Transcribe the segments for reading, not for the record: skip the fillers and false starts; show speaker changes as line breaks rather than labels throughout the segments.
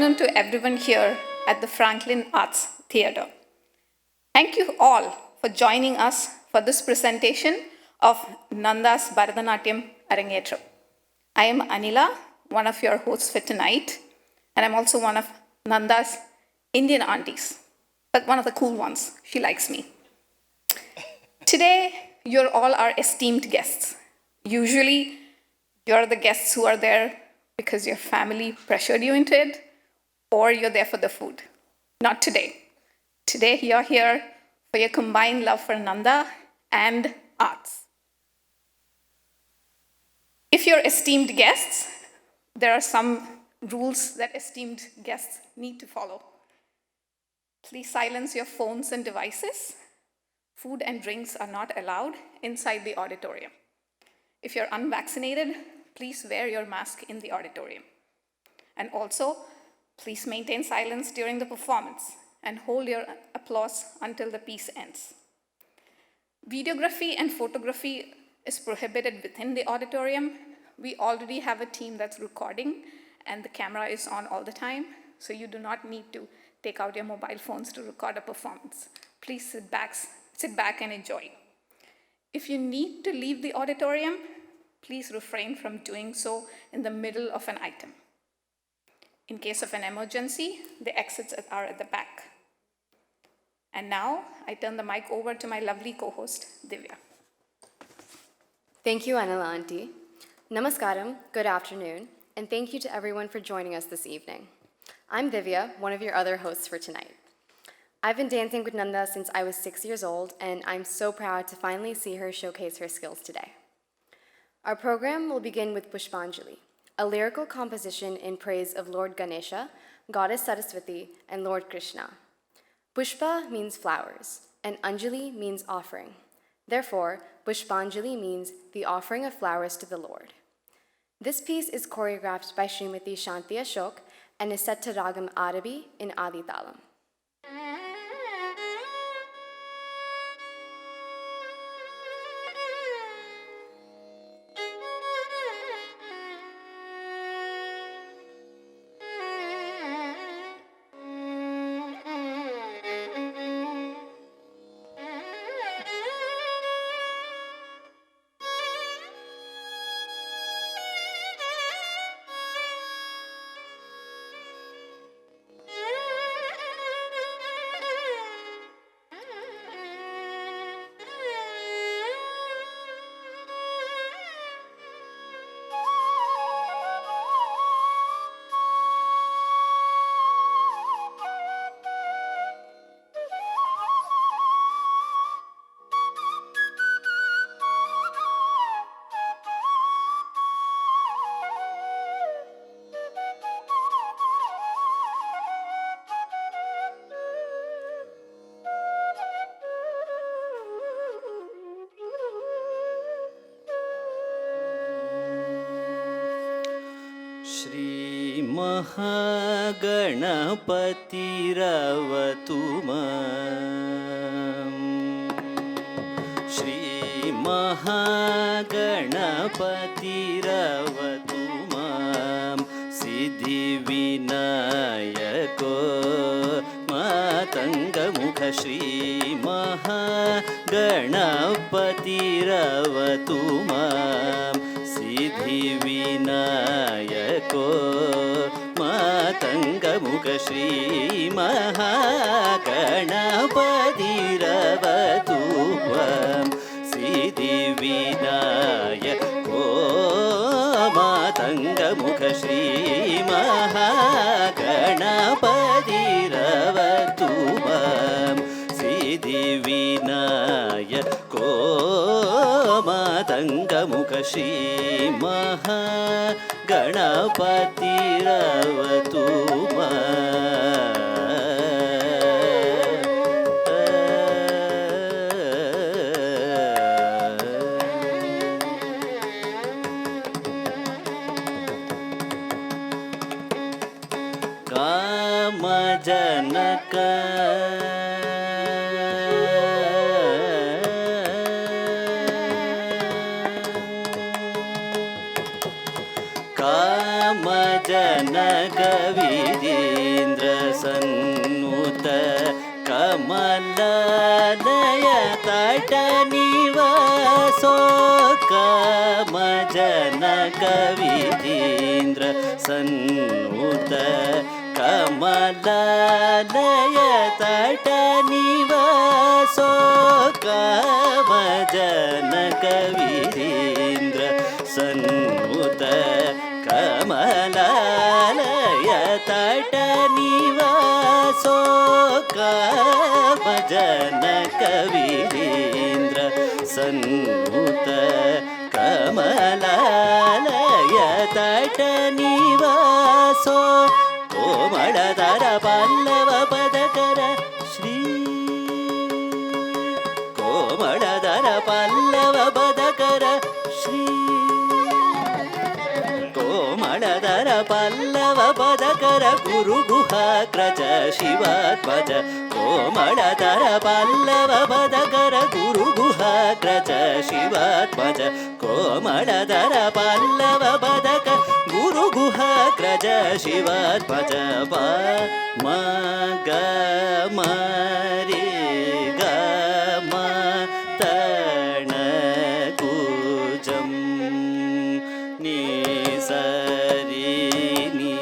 afternoon to everyone here at the Franklin Arts Theatre. Thank you all for joining us for this presentation of Nandha's Bharatanatyam Arangetram. I am Anila, one of your hosts for tonight, and I'm also one of Nandha's Indian aunties, but one of the cool ones. She likes me. Today, you're all our esteemed guests. Usually, you're the guests who are there because your family pressured you into it, or you're there for the food. Not today. Today, you're here for your combined love for Nandha and arts. If you're esteemed guests, there are some rules that esteemed guests need to follow. Please silence your phones and devices. Food and drinks are not allowed inside the auditorium. If you're unvaccinated, please wear your mask in the auditorium. And also, please maintain silence during the performance and hold your applause until the piece ends. Videography and photography is prohibited within the auditorium. We already have a team that's recording, and the camera is on all the time, so you do not need to take out your mobile phones to record a performance. Please sit back and enjoy. If you need to leave the auditorium, please refrain from doing so in the middle of an item. In case of an emergency, the exits are at the back. And now, I turn the mic over to my lovely co-host, Divya.
Thank you, Anila Auntie. Namaskaram, good afternoon, and thank you to everyone for joining us this evening. I'm Divya, one of your other hosts for tonight. I've been dancing with Nandha since I was 6 years old, and I'm so proud to finally see her showcase her skills today. Our program will begin with Pushpanjali, a lyrical composition in praise of Lord Ganesha, Goddess Saraswati, and Lord Krishna. Pushpa means flowers, and Anjali means offering. Therefore, Pushpanjali means the offering of flowers to the Lord. This piece is choreographed by Srimati Shanti Ashok and is set to Ragam Arabi in Adi Talam.
श्रीमहागणपतिरवतु माम् श्रीमहागणपतिरवतु मां सिद्धिविनायको मातङ्गमुख श्रीमहागणपतिरवतु मां सिद्धिविनायको मातङ्गमुख श्रीमहागणपतिरवतु मां सिद्धिविनायको मातङ्गमुख श्रीमहागणपतिरवतु मां सिद्धिविनायको मातङ्गमुख श्रीमहागणपतिरवतु माम् कामजनक कामजनक कविरीन्द्र सन्नुत कमलालय तटनिवासो कमजन कविरीन्द्र सन्नुत कमलालय तटनिवासो कमजन कविरीन्द्र सन्नुत कमलालय तटनिवासो कमजन कविरीन्द्र सन्नुत कमलालय तटनिवासो कोमलधर पल्लव पदकर श्री कोमलधर पल्लव पदकर श्री कोमलधर पल्लव पदकर गुरुगुहाग्रज शिवात्मज कोमलधर पल्लव पदकर गुरुगुहाग्रज शिवात्मज कोमलधर पल्लव पदकर गुरुगुहाग्रज शिवात्मज प म ग म रे ग म तण कुजं नि स रे नि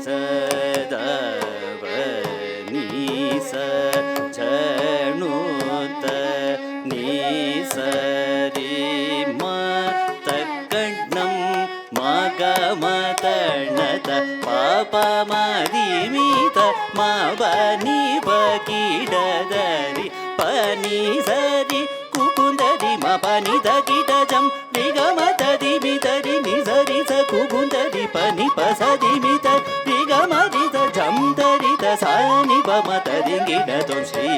स द व नि स झणुत नि स रे म तकण्णं म ग म तणत पाप मदिमित म बनि बकीडदरि पनि सरि कुकुन्दरि म पनि द कीटजं निगमत दिमितरि निसरि स कुकुन्दरि पनि पसदिमित निगमरि स झं तरि त सानि पमत दिङ्गिडतो श्री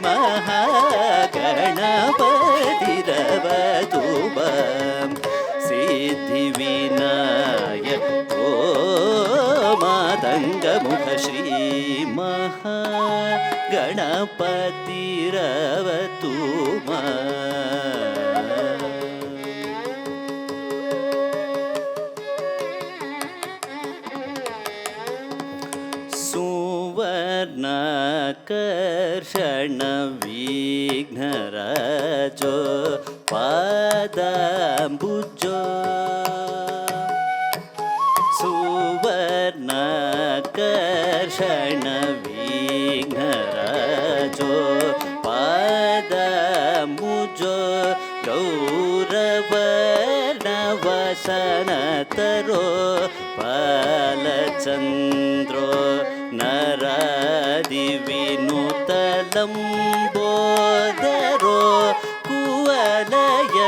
महागणपतिरवतु सिद्धिविनायको मातङ्गमुख श्री महागणपतिरवतु सुवर्णाकर्षण विघ्नराजो पादाम्बुजो सुवर्णाकर्षण विघ्नराजो पादाम्बुजो गौरवर्णवसनतरो बालचन्द्रो नरादिविनुतलम्बोदरो कुवलय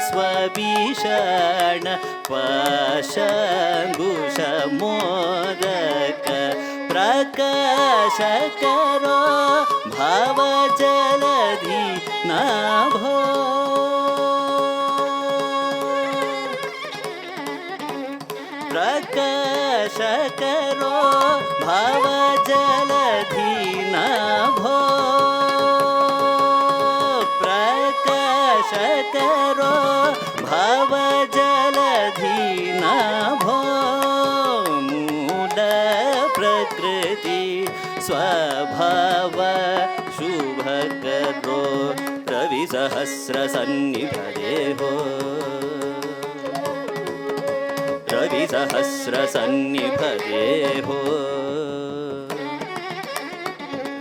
स्वभीषण पाशाङ्कुशमोदक प्रकाशकरो भावजलधि नाभो प्रकाशकरो भावजलधि नाभो प्रकाशकरो भावजलधि नाभो मूल प्रकृति स्वभाव शुभकरो रविसहस्रसन्निभदेहो रविसहस्रसन्निभदेहो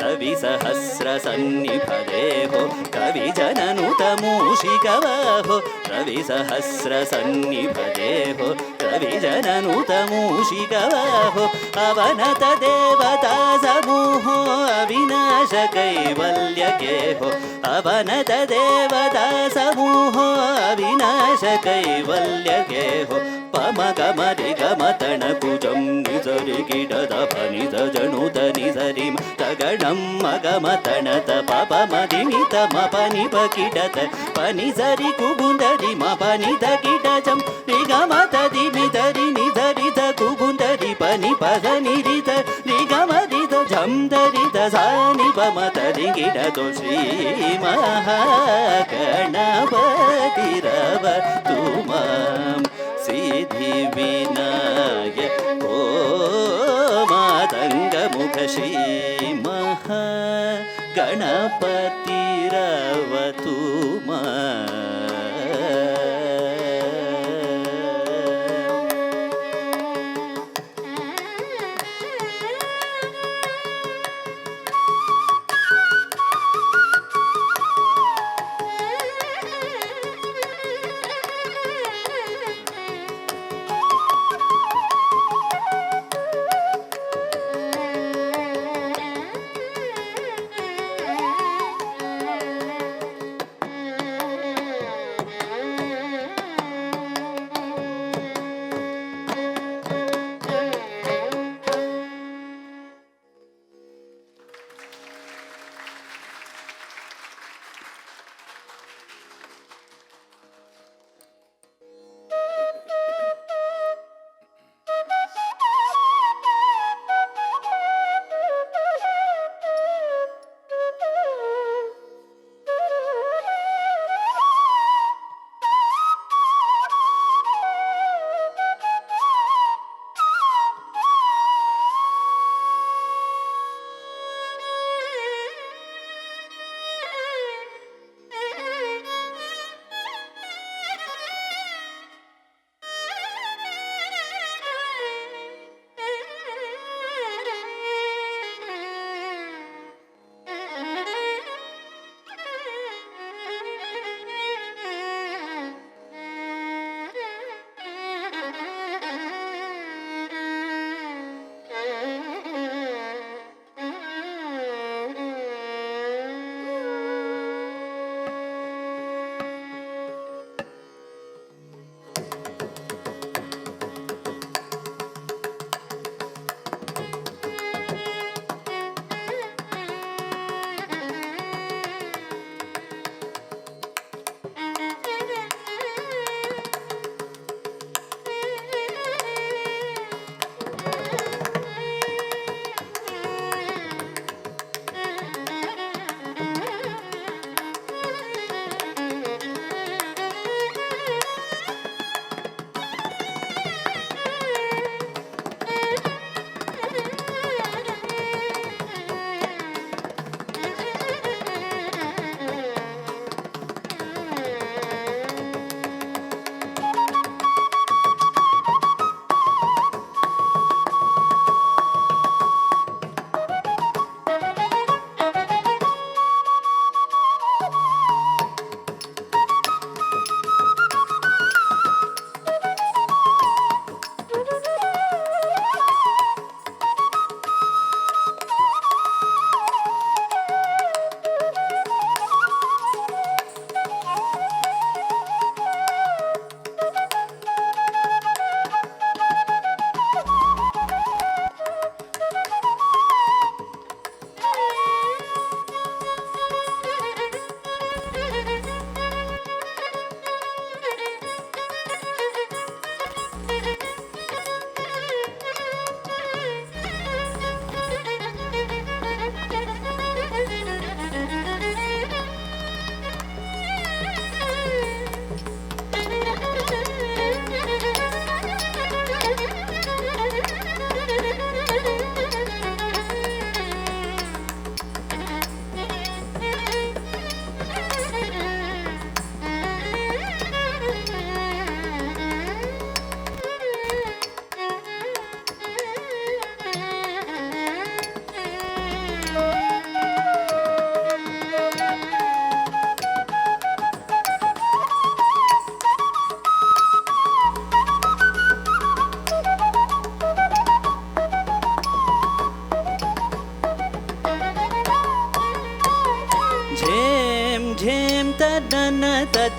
रविसहस्रसन्निभदेहो कविजननुतमूषिकवाहो रविसहस्रसन्निभदेहो कविजननुतमूषिकवाहो अवनत देवता समूहो अविनाश कैवल्यकेहो अवनत देवता समूहो अविनाश कैवल्यकेहो पमगमरि गमतण कुजं निसरि कीटद फनित जणुत निसरि तगणं मगमतणत पपमदिमित मपनि पकीटत पनिसरि कुबुन्दरि मपनि द कीटजं निगमत दिमितरि निसरि द कुबुन्दरि पनि पद निरित निगमरि द झं दरि द सानि पमत दिगिडतो श्री महागणपतिरवतु मां श्री सिद्धि विनायक ओ मातंगमुख श्री महा गणपतिरवतु मा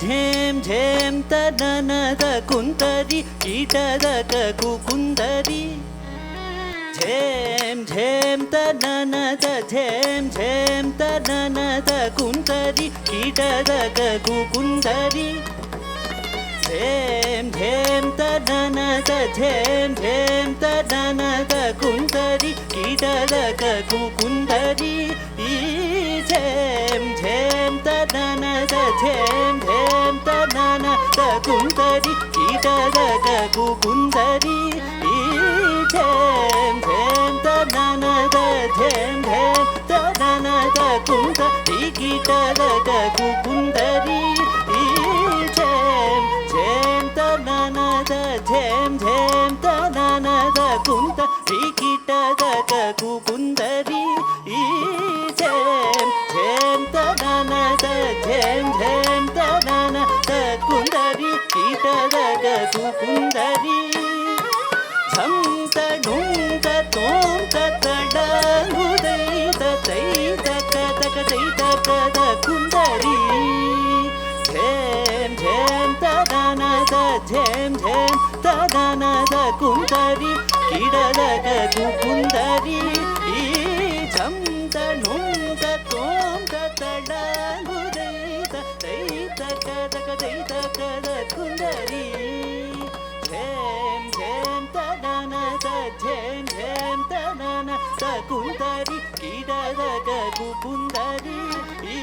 ಝೇಂ ಝೇಂ ತನನದ ಕುಂತರಿ ಕೀಟದ ಕುಂದರಿ ಝೇಂ ಝೇಂ ತನನದ ಝೇಂ ಝೇಂ ತನನದ ಕುಂತರಿ ಕೀಟದ ಕುಂದರಿ ಝೇಂ ಝೇಂ ತನನದ ಝೇಂ ಝೇಂ ತನನದ ಕುಂದರಿ ಕೀಟದ ಕುಂದರಿ ಈ ಝೇಂ ಝೇಂ ತನನದ ಝೇಂ ಝೇಂ ತನನದ ಕುಂದರಿ ಕೀಟದ ಕುಂದರಿ ಈ ಝೇಂ ಝೇಂ ತನನದ ಝೇಂ ಝೇಂ ತನನದ ಕುಂದರಿ ಕೀಟದ ಕುಂದರಿ ಈ ಝೇಂ ಝೇಂ ತನನದ ಝೇಂ ಝೇಂ ತನನದ ಕುಂದರಿ ಕೀಟದ ಕುಂದರಿ ಈ ಝೇಂ ಝೇಂ ತನನದ ಝೇಂ ಝೇಂ ತನನದ ಕುಂದರಿ ಕೀಟದ ಕುಂದರಿ ಝಂ ತನುಂತ ತೋಂ ತಡಂಗುದೈತ ತೈತ ಕದಕ ತೈತ ಕದ ಕುಂದರಿ ಝೇಂ ಝೇಂ ತನನದ ಝೇಂ ಝೇಂ ತನನದ ಕುಂದರಿ ಕಿಡದ ಕುಂದರಿ ಈ ಝಂ ತನುಂತ ತೋಂ ತಡಂಗುದೈತ ತೈತ ಕದಕ ತೈತ ಕದ ಕುಂದರಿ ಝೇಂ ಝೇಂ ತನನದ ಝೇಂ ಝೇಂ ತನನದ ಕುಂದರಿ ಕಿಡದ ಕುಂದರಿ ಈ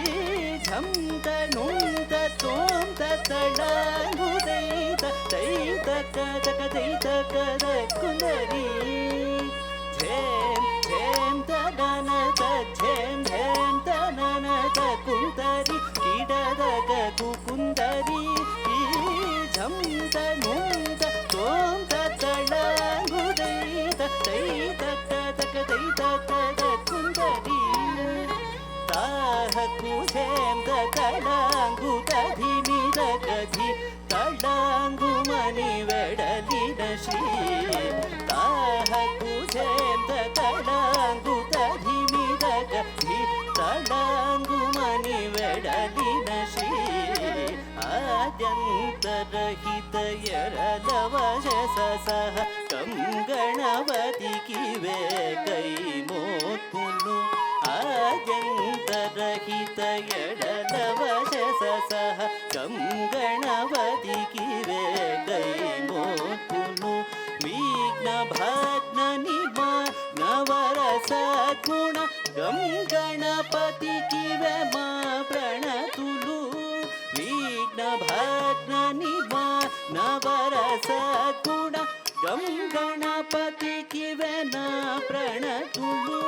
ಝಂ ತನುಂತ ತೋಂ ತಡಂಗುದೈತ ತೈತ ಕದಕ ತೈತ ಕದ ಕುಂದರಿ ಝೇಂ ಝೇಂ ತನನದ ಝೇಂ ಝೇಂ ತನನದ ಕುಂದರಿ ಕಿಡದ ಕುಂದರಿ ಈ ಝಂ ತನುಂತ ತೋಂ ತಡಂಗುದೈತ ತೈತ ಕದಕ ತೈತ ಕದ ಕುಂದರಿ ತಾಹ ಕುಝೇಂ ತಡಂಗು ತಧಿಮಿದ ಕಧಿ ತಡಂಗು ಮನಿ ವೆಡಲಿನ ಶ್ರೀ ತಾಹ ಕುಝೇಂ ತಡಂಗು ತಧಿಮಿದ ಕಧಿ ತಡಂಗು ಮನಿ ವೆಡಲಿನ ಶ್ರೀ ಆದ್ಯಂತರಹಿತ ಎರಲವಶ ಸಹ ಕಂ ಗಣಪತಿ ಕಿವೆ ಕೈ ಮೋತ್ಪುನು ಆದ್ಯಂತರಹಿತ ಎರಲವಶ ಸಹ ಕಂ ಗಣಪತಿ ಕಿವೆ ಕೈ ಮೋತ್ಪುನು ವಿಘ್ನ ಭಗ್ನ ನಿಮಗ್ನವರ ಸದ್ಗುಣ ಗಂ ಗಣಪತಿ ಕಿವೆ ಮಾ ಪ್ರಣತುಲು ವಿಘ್ನ ಭಗ್ನ ನಿಮಗ್ನವರ ಸದ್ಗುಣ ಗಂ ಗಣಪತಿ ಕಿವೆ ನಾ ಪ್ರಣತುಲು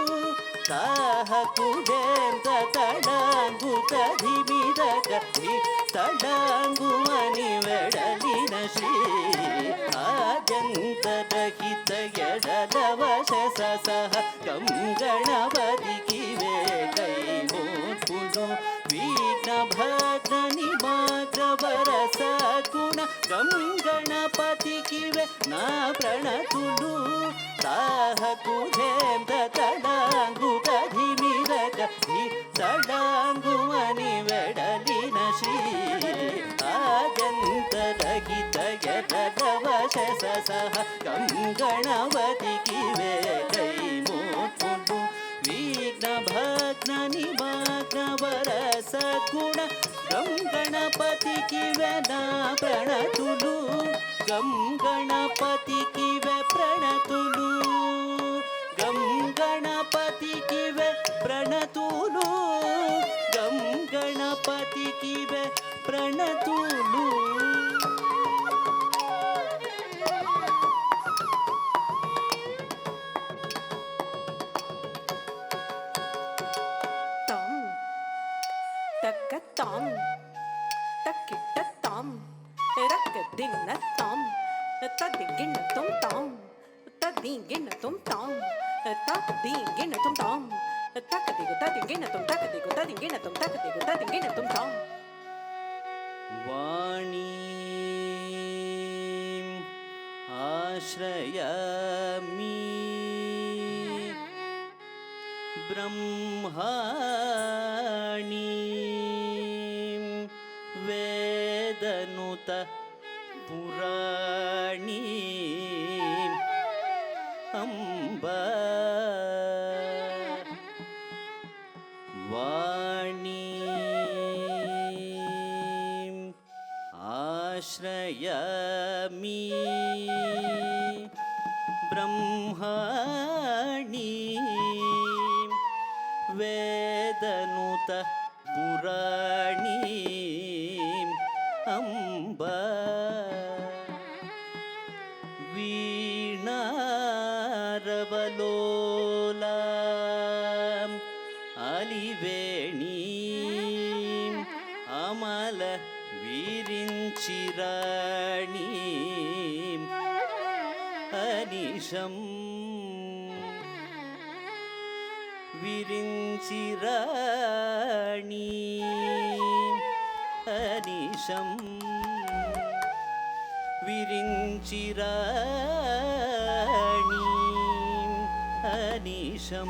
ತಾಹ ಕುಜೇಂ ತಡಂಗು ತಧಿಮಿದ ಕಧಿ ತಡಂಗು ಮನಿ ವೆಡಲಿನ ಶ್ರೀ ಆದ್ಯಂತರಹಿತ ಎಡಲವಶ ಸಹ ಕಂ ಗಣಪತಿ ಕಿವೆ ಕೈ ಮೋತ್ಪುನು ವಿಘ್ನ ಭಗ್ನ ನಿಮಗ್ನವರ ಸದ್ಗುಣ ಗಂ ಗಣಪತಿ ಕಿವೆ ನಾ ಪ್ರಣತುಲು ತಾಹ ಕುಜೇಂ ತಡಂಗು ತಧಿಮಿದ ಕಧಿ ತಡಂಗು ಮನಿ ವೆಡಲಿನ ಶ್ರೀ ಆದ್ಯಂತರಹಿತ ಎರಲವಶ ಸಹ ಕಂ ಗಣಪತಿ ಕಿವೆ ಕೈ ಮೋತ್ಪುನು ವಿಘ್ನ ಭಗ್ನ ನಿಮಗ್ನವರ ಸದ್ಗುಣ ಗಂ ಗಣಪತಿ ಕಿವೆ ನಾ ಪ್ರಣತುಲು ಗಂ ಗಣಪತಿ ಕಿವೆ ಪ್ರಣತುಲು ಗಂ ಗಣಪತಿ ಕಿವೆ ಪ್ರಣತುಲು ಗಂ ಗಣಪತಿ ಕಿವೆ ಪ್ರಣತುಲು
ತಕ್ಕತ್ತಾಂ ತಕ್ಕಿಟ್ಟತ್ತಾಂ ರಕ್ಕದಿಂಗತ್ತಾಂ ತದ್ದಿಗಿಣ್ಣತ್ತುಂ ತಾಂ ತದ್ದಿಗಿಣ್ಣತ್ತುಂ ತಾಂ ತದ್ದಿಗಿಣ್ಣತ್ತುಂ ತಾಂ ತಕ್ಕದಿಗು ತದ್ದಿಗಿಣ್ಣತ್ತುಂ ತಕ್ಕದಿಗು ತದ್ದಿಗಿಣ್ಣತ್ತುಂ ತಕ್ಕದಿಗು ತದ್ದಿಗಿಣ್ಣತ್ತುಂ ತಾಂ
ವಾಣೀಂ ಆಶ್ರಯಾಮಿ ಬ್ರಹ್ಮಾಣೀಂ ವೇದನುತ ಪುರಾಣೀಂ ಅಂಬ ವಾಣೀಂ ಆಶ್ರಯಾಮಿ ಬ್ರಹ್ಮಾಣೀಂ ವೇದನುತ ಪುರಾಣೀಂ ಅಂಬ లోలాం అలివేణీం అమల వీరించిరాణీం అనిశం విరించిరాణీం అనిశం విరించిరాణీం అనిశం.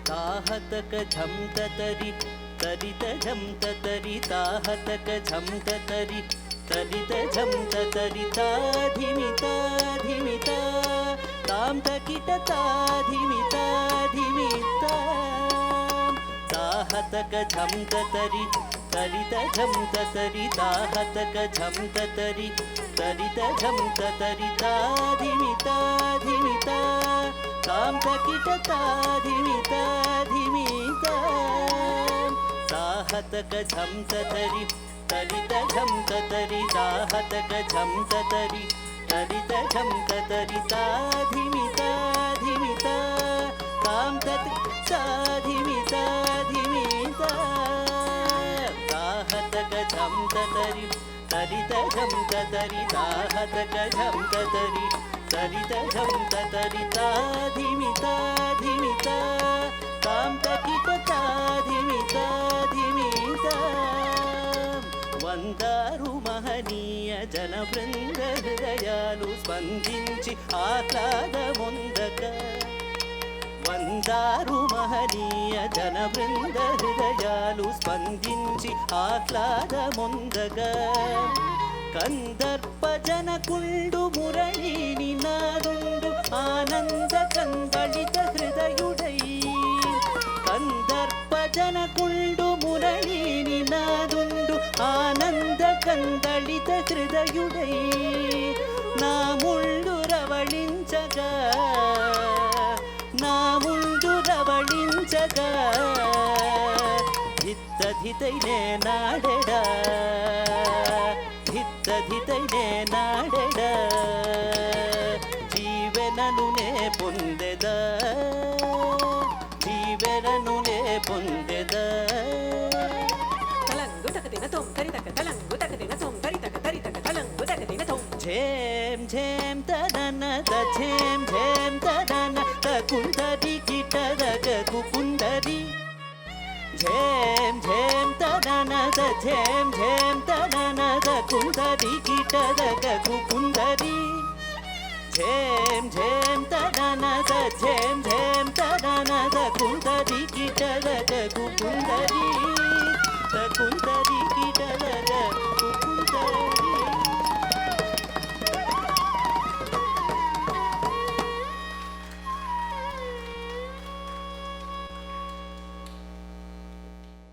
ताहतक झम ततरी तरित झम ततरी ताहतक झम ततरी तरित झम ततरी ताधिमिता धिमिता ताम तकिट ताधिमिता धिमिता ताहतक झम ततरी तरित झम ततरी ताहतक झम ततरी तरित झम ततरी ताधिमिता धिमिता ताम तकिट ताधिमिता धिमिता ताहतक झम ततरी तरित झम ततरी ताहतक झम ततरी तरित झम ततरी ताधिमिता धिमिता ताम तकिट ताधिमिता धिमिता ताहतक झम ततरी तरित झम ततरी ताहतक झम ततरी तरित झम ततरी ताधिमिता धिमिता ताम तकिट ताधिमिता धिमिता వందారు మహనీయ జనవృంద హృదయాలు స్పందించి ఆహ్లాదముందక వందారు మహనీయ జనవృంద హృదయాలు స్పందించి ఆహ్లాదముందగా కందర్ప జనకుండు మురళీని నాదుండు ఆనంద కందళిత హృదయుడై కందర్ప జనకుండు మురళీని నాదుండు ఆనంద కందళిత హృదయుడై నా ముందు రవళించగా నా ముందు రవళించగా ధిత్తధితైనే నాడెడా ధిత్తధితైనే నాడెడా జీవెనను నే పొందెదా జీవెనను నే పొందెదా
తలంగు తకదిన తోం తరితక తలంగు తకదిన తోం తరితక తరితక తలంగు తకదిన తోం
ఝేం ఝేం తనన ద ఝేం ఝేం తనన ద కుందరి కిటదగ కుకుందరి ఝేం ఝేం తనన ద ఝేం ఝేం తనన ద కుందరి కిటదగ కుకుందరి ఝేం ఝేం తనన ద ఝేం ఝేం తనన ద కుందరి కిటదగ కుకుందరి ద కుందరి కిటదగ కుకుందరి.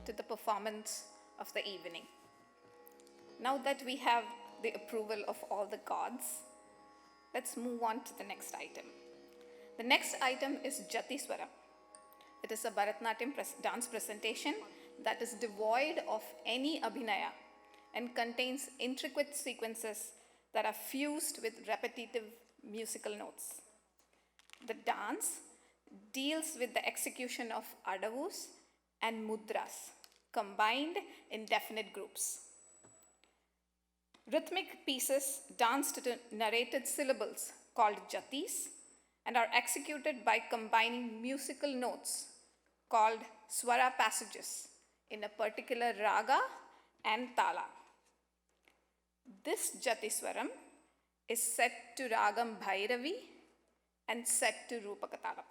To the performance of the evening. Now that we have the approval of all the gods, let's move on to the next item. The next item is Jati Swara. It is a Bharatanatyam dance presentation that is devoid of any abhinaya and contains intricate sequences that are fused with repetitive musical notes. The dance deals with the execution of adavus and mudras combined in definite groups. Rhythmic pieces danced to narrated syllables called jatis and are executed by combining musical notes called swara passages in a particular raga and tala. This Jatiswaram is set to Ragam Bhairavi and set to Rupakatalam.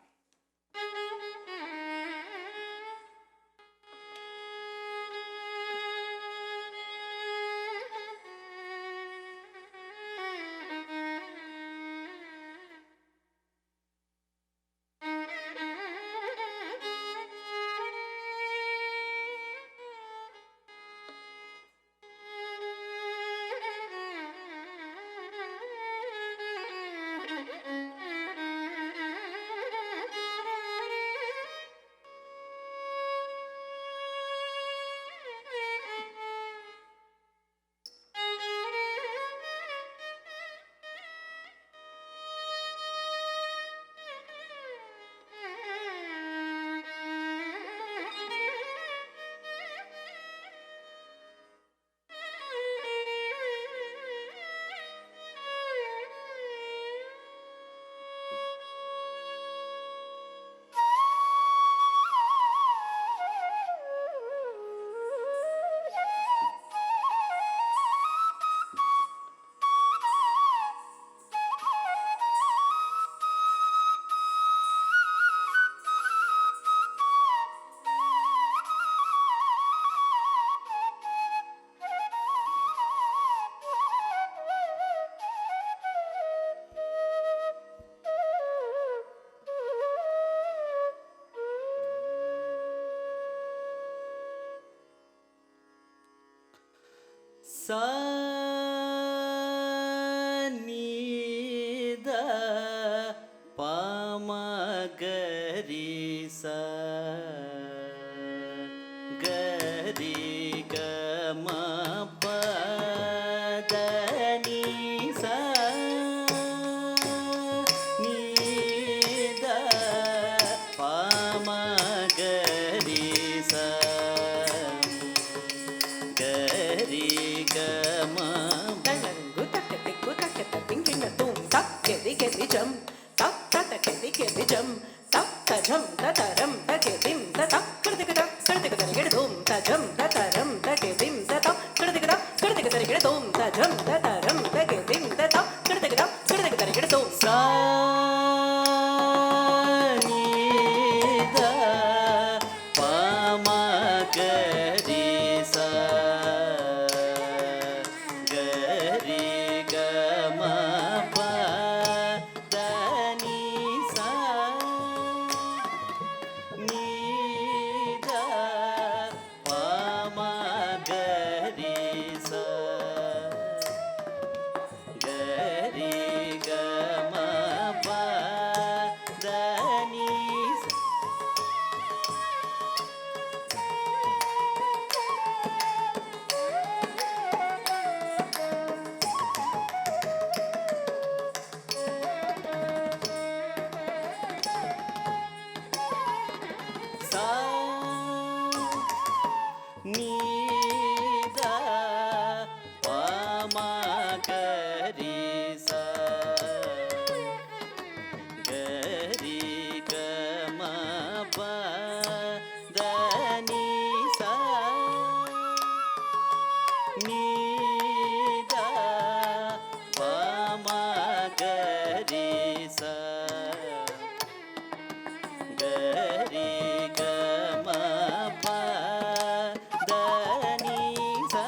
sa ni da pa ma ga ri sa ga ri ga ma pa da ni sa ni da pa ma ga ri sa ga ri ga ma
Talangu takatiku takatapinkin tum tak kedi kedi jam tak tata kedi kedi jam tak tajam tataram takedim tatak kritikata kritikata rigedum tajam tataram takedim tatak kritikata kritikata rigedum tajam tataram takedim tatak kritikata kritikata rigedum
sa ni da pa ma ga ri sa ga ri ga ma pa da ni sa ni da pa ma ga ri sa ga ri ga ma pa da ni sa sa ni da pa ma ga ri sa ga ri ga ma pa da ni sa ni da pa ma ga ri sa ga ri ga ma pa da ni sa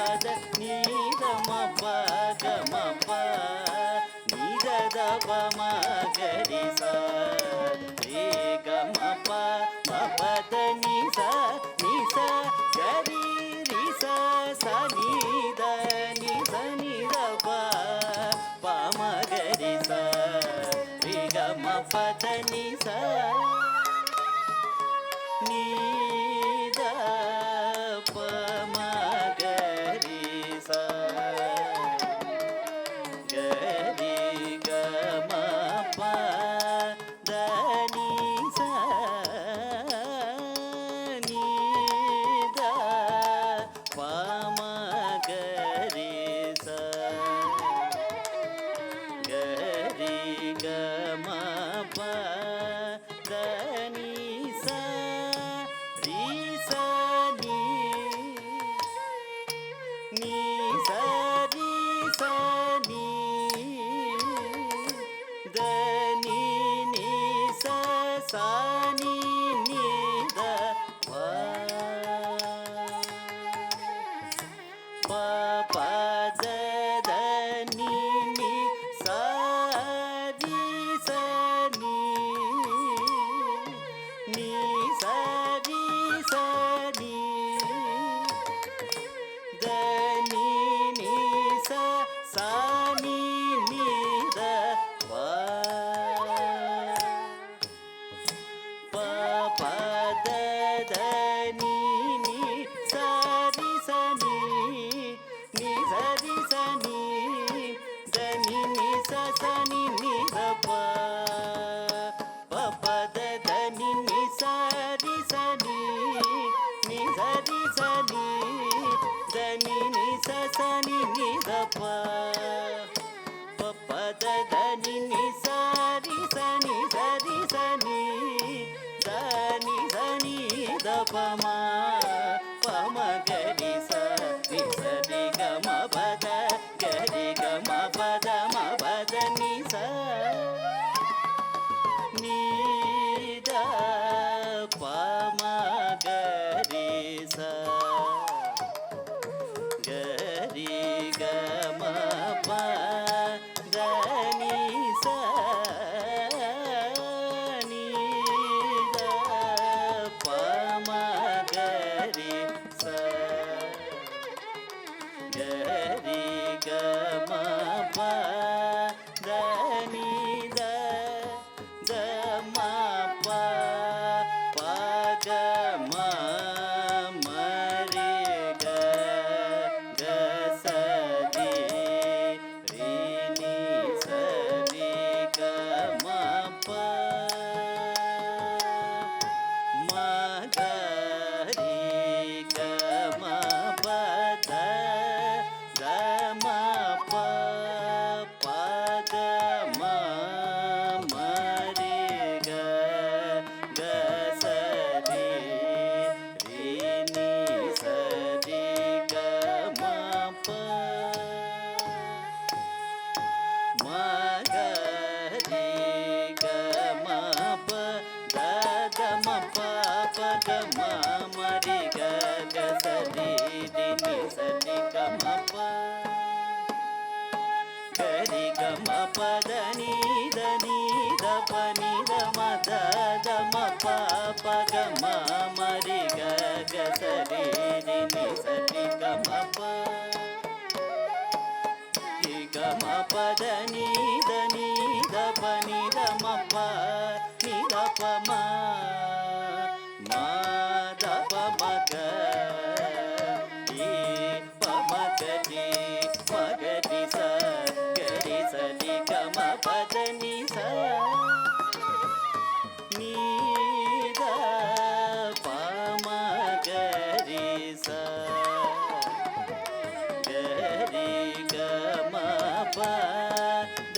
பத நீத மப கமப நீத தப மகரி ச ரே கமப மபத நிச நிச கரி ரிச ச நீத நிச நித ப பமகரி ச ரே கமபத நிச நீத பமகரி ச கரி கம பத நிச நீத பமகரி ச கரி கம பத நிச ரி ச நீ நீ ச ரி ச நீ த நீ நீ ச ச நீ நீ த ப ப ப த த நீ நீ ச ரி ச நீ நீ ச ரி ச நீ த நீ நீ ச ச நீ நீ த ப ப ப த த நீ நீ ச ரி ச நீ நீ ச ரி ச நீ த நீ நீ ச ச நீ நீ த ப ப ப த த நீ நீ ச ரி ச நீ நீ ச ரி ச நீ த நீ நீ ச ச நீ நீ த ப ப ப த த நீ நீ ச ரி ச நீ ச ரி ச நீ த நீ ச நீ த ப ம ப ம க ரி ச ரி ச ரி க ம ப த க ரி க ம ப த ம ப த நீ ச நீ த ப ம க ரி ச கரி கம ப த நீ ச நீ த ப ம கரி ச கரி கம ப த நீ த த ம ப ப க ம ம ரி க க ச ரி ரி நீ ச ரி க ம ப ம க ரி க ம ப த த ம ப ப க ம ம ரி க க ச ரி ரி நீ ச ரி க ம ப ம க ரி க ம ப த த ம ப ப க ம ம ரி க க ச ரி ரி நீ ச ரி க ம ப கரி க ம ப த நீ த நீ த ப நீ த ம த த ம ப ப க ம ம ரி க க ச ரி ரி நீ ச ரி க ம ப ரி க ம ப த நீ த நீ த ப நீ த ம ப நீ த ப ம ம த ப ம க ரி ப ம க ரி ம க ரி ச க ரி ச ரி க ம ப த நீ ச நீ த ப ம க ரி ச க ரி க ம ப த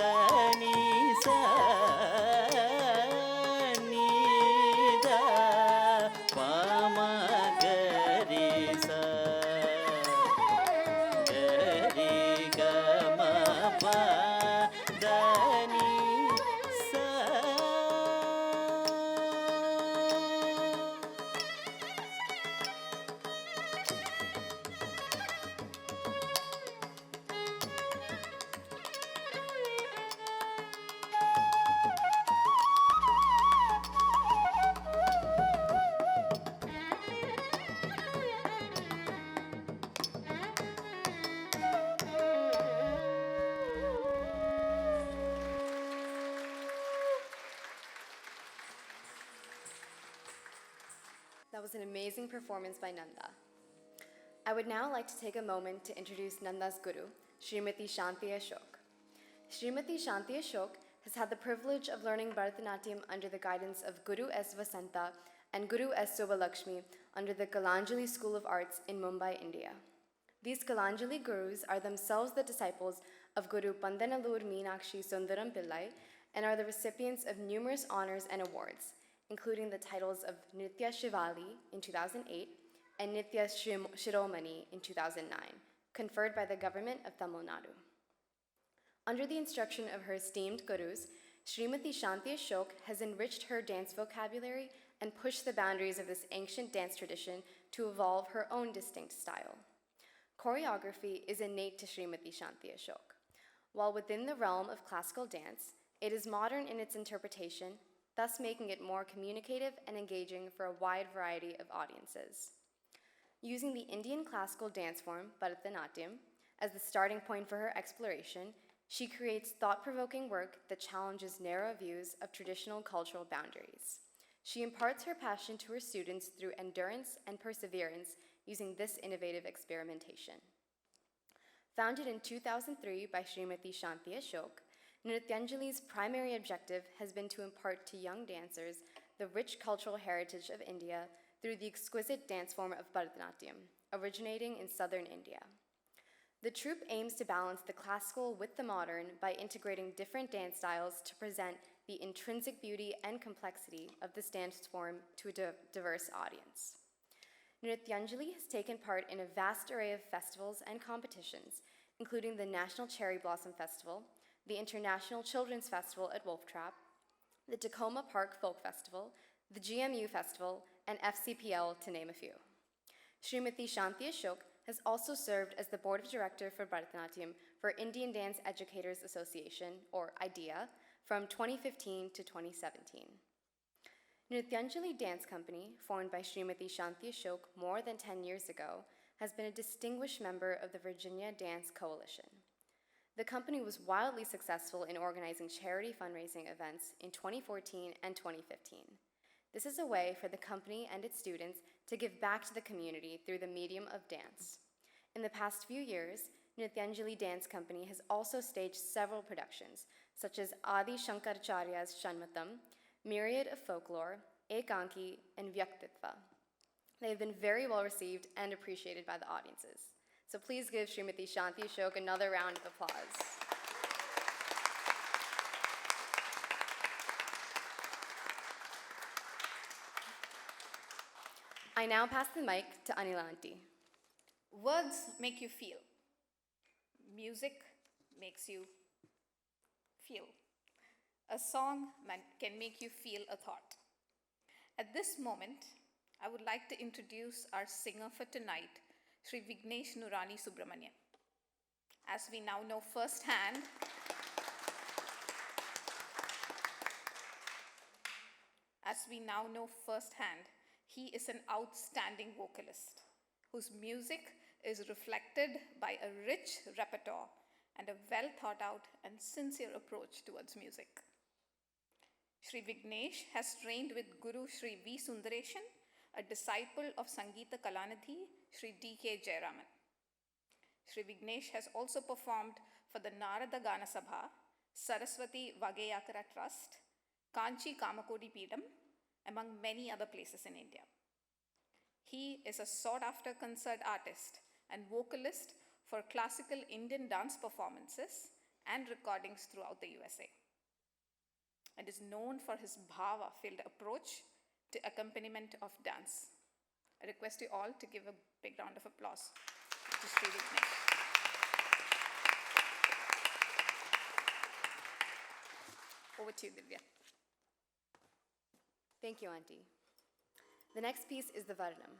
an amazing performance by Nandha. I would now like to take a moment to introduce Nandha's guru, Srimati Shanti Ashok. Srimati Shanti Ashok has had the privilege of learning Bharatanatyam under the guidance of Guru S. Vasanta and Guru S. Sobalakshmi under the Kalanjali School of Arts in Mumbai, India. These Kalanjali gurus are themselves the disciples of Guru Pandanallur Meenakshi Sundaram Pillai and are the recipients of numerous honors and awards, including the titles of Nritya Shivali in 2008 and Nitya Shiromani in 2009, conferred by the government of Tamil Nadu. Under the instruction of her esteemed gurus, Srimati Shanti Ashok has enriched her dance vocabulary and pushed the boundaries of this ancient dance tradition to evolve her own distinct style. Choreography is innate to Srimati Shanti Ashok. While within the realm of classical dance, it is modern in its interpretation, thus making it more communicative and engaging for a wide variety of audiences. Using the Indian classical dance form, Bharatanatyam, as the starting point for her exploration, she creates thought-provoking work that challenges narrow views of traditional cultural boundaries. She imparts her passion to her students through endurance and perseverance using this innovative experimentation. Founded in 2003 by Srimati Shanti Ashok, Nrityanjali's primary objective has been to impart to young dancers the rich cultural heritage of India through the exquisite dance form of Bharatanatyam, originating in southern India. The troupe aims to balance the classical with the modern by integrating different dance styles to present the intrinsic beauty and complexity of this dance form to a diverse audience. Nrityanjali has taken part in a vast array of festivals and competitions, including the National Cherry Blossom Festival, the International Children's Festival at Wolf Trap, the Tacoma Park Folk Festival, the GMU Festival, and FCPL, to name a few. Srimati Shanti Ashok has also served as the Board of Director for Bharatanatyam for Indian Dance Educators Association, or IDEA, from 2015 to 2017. Nrityanjali Dance Company, formed by Srimati Shanti Ashok more than 10 years ago, has been a distinguished member of the Virginia Dance Coalition. The company was wildly successful in organizing charity fundraising events in 2014 and 2015. This is a way for the company and its students to give back to the community through the medium of dance. In the past few years, Nrityanjali Dance Company has also staged several productions, such as Adi Shankaracharya's Shanmatam, Myriad of Folklore, Ekanki, and Vyaktitva. They have been very well received and appreciated by the audiences. So please give Srimati Shanti Ashok another round of applause. I now pass the mic to Anilanti.
Words make you feel. Music makes you feel. A song can make you feel a thought. At this moment, I would like to introduce our singer for tonight, Sri Vignesh Nurani Subramanian. As we now know firsthand, he is an outstanding vocalist whose music is reflected by a rich repertoire and a well thought out and sincere approach towards music. Sri Vignesh has trained with Guru Sri V. Sundareshan, a disciple of Sangeeta Kalanidhi, Sri D.K. Jayaraman. Sri Vignesh has also performed for the Narada Gana Sabha, Saraswati Vageyakara Trust, Kanchi Kamakodi Peedam, among many other places in India. He is a sought-after concert artist and vocalist for classical Indian dance performances and recordings throughout the USA, and is known for his bhava-filled approach to accompaniment of dance. I request you all to give a big round of applause to Sri Vignesh. Over to you, Divya.
Thank you, Auntie. The next piece is the Varnam.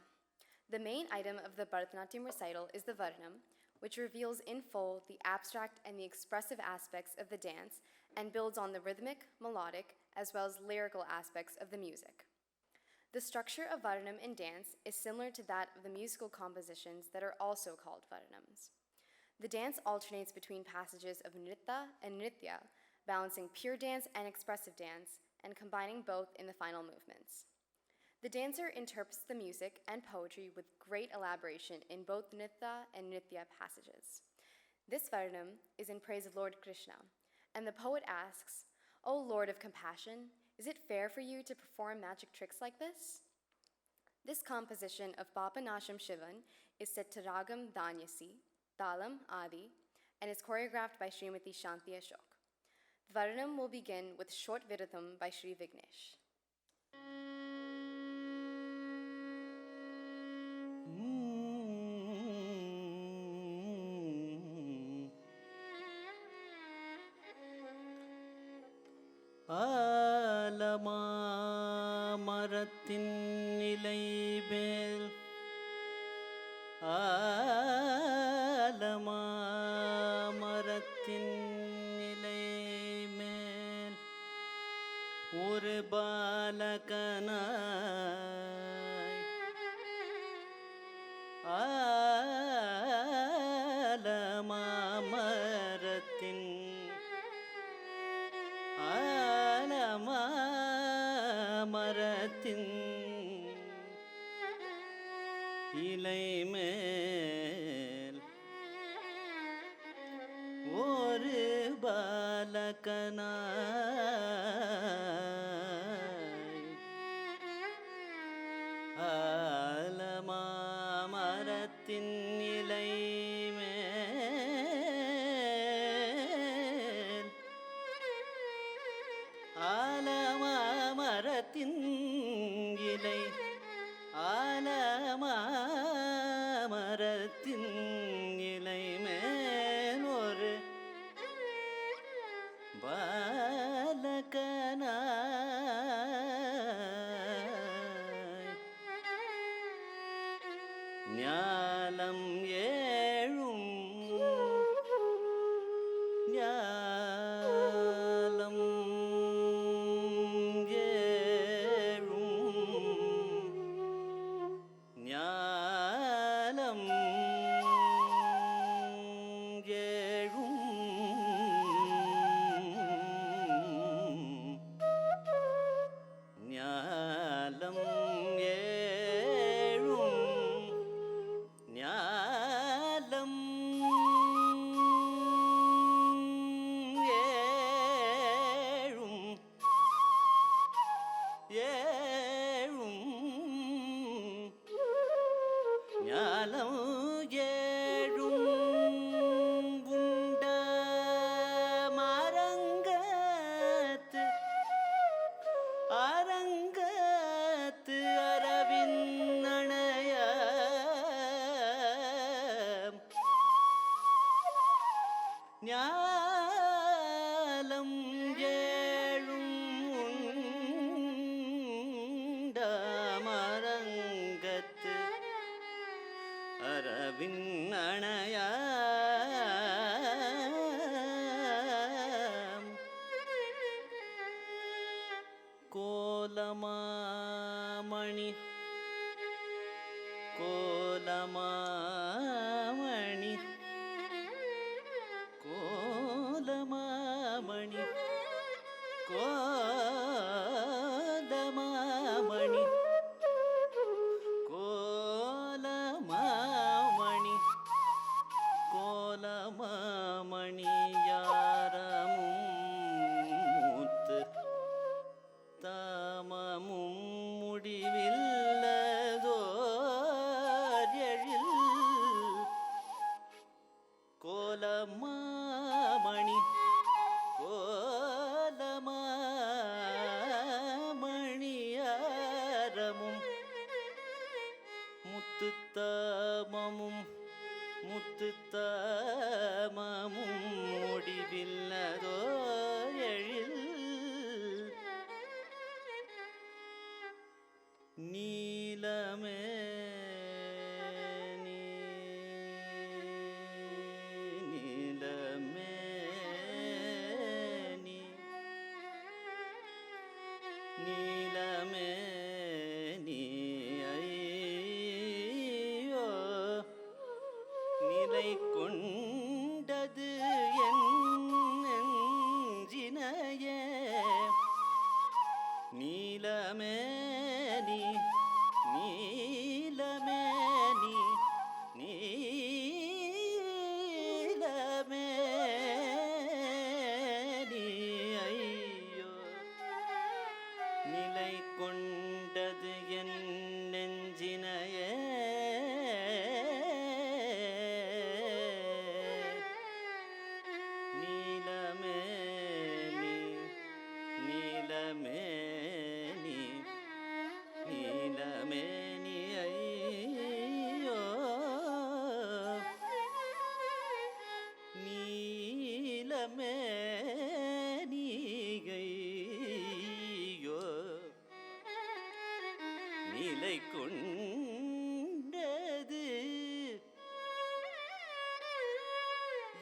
The main item of the Bharatanatyam recital is the Varnam, which reveals in full the abstract and the expressive aspects of the dance and builds on the rhythmic, melodic, as well as lyrical aspects of the music. The structure of Varnam in dance is similar to that of the musical compositions that are also called Varnams. The dance alternates between passages of Nritta and Nritya, balancing pure dance and expressive dance, and combining both in the final movements. The dancer interprets the music and poetry with great elaboration in both Nritya and Nritya passages. This Varnam is in praise of Lord Krishna, and the poet asks, "O Lord of compassion, is it fair for you to perform magic tricks like this?" This composition of Papanasham Shivan is set to Ragam Danyasi, Talam Adi, and is choreographed by Srimati Shanti Ashok. The Varnam will begin with Short Viratham by Sri Vignesh.
ஆலமாமரத்தின் நிலை மேல் ஆலமாமரத்தின் நிலை மேல் ஒரு பாலகனாய் ஆலமாமரத்தின் ஆலமாமரத்தின் இலை மேல் ஒரு பாலகனாய் ஆலமாமரத்தின் இலை மேல் ஆலமாமரத்தின் இலை ஆலமாமரத்தின் இலை மேல் ஒரு பாலகனாய் ஞாலம் ஏழும் ஞாலம் ஏழும் ஞாலம் ஏழும் ஞாலம் ஏழும் ஞாலம் ஏழும் ஏழும் ஞாலம் ஏழும் உண்ட மரங்கத்து அரங்கத்து அரவிந்தணைய ஞாலம் ஏழும் உண்ட மரங்கத்து அரவிந்தணைய கோலமாமணி கோலமாமணி கோலமாமணி கோலமாமணி கோலமாமணி கோலமாமணி யாரமும் மூத்து தாமமும் முடிவில்லதோர் எழில் கோலமாமணி கோலமாமணியாரமும் முத்துத்தாமமும் முத்துத்தாமமும் முடிவில்லதோர் எழில் நீலமே நீலமே நீலமே நீ ஐயோ நிலை கொண்டது என் நெஞ்சினையே நீலமே நீ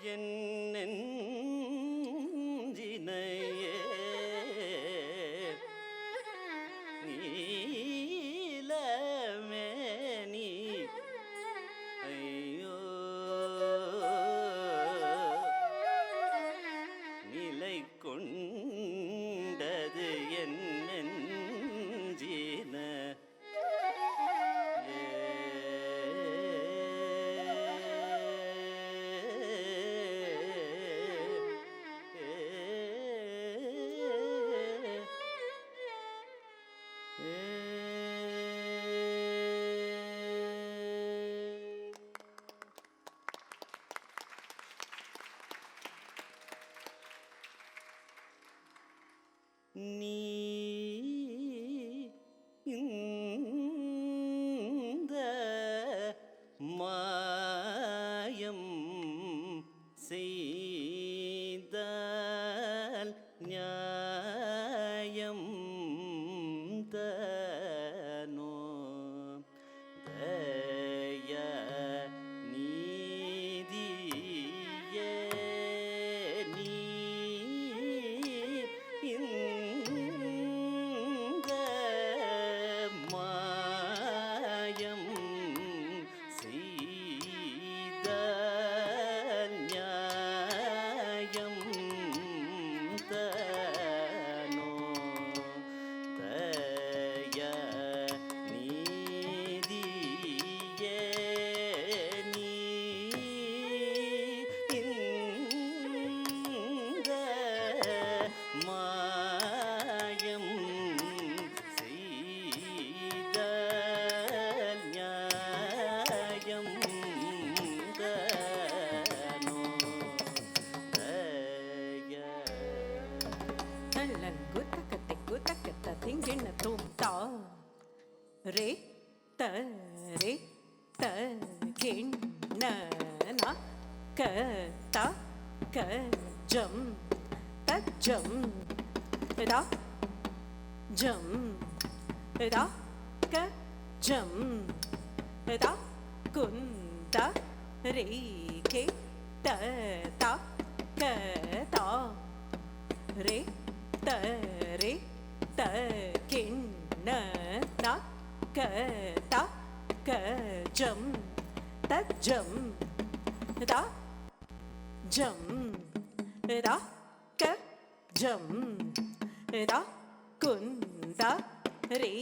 என் நெஞ்சினையே நீலமேனி ஐயோ நிலை கொண்டது என் நெஞ்சின நீ இந்த மாயம் செய்தால் நியாயம் தனோ தய நீதியே நீ இந்த மாயம் செய்த நியாயம் தனோ தய நீதியே நீ இந்த மாயம் செய்த நியாயம் தனோ தய
தள்ளங்கு தக்கத்தைக்கு தக்கத்த திங்கிண்ண தூம்தா ரே த ரே த கிண்ண க த க ஜம் த ஜம் ரா ஜம் ரா க ஜம் ரா குந்த ரே கே த த க த ரே த ரே த கிண்ண க த க ஜம் த ஜம் ரா ஜம் ரா க ஜம் ரா குந்த ரே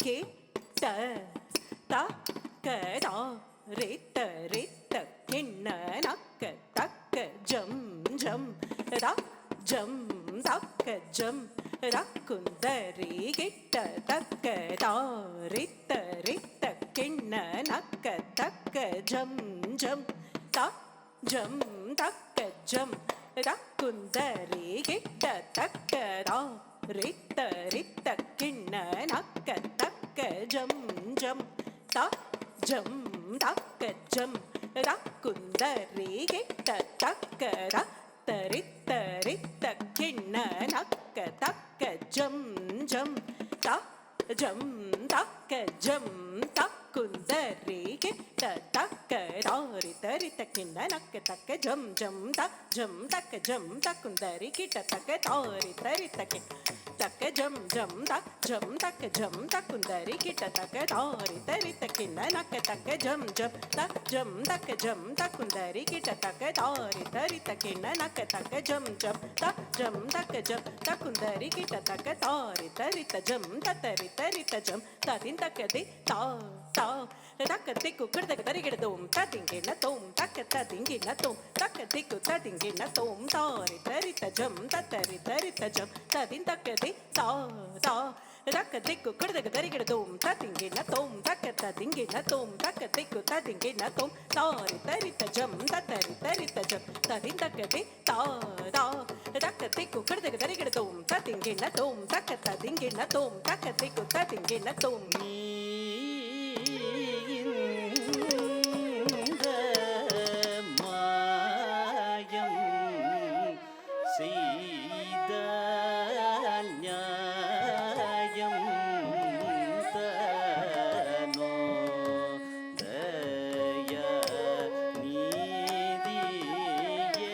கே த த க த ரே த கிண்ண க த க ஜம் ஜம் ரா ஜம் தக்க ஜம் ரக்குந்தரி கிட்ட தக்க தாரித்த ரித்த கிண்ண நக்க தக்க ஜம் ஜம் த ஜம் தக்க ஜம் ரக்குந்தரி கிட்ட தக்க தாரித்த ரித்த கிண்ண நக்க தக்க ஜம் ஜம் த ஜம் தக்க ஜம் ரக்குந்தரி கிட்ட தக்க தரித்த ரித்த கிண்ண நக்க தக்க ஜம் ஜம் த ஜம் தக்க ஜம் தக்குந்தரி கிட்ட தக்க தாரி தரித்த கிண்ண நக்க தக்க ஜம் ஜம் த ஜம் தக்க ஜம் தக்குந்தரி கிட்ட தக்க தாரி தரித்த கிண்ண தக்க ஜம் ஜம் த ஜம் தக்க ஜம் தக்குந்தரி கிட்ட தக்க தாரி தரித்த கிண்ண நக்க தக்க ஜம் ஜம் த ஜம் தக்க ஜம் தக்குந்தரி கிட்ட தக்க தாரி தரித்த கிண்ண நக்க தக்க ஜம் ஜம் த ஜம் தக்க ஜம் தக்குந்தரி கிட்ட தக்க தாரி தரித்த ஜம் தத்தரி தரித்த ஜம் ததின் தக்கதி தா தா தக்க திக்கு கிடதக தரிகிடதோம் ததிங்கின தோம் தக்க ததிங்கின தோம் தக்க திக்கு ததிங்கின தோம் தாரி தரித்த ஜம் தத்தரி தரித்த ஜம் ததின் தக்கதி தா தா தக்க திக்கு கிடதக தரிகிடதோம் ததிங்கின தோம் தக்க ததிங்கின தோம் தக்க திக்கு ததிங்கின தோம் தாரி தரித்த ஜம் தத்தரி தரித்த ஜம் ததின் தக்கதி தா தா தக்க திக்கு கிடதக தரிகிடதோம் ததிங்கின தோம் தக்க ததிங்கின தோம் தக்க திக்கு ததிங்கின தோம்
இந்த மாயம் செய்த நியாயம் தனோ தய நீதியே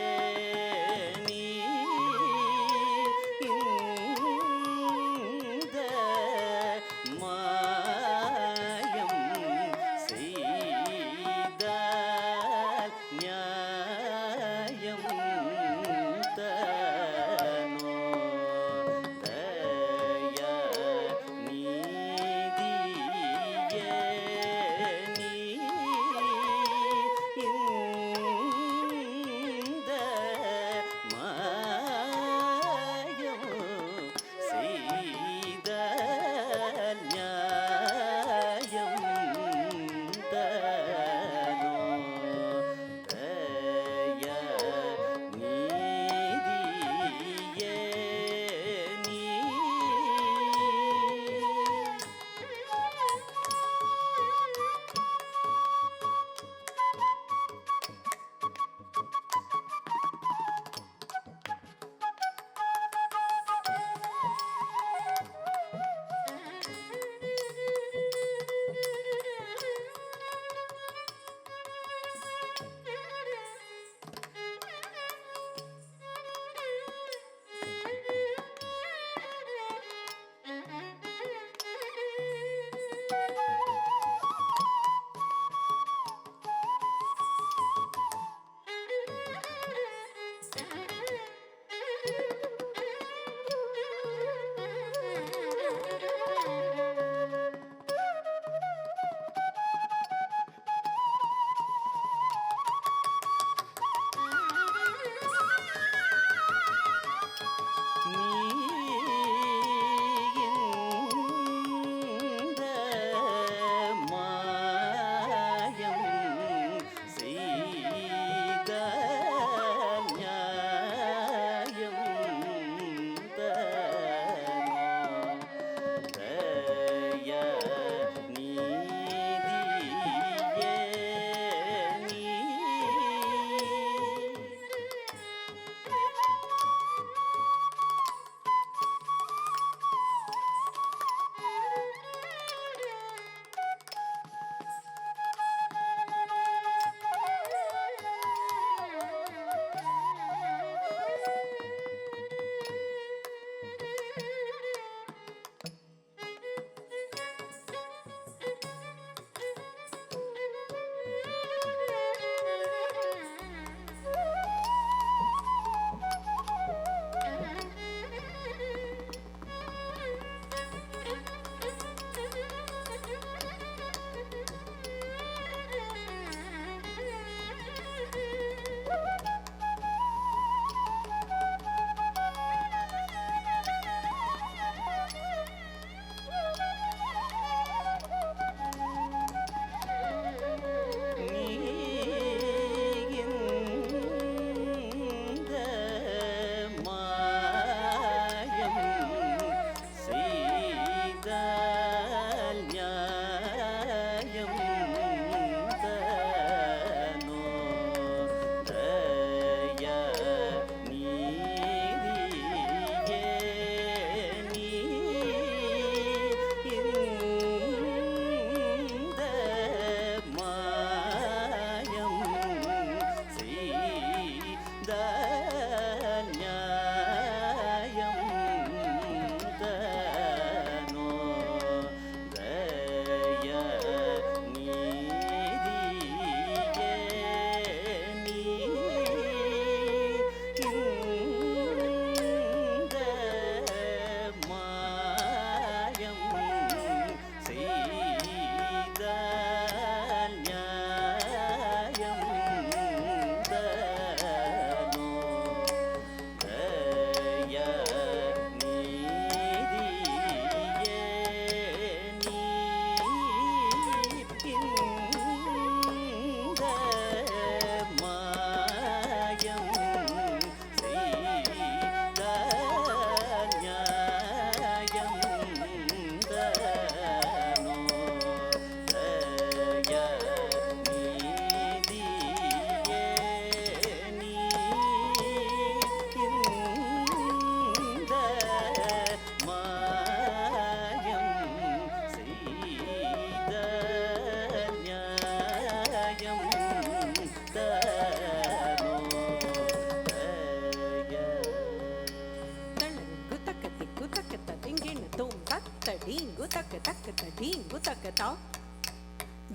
தக்க தக்க தடீங்கு தக்கதா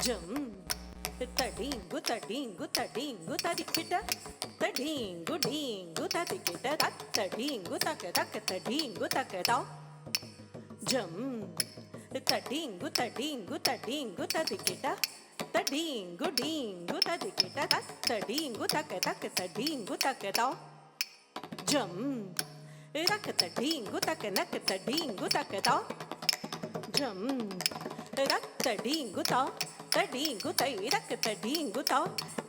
ஜம் தடீங்கு தடீங்கு தடீங்கு ததிக்கிட்ட தடீங்கு டீங்கு ததிக்கிட்ட தடீங்கு தக்க தக்க தடீங்கு தக்கதா ஜம் தடீங்கு தடீங்கு தடீங்கு ததிக்கிட்ட தடீங்கு டீங்கு ததிக்கிட்ட தடீங்கு தக்க தக்க தடீங்கு தக்கதா ஜம் ரக்க தடீங்கு தக்க நக்க தடீங்கு தக்கதா ஜம் ரக் தடீங்கு தா தடீங்கு தை ரக்க தடீங்கு தா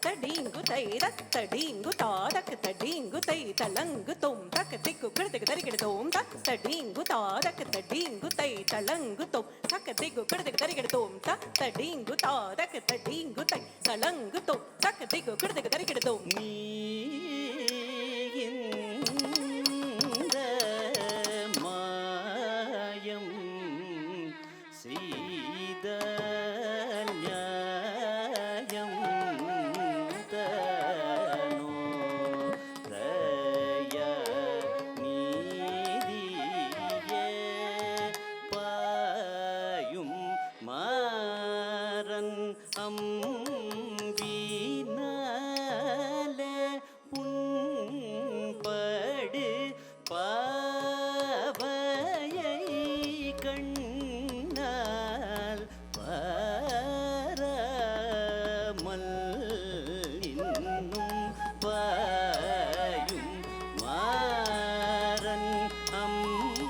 தடீங்கு தை ரக் தடீங்கு தா ரக்க தடீங்கு தை தலங்கு தோம் ரக்க திக்கு கிடத்துக்கு தரிக்கிடுதோம் தடீங்கு தா ரக்க தடீங்கு தை தலங்கு தோம் ரக்க திக்கு கிடத்துக்கு தரிக்கிடுதோம் தடீங்கு தா ரக்க தடீங்கு தை தலங்கு தோம் ரக்க திக்கு கிடத்துக்கு தரிக்கிடுதோம்
நீ இந்த மாயம் செய்த நியாயம் தனோ தய நீதியே பாயும் மாறன் அம்பினாலே புண்படு பாவையை கண்ணால் பாராமல் இன்னும் பாயும் மாறன் அம்பினாலே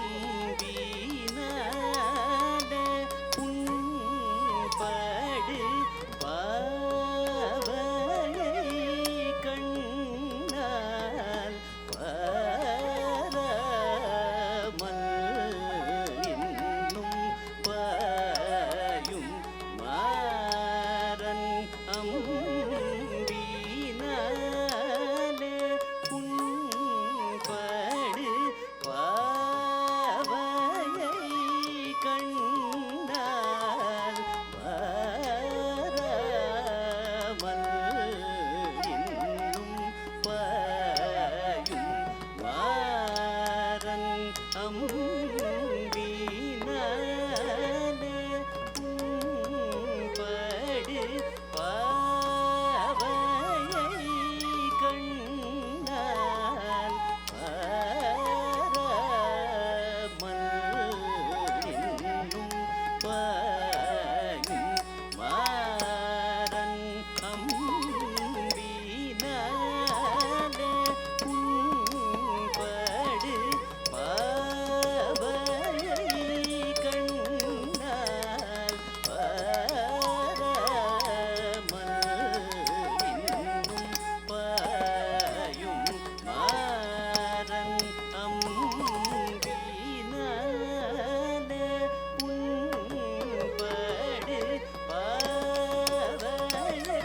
புண்படு பாவையை கண்ணால் பாராமல் இன்னும் பாயும் மாறன் அம்பினாலே புண்படு பாவையை கண்ணால் பாராமல் இன்னும் பாயும் மாறன் அம்பினாலே புண்படு பாவையை கண்ணால் பாராமல் இன்னும் பாயும் மாறன் அம்பினாலே புண்படு பாவையை கண்ணால் பாராமல் இன்னும் பாயும் மாறன் அம்பினாலே புண்படு பாவையை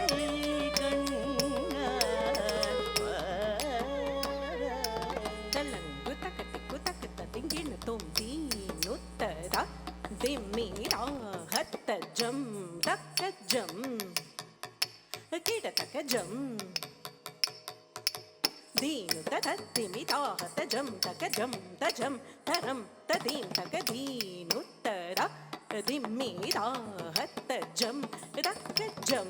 கண்ணால்
தலங்கு தக்கத்திக்கு தக்கத்த திங்கின தோம் தீனுத்தரா திம்மிரா ஹத்த ஜம் தக்க ஜம் கிட தக்க ஜம் दीनु तदिमिता हत जम तक जम तजम तरम तदीम तक दीनु तरा दिमिता हत जम तक जम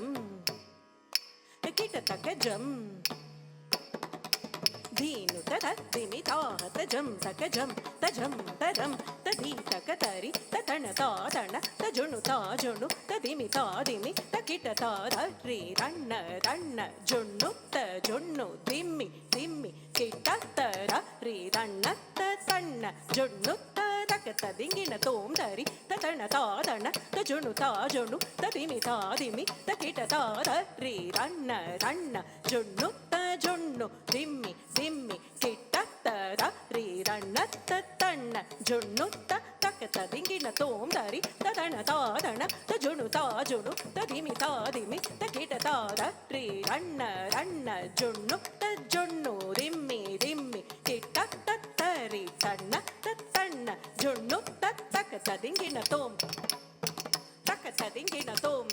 किट तक जम दीनु तदिमिता हत जम तक जम तजम तरम तदी तक तरी ततन तातन तजुनु ताजुनु तदिमिता दिमि तकिट तारी रन्न रन्न जुनु तजुनु दिमि दिमि किट तरी रन्न तन्न जुनु तक तदिंगिन तोम तरी ततन तातन तजुनु ताजुनु तदिमिता दिमि तकिट तारी रन्न रन्न जुनु तजुनु दिमि दिमि किट तरी रन्न तन्न जुनु तक तदिंगिन तोम तरी ततन तातन तजुनु ताजुनु तदिमिता दिमि तकिट तारी रन्न रन्न जुनु तजुनु दिमि दिमि किट तरी तन्न तन्न जुनु तक तदिंगिन तोम तक तदिंगिन तोम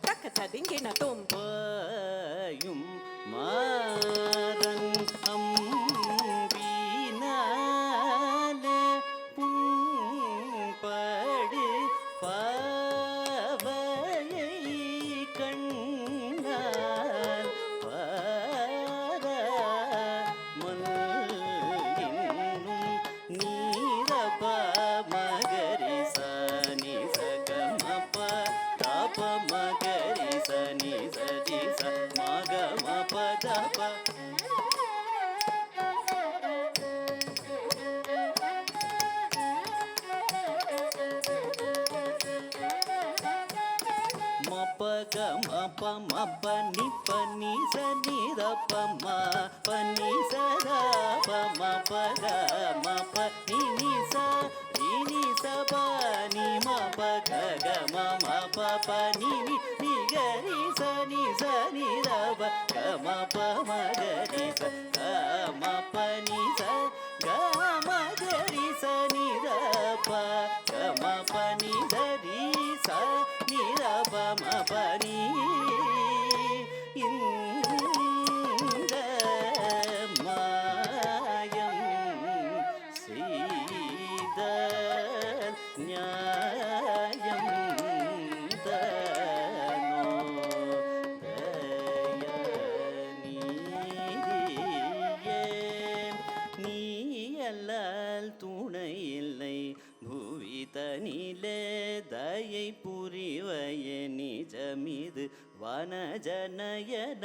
तक तदिंगिन तोम
பாயும் மாறன் அம்பினாலே புண்படு பத ப மப்ப க மப்ப மப்ப நிப்ப நீச நீத பம பனி சதா பம பக மப்ப நீச நீச பனி மப்ப க மம பப நீ நிகரி சனி சனி ரப க மப்ப மகரி ச க மப்ப நீ ச க மகரி சனி ரப க மப்ப நீ தரி ச நீரப மபனி இந்த மாயம் செய்த நியாயம் தனோ தயநீதியே நீ அல்லால் துணை இல்லை புவி தனிலே தயை புரிவய நிஜமிது வனஜனயன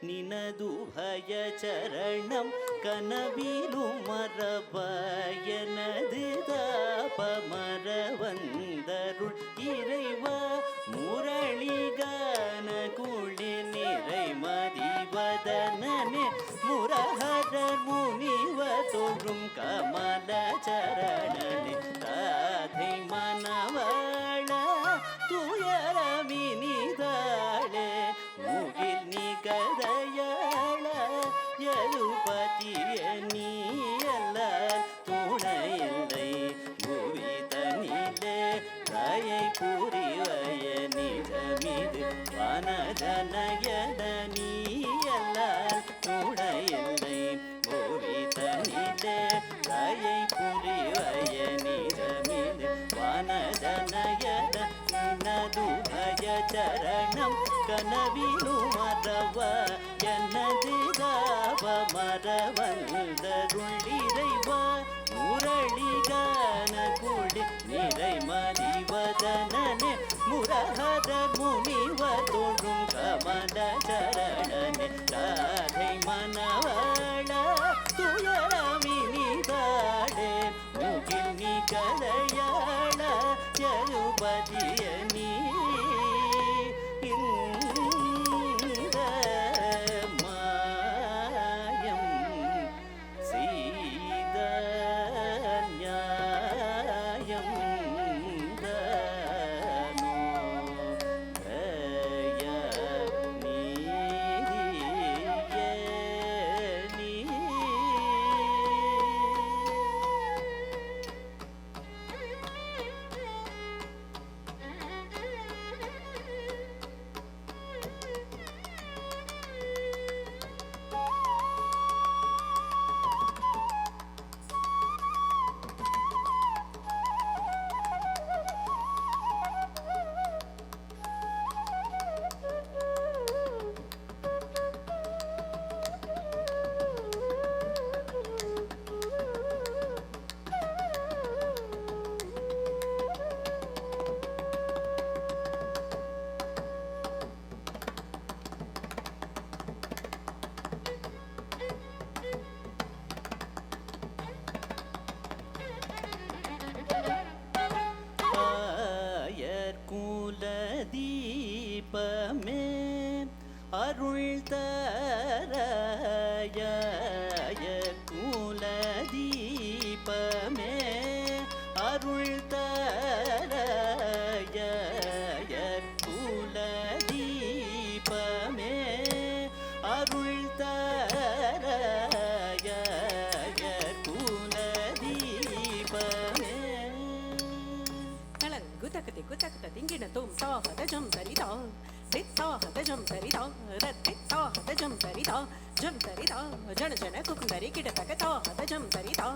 நினது பய சரணம் கனவிலும் மரபயனது தாபமர வந்தருள் இறைவா முரளிகான குளிர் நிறை மதிவதனனே முரஹரர் முனிவ தொழும் கமல சரணனே ராதை மனவள துயரமினிதாளே முகில் நிகதையாள யதுபதிய நீயல்ல துணையில்லை புவி தனிலே தயை புரிவய நிஜமிது வனஜனயன நீயல்ல துணையில்லை புவி தனிலே தயை புரிவய நிஜமிது வனஜனயன நினது பய சரணம் கனவிலு மரவ எனது தாப மரவந்தருளிறைவா முரளிகான குடி நிறை மதிவதனனே முரஹர முனிவ தொழும் கமல சரணனே ராதை மனவள துயரமினிதாளே முகில் நிகதையாள யதுபதிய நீ இந்த மாயம் செய்த நியாயம் தனோ தயநீதியே நீ குலதீபமே அருள் தரய குலதீபமே அருள் தரய குலதீபமே அருள் தரய குலதீபமே
கலங்கு தக்கதி குத்தக்கத திங்கின தோம் சாகத ஜம் தரிதா தித்தாகத ஜம் தரிதா ரத்தித்தாகத ஜம் தரிதா ஜன ஜன குக்குந்தரி கிட தகதாகத ஜம் தரிதா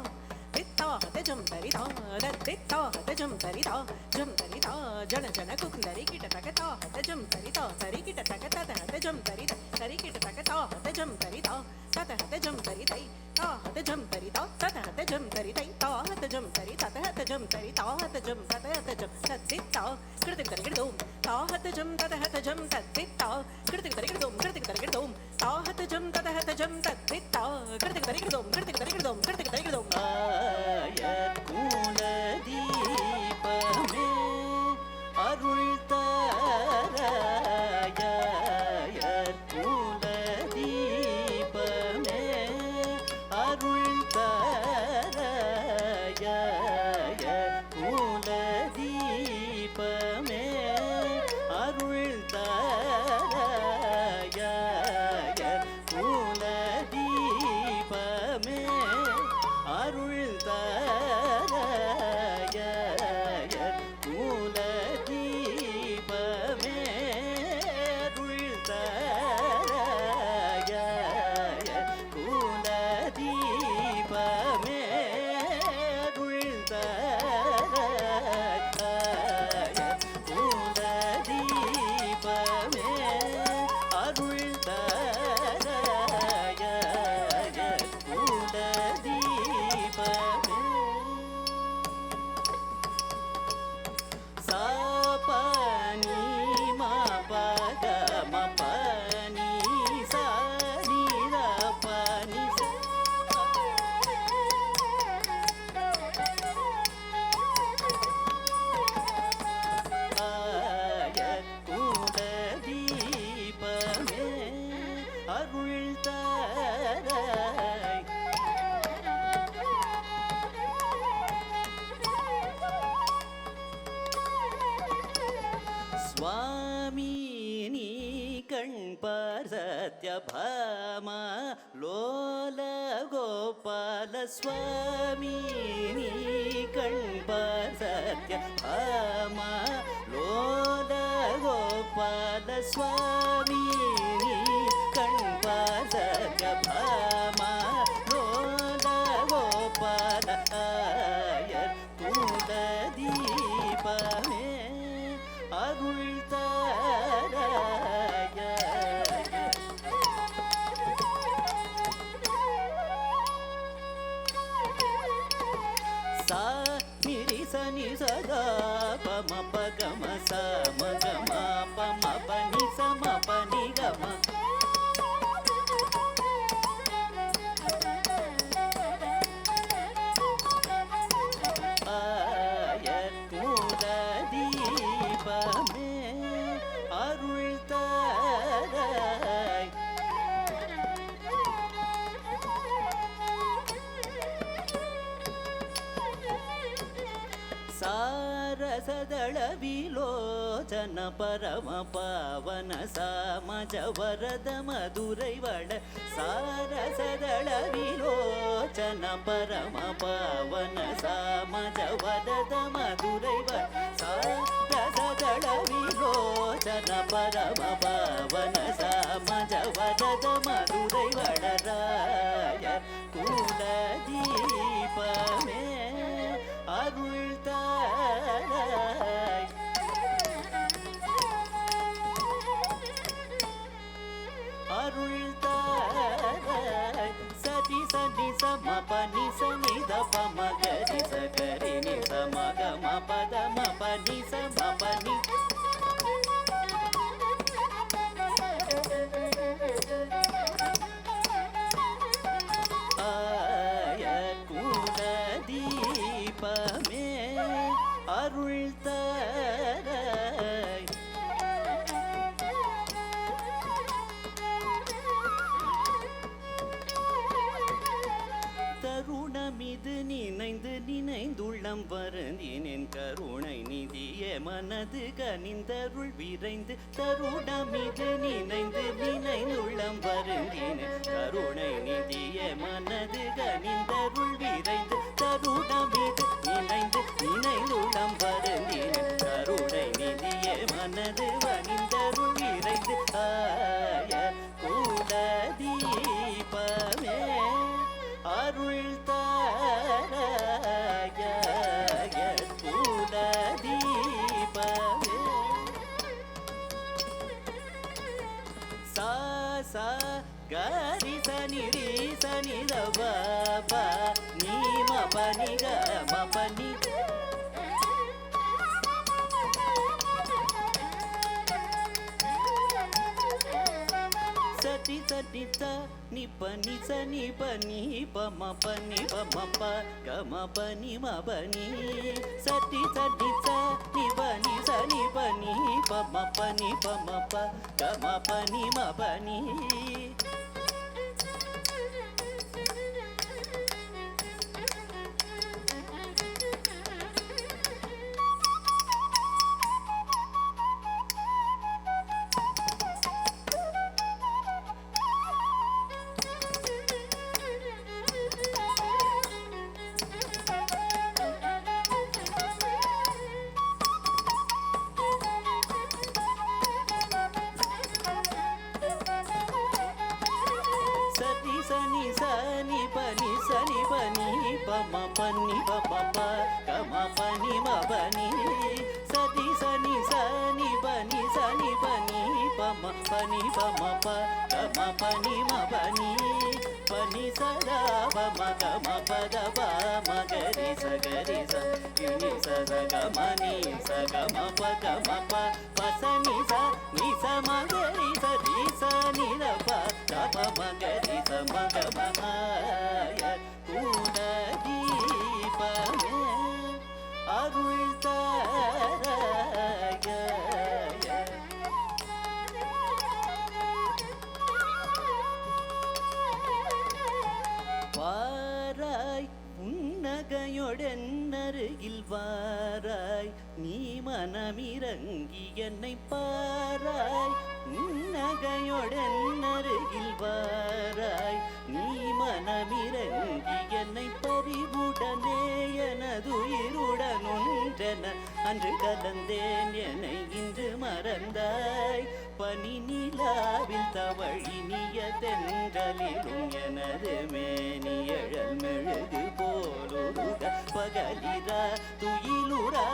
தித்தாகத ஜம் தரிதா ரத்தித்தாகத ஜம் தரிதா ஜன ஜன குக்குந்தரி கிட தகதாகத ஜம் தரிதா தரி கிட தகதத ஜம் தரித தரி கிட தகதாகத ஜம் தரிதா ததஹத ஜம் தரிதை தாஹத ஜம் தரிதா ததஹத ஜம் தரிதை தாஹத ஜம் தரி ததஹத ஜம் தரி தாஹத ஜம் ததஹத ஜம் தத்தித்தா கிருதிக் தரிகிடோம் தாஹத ஜம் ததஹத ஜம் தத்தித்தா கிருதிக் தரிகிடோம் தாஹத ஜம் தம் தத்தித்தா கிருத்திக தரிகிருதோம் கிருத்திக தரிகிருதோம் கிருத்திக தரிகிருதோம்
ஆயர் குல தீபமே அருள் தாராயர் குல தீபமே அருள் தாராயர் குல தீபமே அருள் தாராயர் குல தீபமே அருள் தாராயர் குல தீபமே அருள் தாராயர் குல தீபமே அருள் தாராயர் குல தீபமே அருள் தாராயர் குல தீபமே சாபனி மபத மபனி சனி ரபனி ஆயர் குல தீபமே அருள் தாராய் சுவாமி நீ கண்பார் சத்யபாமா லோல கோபால சுவாமி நீ கண்பார் சத்யபாமா லோல கோபால சுவாமி நீ கண்பார் சத்யபாமா லோல கோபால ஆயர் குல தீபமே அருள் தாராய சா நிரி சனி சதா பம பகம சம கம பம பனி சம பனி கம ஆயர் குல தீபமே அருள் தாராய் ಸಾರಸದಳ ವಿಲೋಚನ ಪರಮ ಪಾವನ ಸಾಮಜ ವರದ ಮಧುರೈವಳ ಸಾರಸದಳ ವಿಲೋಚನ ಪರಮ ಪಾವನ ಸಾಮಜ ವರದ ಮಧುರೈವಳ ಸಾರಸದಳ ವಿಲೋಚನ ಪರಮ ಪಾವನ ಸಾಮಜ ವರದ ಮಧುರೈವಳ ರಾಯ ಕುಲ ದೀಪಮೇ அருள் தாராய் அருள் தாராய் சதி சனி சம பனி சனி தப மகரி சகரி நி சம கம பத ம பனி சம பனி ஆயர் குல தீபமே அருள் தாராய் தருணமிது நினைந்து நினைந்துள்ளம் வருந்தினேன் கருணை நிதிய மனது கனிந்தருள் விரைந்து தருணமிது நினைந்து நினைந்துள்ளம் வருந்தினேன் கருணை நிதிய மனது கனிந்தருள் விரைந்து தருணமிது நினைந்து நினைந்துள்ளம் வருந்தினேன் கருணை நிதிய மனது வனிந்தருள் விரைந்து ஆய குல தீபமே அருள் தாராய குல தீபமே சா சா கரி சனி ரி சனி ரவ ப நீ ம பனி க ம பனி சதி த ni sa ni pa ni sa ni pa ni pa ma pa ni pa ma pa ga ma pa ni ma pa ni sa ni sa ni pa ni sa ni pa ni pa ma pa ni pa ma pa ga ma pa ni ma pa ni. Ma pa ni pa pa pa ga ma pa ni ma pa ni sa ni pa ni pa ma pa ni pa ma pa ga ma pa ni ma pa ni pa ni sa da pa ma ga ma pa da pa ma ga ri sa ni sa ga ma ni sa ga ma pa pa sa ni sa ma ga ri sa ni da pa ma ga ri sa ma ga ma ya தீபமே அருள் தாராய வாராய் புன்னகையொடென்னருகில் வாராய் நீ மனமிறங்கி என்னை பாராய் புன்னகையொடென்னருகில் வாராய் நீ மனமிறங்கி என்னை பறிவுடனே எனதுயிருடன் ஒன்றென அன்று கலந்தேன் என்னை இன்று மறந்தாய் பனி நிலாவில் தவழினிய தென்றலிலும் எனது மேனியழல் மெழுகு போலுருக பகலிரா துயிலுரா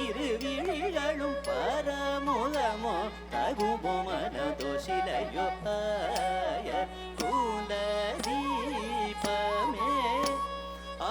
இரு விழிகளும் பரமுகமோ தகுமோ மனதோஷிலையோ ஆய கூல தீபமே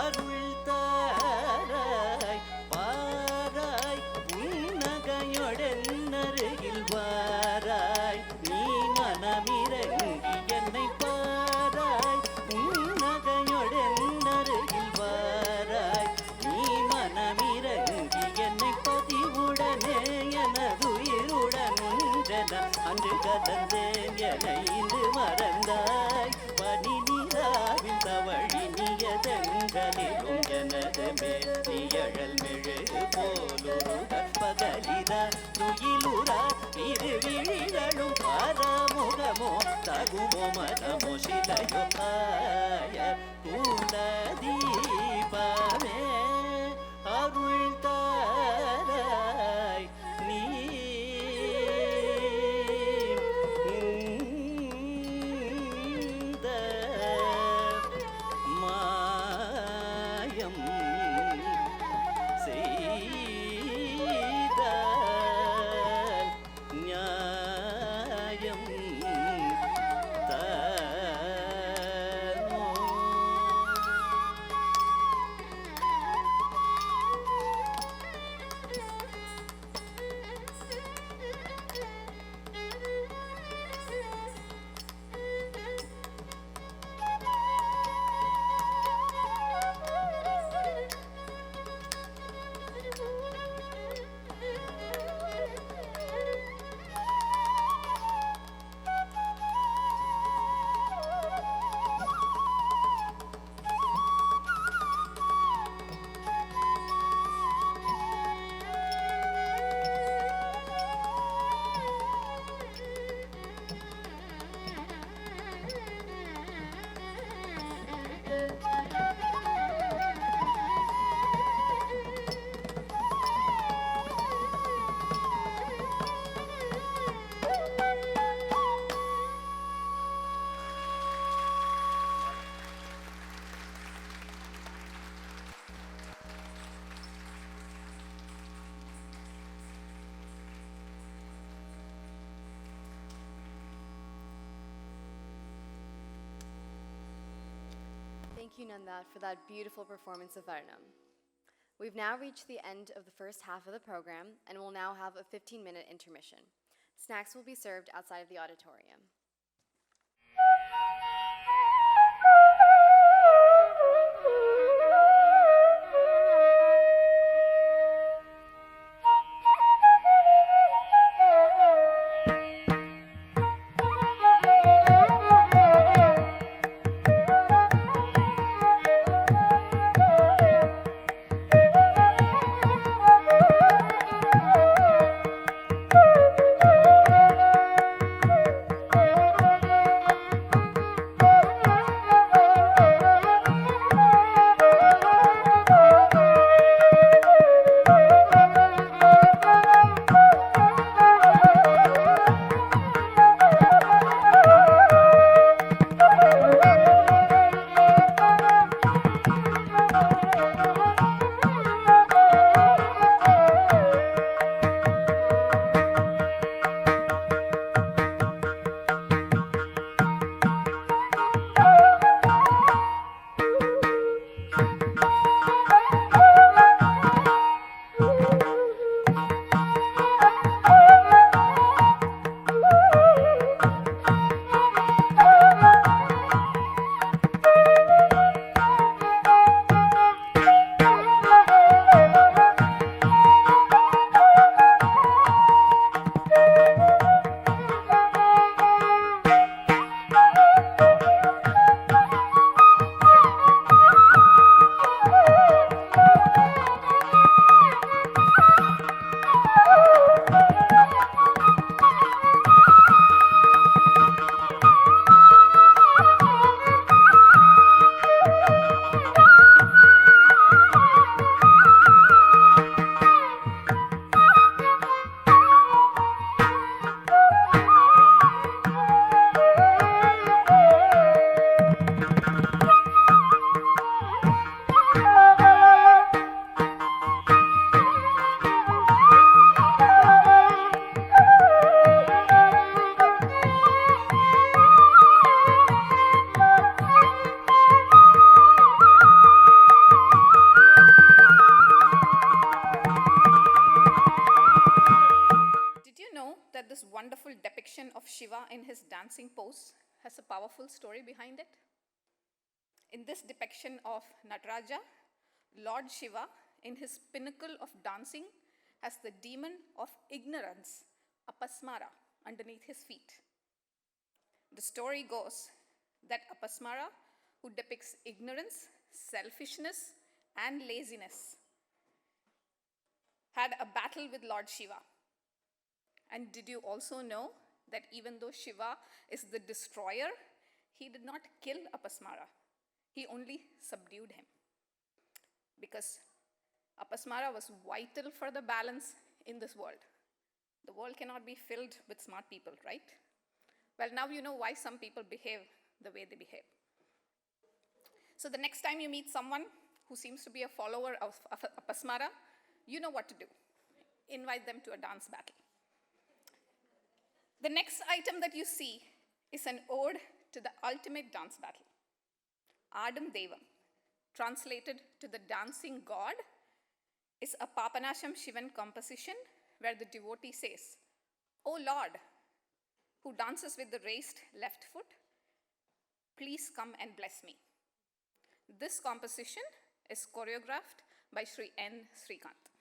அருள் தாராய் பாராய் புன்னகையொடென்னருகில் வாராய் நீ மனமிறங்கி என்னை பாராய் புன்னகையொடென்னருகில் வாராய் நீ மனமிறங்கி என்னை பதிவுடனே எனதுயிருடன் ஒன்றென அன்று கலந்தேன் என்னை இன்று மறந்தாய் பனி நிலாவில் தவழி நியதென்றலிலும் எனது மேனியழல் மெழுகு போலுருக பகலிரா துயிலுரா இரு விழிகளும் பரமுகமோ தகுமோ மனமோ சிலையோ ஆய கூல தீபமே அருள் தாராய் நீ மாயம் செய்தால் நியாயம் Thane.
Thank you, Nandha, for that beautiful performance of Varnam. We've now reached the end of the first half of the program and will now have a 15-minute intermission. Snacks will be served outside of the auditorium.
Shiva in his dancing pose has a powerful story behind it. In this depiction of Nataraja, Lord Shiva, in his pinnacle of dancing, has the demon of ignorance, Apasmara, underneath his feet. The story goes that Apasmara, who depicts ignorance, selfishness, and laziness, had a battle with Lord Shiva. And did you also know that even though Shiva is the destroyer, he did not kill Apasmara. He only subdued him. Because Apasmara was vital for the balance in this world. The world cannot be filled with smart people, right? Well, now you know why some people behave the way they behave. So the next time you meet someone who seems to be a follower of Apasmara, you know what to do. Invite them to a dance battle. The next item that you see is an ode to the ultimate dance battle. Adam Devam, translated to the dancing god, is a Papanasham Shivan composition where the devotee says, "O Lord, who dances with the raised left foot, please come and bless me." This composition is choreographed by Sri N. Srikanth.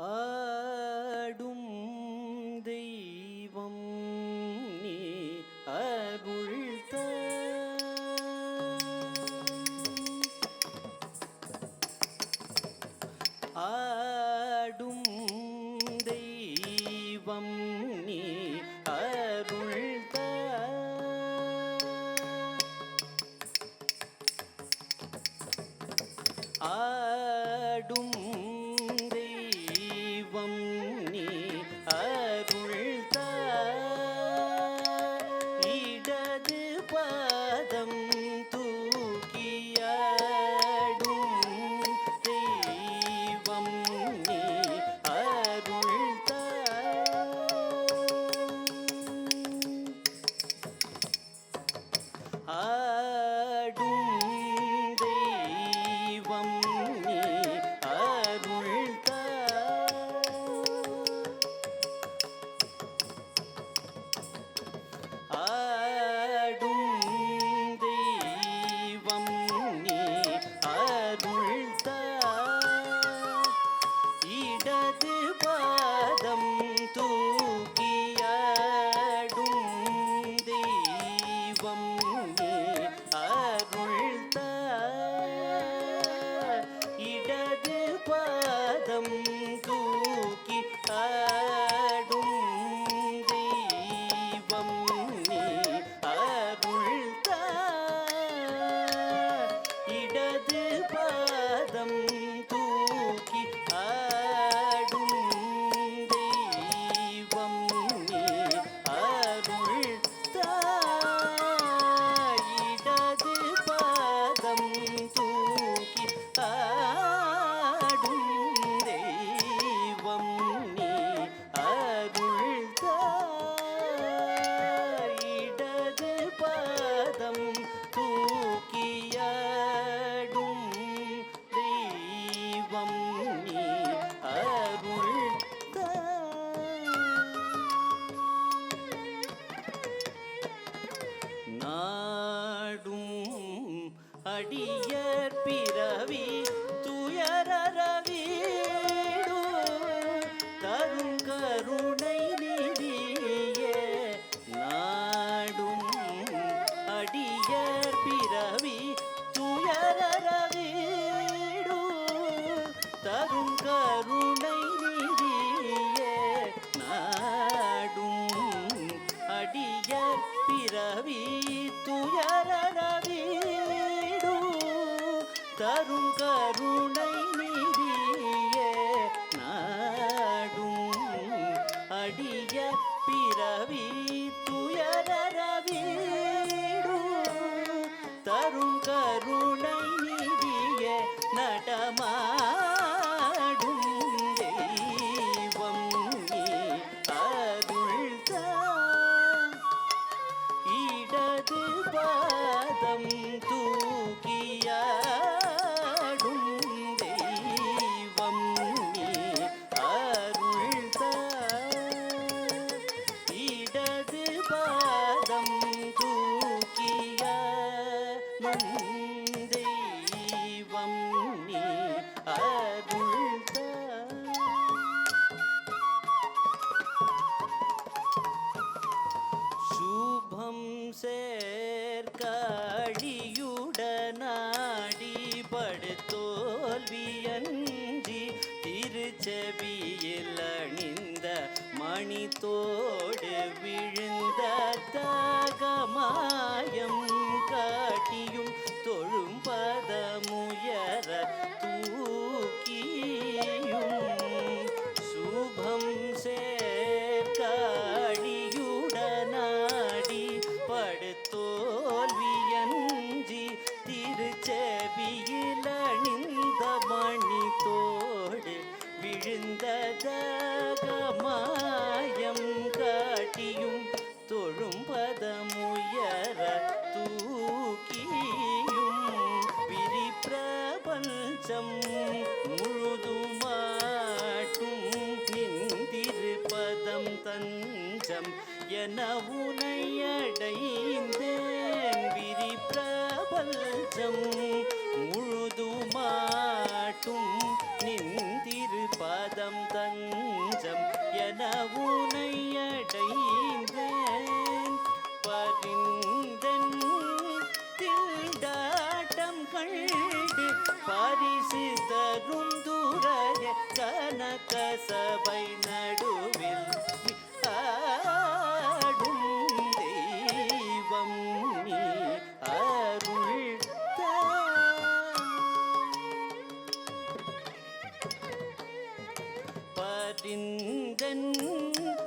ஆடும் தெய்வம் நீ அருள்த ஆடும் தெய்வம் நீ அருள்த ஆடும் தெய்வம் நீ அருள்த இடது பாதம் தூக்கியாடும் தெய்வம் நீ அருள்த ஆடும் தெய்வம் நீ அருள்த ஆடும் தெய்வம் நீ அருள்த இடது பாதம் தூக்கியாடும் தெய்வம் நீ அடியர் பிறவி துயரறவீடு தரும் கருணை நிதியே நாடும் அடியர் பிறவி துயரறவீடு தரும் கருணை நிதியே நாடும் அடியர் பிறவி துயரறவீடு தரும் கருணை நிதியே நாடும் அடிய பிறவி துயரறவீடு தரும் கருணை நிதியே நடமாடும் தெய்வம் நீ அருள்தான் இடது பாதம் தூக்கியாடும் தெய்வம் நீ அருள்தான் இடது பாதம் தூக்கியாடும் தெய்வம் நீ அருள்தான் சுபம் சேர்க்காழியுடனாடி படுத்தோல்வியன்றி திருச்செவியில் அணிந்த மணித்தோடு விழுந்த தகமாயம் காட்டியும் தொழும் பதமுயர தூக்கியும் சுபம் சேர்க்காழியுடனாடி படுத்தோல்வியன்றி திருச்செவியில் அணிந்த மணித்தோடு விழுந்த தகமாயம் காட்டியும் தொழும் பதமுயர தூக்கியும் விரிப்பிரபஞ்சம் முழுதுமாட்டும் நின்றிருப்பதம் தஞ்சம் என உனை அடைந்தேன் விரிப்பிரபஞ்சம் முழுதுமாட்டும் நின்றிருப்பதம் தஞ்சம் என உனை அடைந்தேன் பரிந்தன் திண்டாட்டம் கண்டு பரிசு தரும் துறைய கனக சபை நடுவில் ஆடும் தெய்வம் நீ அருள்தான் பரிந்தன்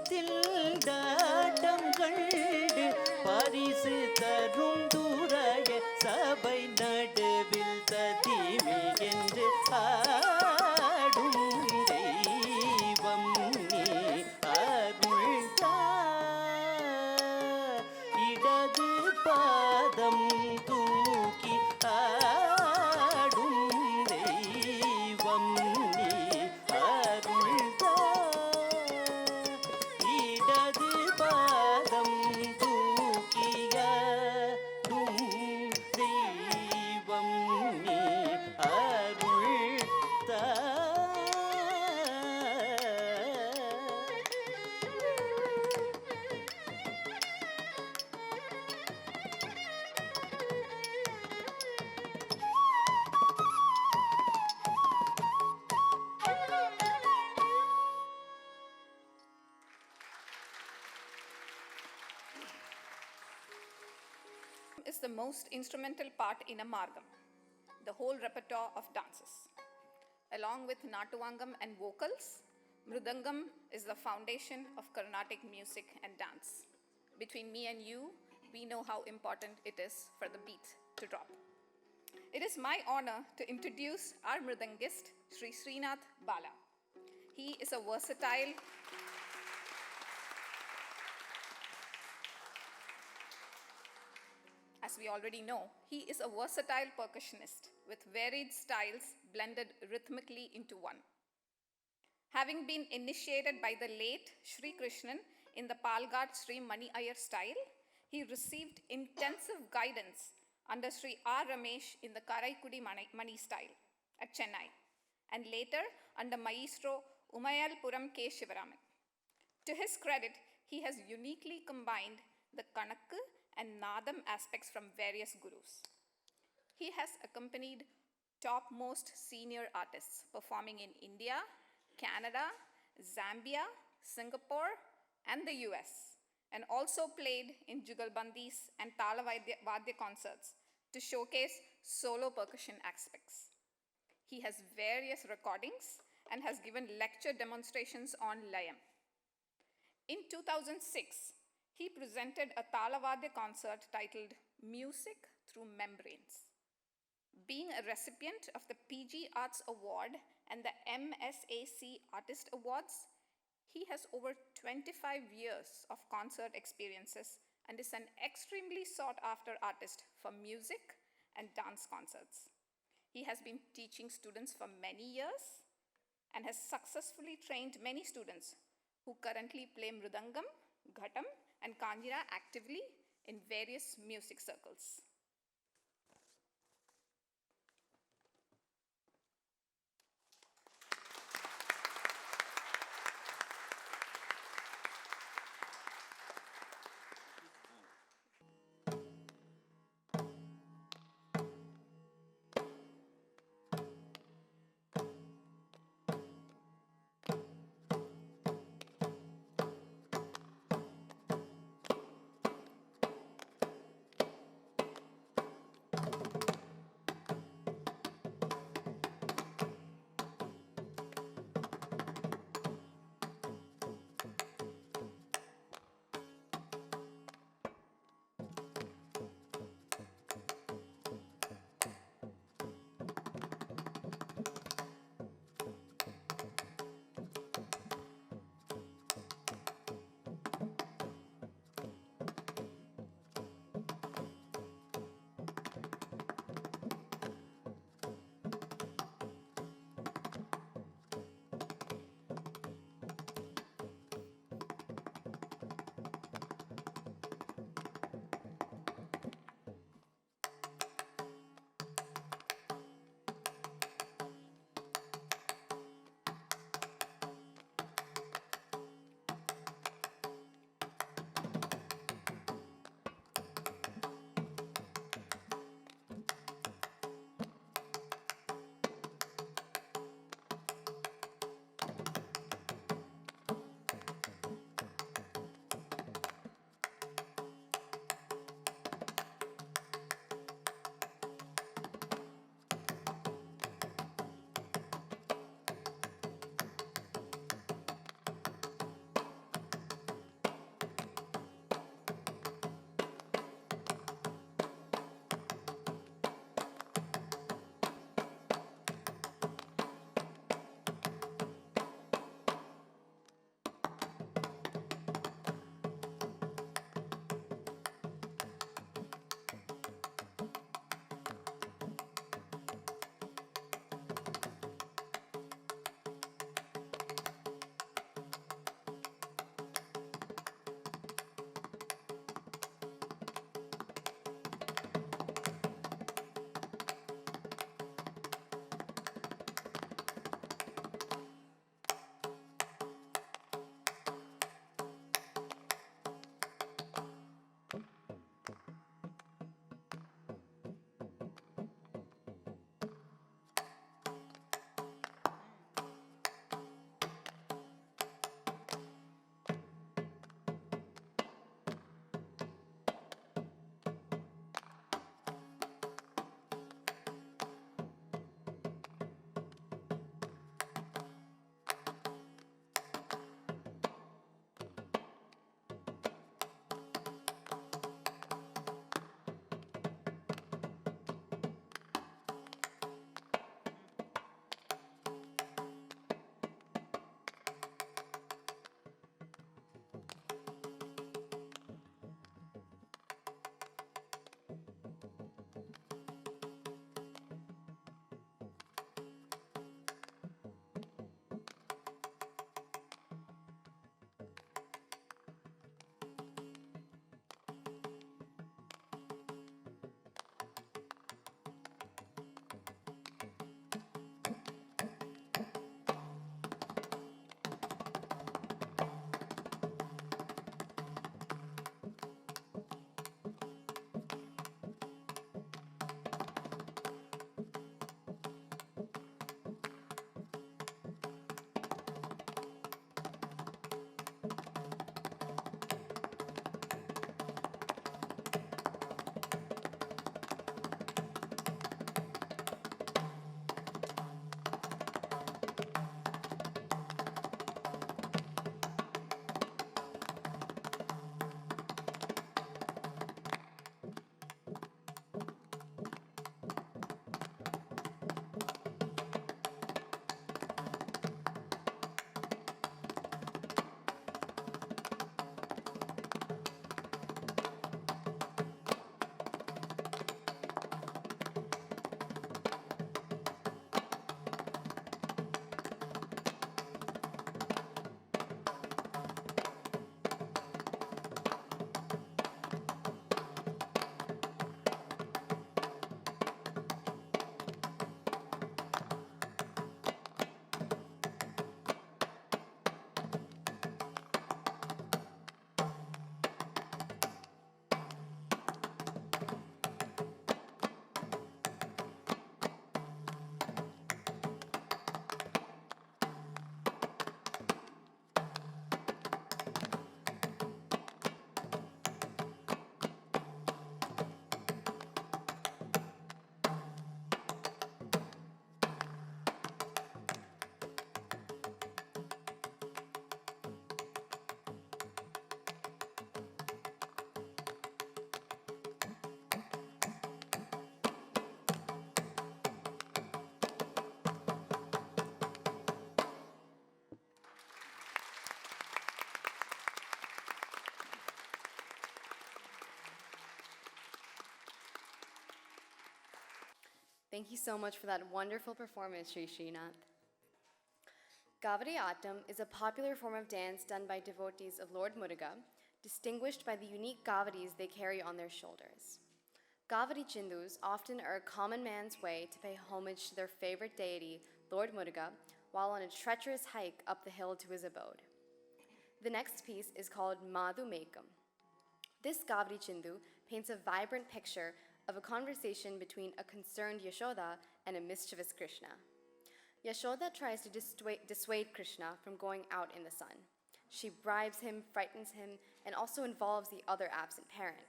திண்டாட்டம் கண்டு பரிசு தரும் துறைய சபை நடுவில் ததிமி என்று ஆடும் தெய்வம் நீ அருள்தான் இடது பாதம் தூக்கி ஆடும் தெய்வம் நீ அருள்தான் இடது பாதம் தூக்கியாடும் தெய்வம் நீ அருள்தான்
Is the most instrumental part in a margam, the whole repertoire of dances. Along with Natuvangam and vocals, Mridangam is the foundation of Carnatic music and dance. Between me and you, we know how important it is for the beat to drop. It is my honor to introduce our Mridangist, Sri Srinath Bala. He is a versatile As we already know, he is a versatile percussionist with varied styles blended rhythmically into one. Having been initiated by the late Sri Krishnan in the Palghat Sri Mani Iyer style, he received intensive guidance under Sri R. Ramesh in the Karaikudi Mani style at Chennai, and later under Maestro Umayalpuram K. Shivaraman. To his credit, he has uniquely combined the Kanakku and Nadam aspects from various gurus. He has accompanied topmost senior artists performing in India, Canada, Zambia, Singapore, and the US, and also played in jugalbandis and Tala Vadya concerts to showcase solo percussion aspects. He has various recordings and has given lecture demonstrations on Layam. In 2006, he presented a Tala Vadya concert titled Music Through Membranes. Being a recipient of the PG Arts Award and the MSAC Artist Awards, he has over 25 years of concert experiences and is an extremely sought-after artist for music and dance concerts. He has been teaching students for many years and has successfully trained many students who currently play mridangam, ghatam, and kanjira actively in various music circles.
Thank you so much for that wonderful performance, Sri Srinath. Gavadi Attam is a popular form of dance done by devotees of Lord Muruga, distinguished by the unique Gavadis they carry on their shoulders. Gavadi Chindus often are a common man's way to pay homage to their favorite deity, Lord Muruga, while on a treacherous hike up the hill to his abode. The next piece is called Madhu Mekam. This Gavadi Chindu paints a vibrant picture of a conversation between a concerned Yashoda and a mischievous Krishna. Yashoda tries to dissuade Krishna from going out in the sun. She bribes him, frightens him, and also involves the other absent parent.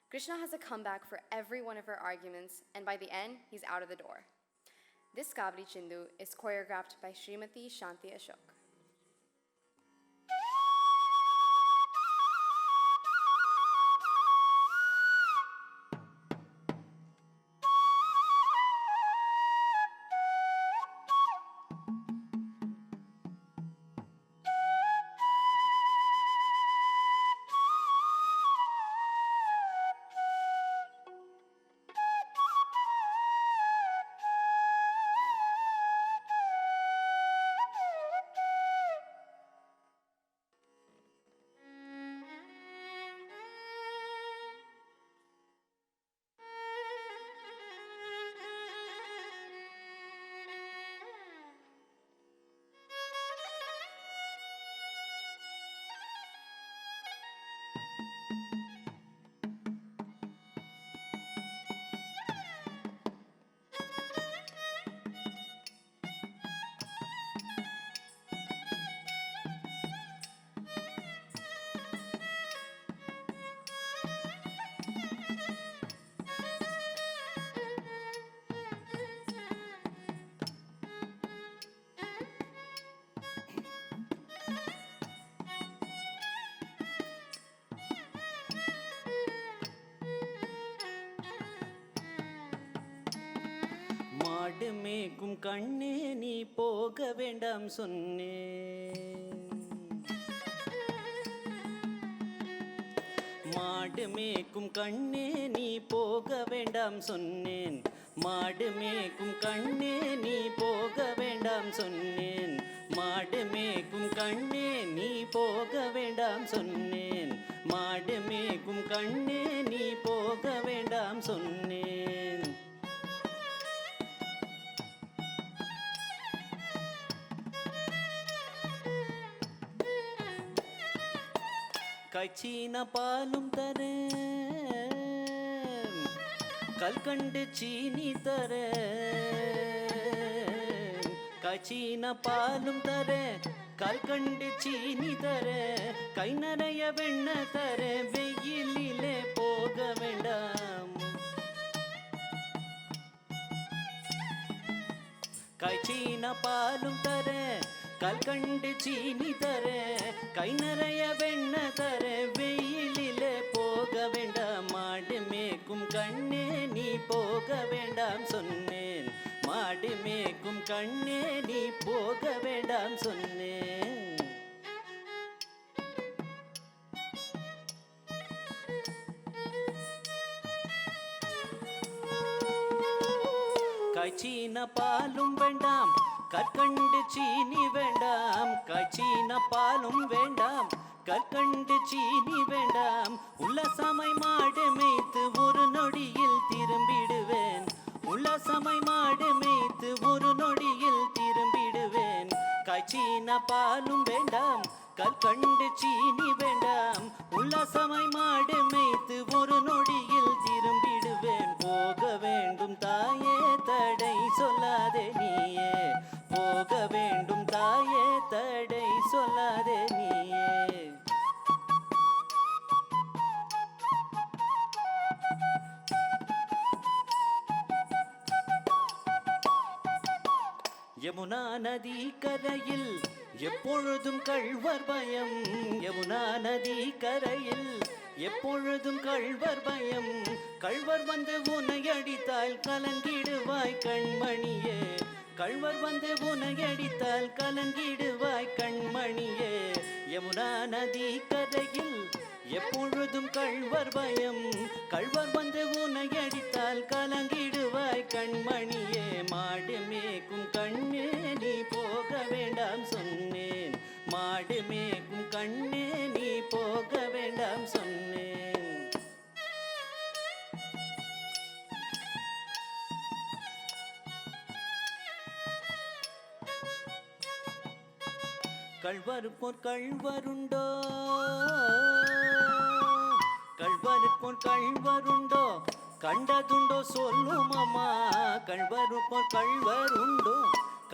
Krishna has a comeback for every one of her arguments, and by the end, he's out of the door. This Gavadi Chindu is choreographed by Srimati Shanti Ashok.
மாடு மேய்க்கும் கண்ணே நீ போக வேண்டாம் சொன்னேன். மாடு மேய்க்கும் கண்ணே நீ போக வேண்டாம் சொன்னேன். மாடு மேய்க்கும் கண்ணே நீ போக வேண்டாம் சொன்னேன். மாடு மேய்க்கும் கண்ணே நீ போக வேண்டாம் சொன்னேன். மாடு மேய்க்கும் கண்ணே நீ போக வேண்டாம் சொன்னேன். கச்சின பாலும் தரேன், கல்கண்டு சீனி தரேன். கச்சின பாலும் தரேன், கல்கண்டு சீனி தரேன். கை நிறைய வெண்ணெய் தரேன், வெயிலிலே போக வேண்டாம். கச்சின பாலும் தரேன், கல்கண்டு சீனி தரேன். கை நிறைய வெண்ணெய் தரேன், வெயிலிலே போக வேண்டாம். மாடு மேய்க்கும் கண்ணே நீ போக வேண்டாம் சொன்னேன். மாடு மேய்க்கும் கண்ணே நீ போக வேண்டாம் சொன்னேன். கச்சின பாலும் வேண்டாம், கற்கண்டு சீனி வேண்டாம். கச்சின பாலும் வேண்டாம், கற்கண்டு சீனி வேண்டாம். உல்லாசமை மாடு மேய்த்து ஒரு நொடியில் திரும்பிடுவேன். உல்லாசமை மாடு மேய்த்து ஒரு நொடியில் திரும்பிடுவேன். கச்சின பாலும் வேண்டாம், கற்கண்டு சீனி வேண்டாம். உல்லாசமை மாடு மேய்த்து ஒரு நொடியில் திரும்பிடுவேன். போக வேண்டும் தாயே தடை சொல்லாதே நீயே. போக வேண்டும் தாயே தடை சொல்லாதே நீயே. யமுனா நதி கரையில் எப்பொழுதும் கள்வர் பயம். யமுனா நதி கரையில் எப்பொழுதும் கள்வர் பயம். கள்வர் வந்து உன்னை அடித்தால் கலங்கிடுவாய் கண்மணியே. கள்வர் வந்து உன்னை அடித்தால் கலங்கிடுவாய் கண்மணியே. யமுனா நதி கரையில் எப்பொழுதும் கள்வர் பயம். கள்வர் வந்து உன்னை அடித்தால் கலங்கிடுவாய் கண்மணி. கள்வருக்கோர் கள்வருண்டோ கள்வருக்கோர் கள்வருண்டோ கண்டதுண்டோ சொல்லும் அம்மா கள்வருக்கோர் கள்வருண்டோ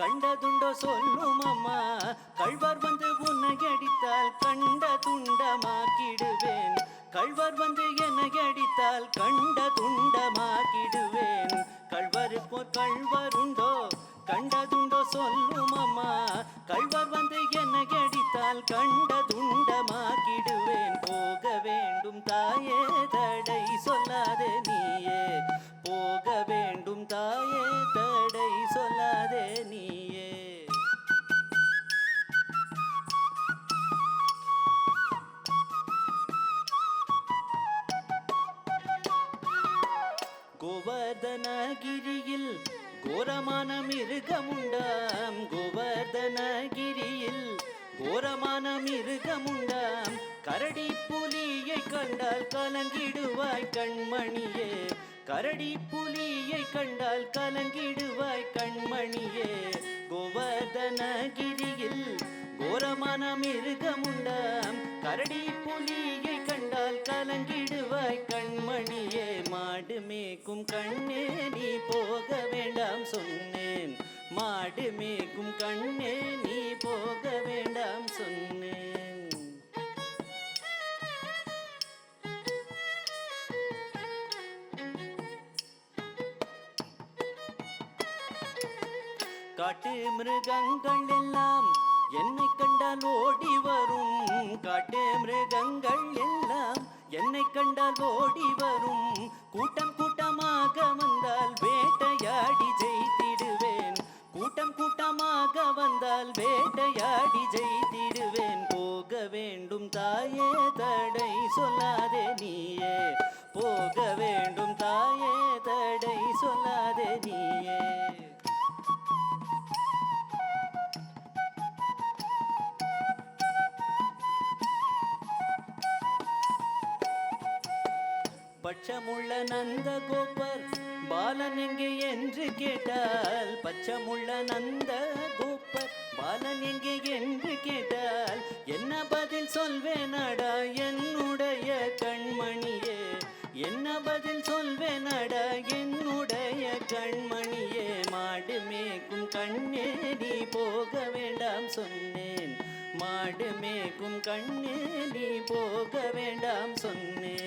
கண்டதுண்டோ சொல்லும் அம்மா கள்வர் வந்து உன்னை அடித்தால் கண்ட துண்டமாக்கிடுவேன் கள்வர் வந்து என்னை அடித்தால் கண்ட துண்டமாக்கிடுவேன் கள்வருக்கோர் கள்வருண்டோ கண்டதுண்டோ சொல்லும் அம்மா கள்வர் வந்து என்னை அடித்தால் கண்ட துண்டமாக்கிடுவேன் போக வேண்டும் தாயே தடை சொல்லாதே நீயே போக வேண்டும் தாயே தடை சொல்லாதே நீயே கோவர்தனகிரியில் கோரமான மிருகமுண்டாம் கோவர்தனகிரியில் கோரமான மிருகமுண்டாம் கரடி புலியை கண்டால் கலங்கிடுவாய் கண்மணியே கரடி புலியை கண்டால் கலங்கிடுவாய் கண்மணியே கோவர்தனகிரியில் கோரமான மிருகமுண்டாம் கரடி புலியை கண்டால் கலங்கிடுவாய் கண்மணியே மாடு மேய்க்கும் கண்ணே நீ போக வேண்டாம் சொன்னேன் மாடு மேய்க்கும் கண்ணே நீ போக வேண்டாம் சொன்னேன் காட்டு மிருகங்கள் எல்லாம் என்னை கண்டால் ஓடி வரும் காட்டு மிருகங்கள் எல்லாம் என்னை கண்டால் ஓடி வரும் கூட்டம் கூட்டமாக வந்தால் வேட்டையாடி ஜெயித்திடுவேன் கூட்டம் கூட்டமாக வந்தால் வேட்டையாடி ஜெயித்திடுவேன் போக வேண்டும் தாயே தடை சொல்லாதே நீயே போக வேண்டும் தாயே தடை சொல்லாதே நீயே பச்சமுள்ள நந்த கோபர் பாலன் எங்கே என்று கேட்டால் பச்சமுள்ள நந்த கோபர் பாலன் எங்கே என்று கேட்டால் என்ன பதில் சொல்வேனடா என்னுடைய கண்மணியே என்ன பதில் சொல்வேனடா என்னுடைய கண்மணியே மாடு மேய்க்கும் கண்ணே நீ போக வேண்டாம் சொன்னேன் மாடு மேய்க்கும் கண்ணே நீ போக வேண்டாம் சொன்னேன்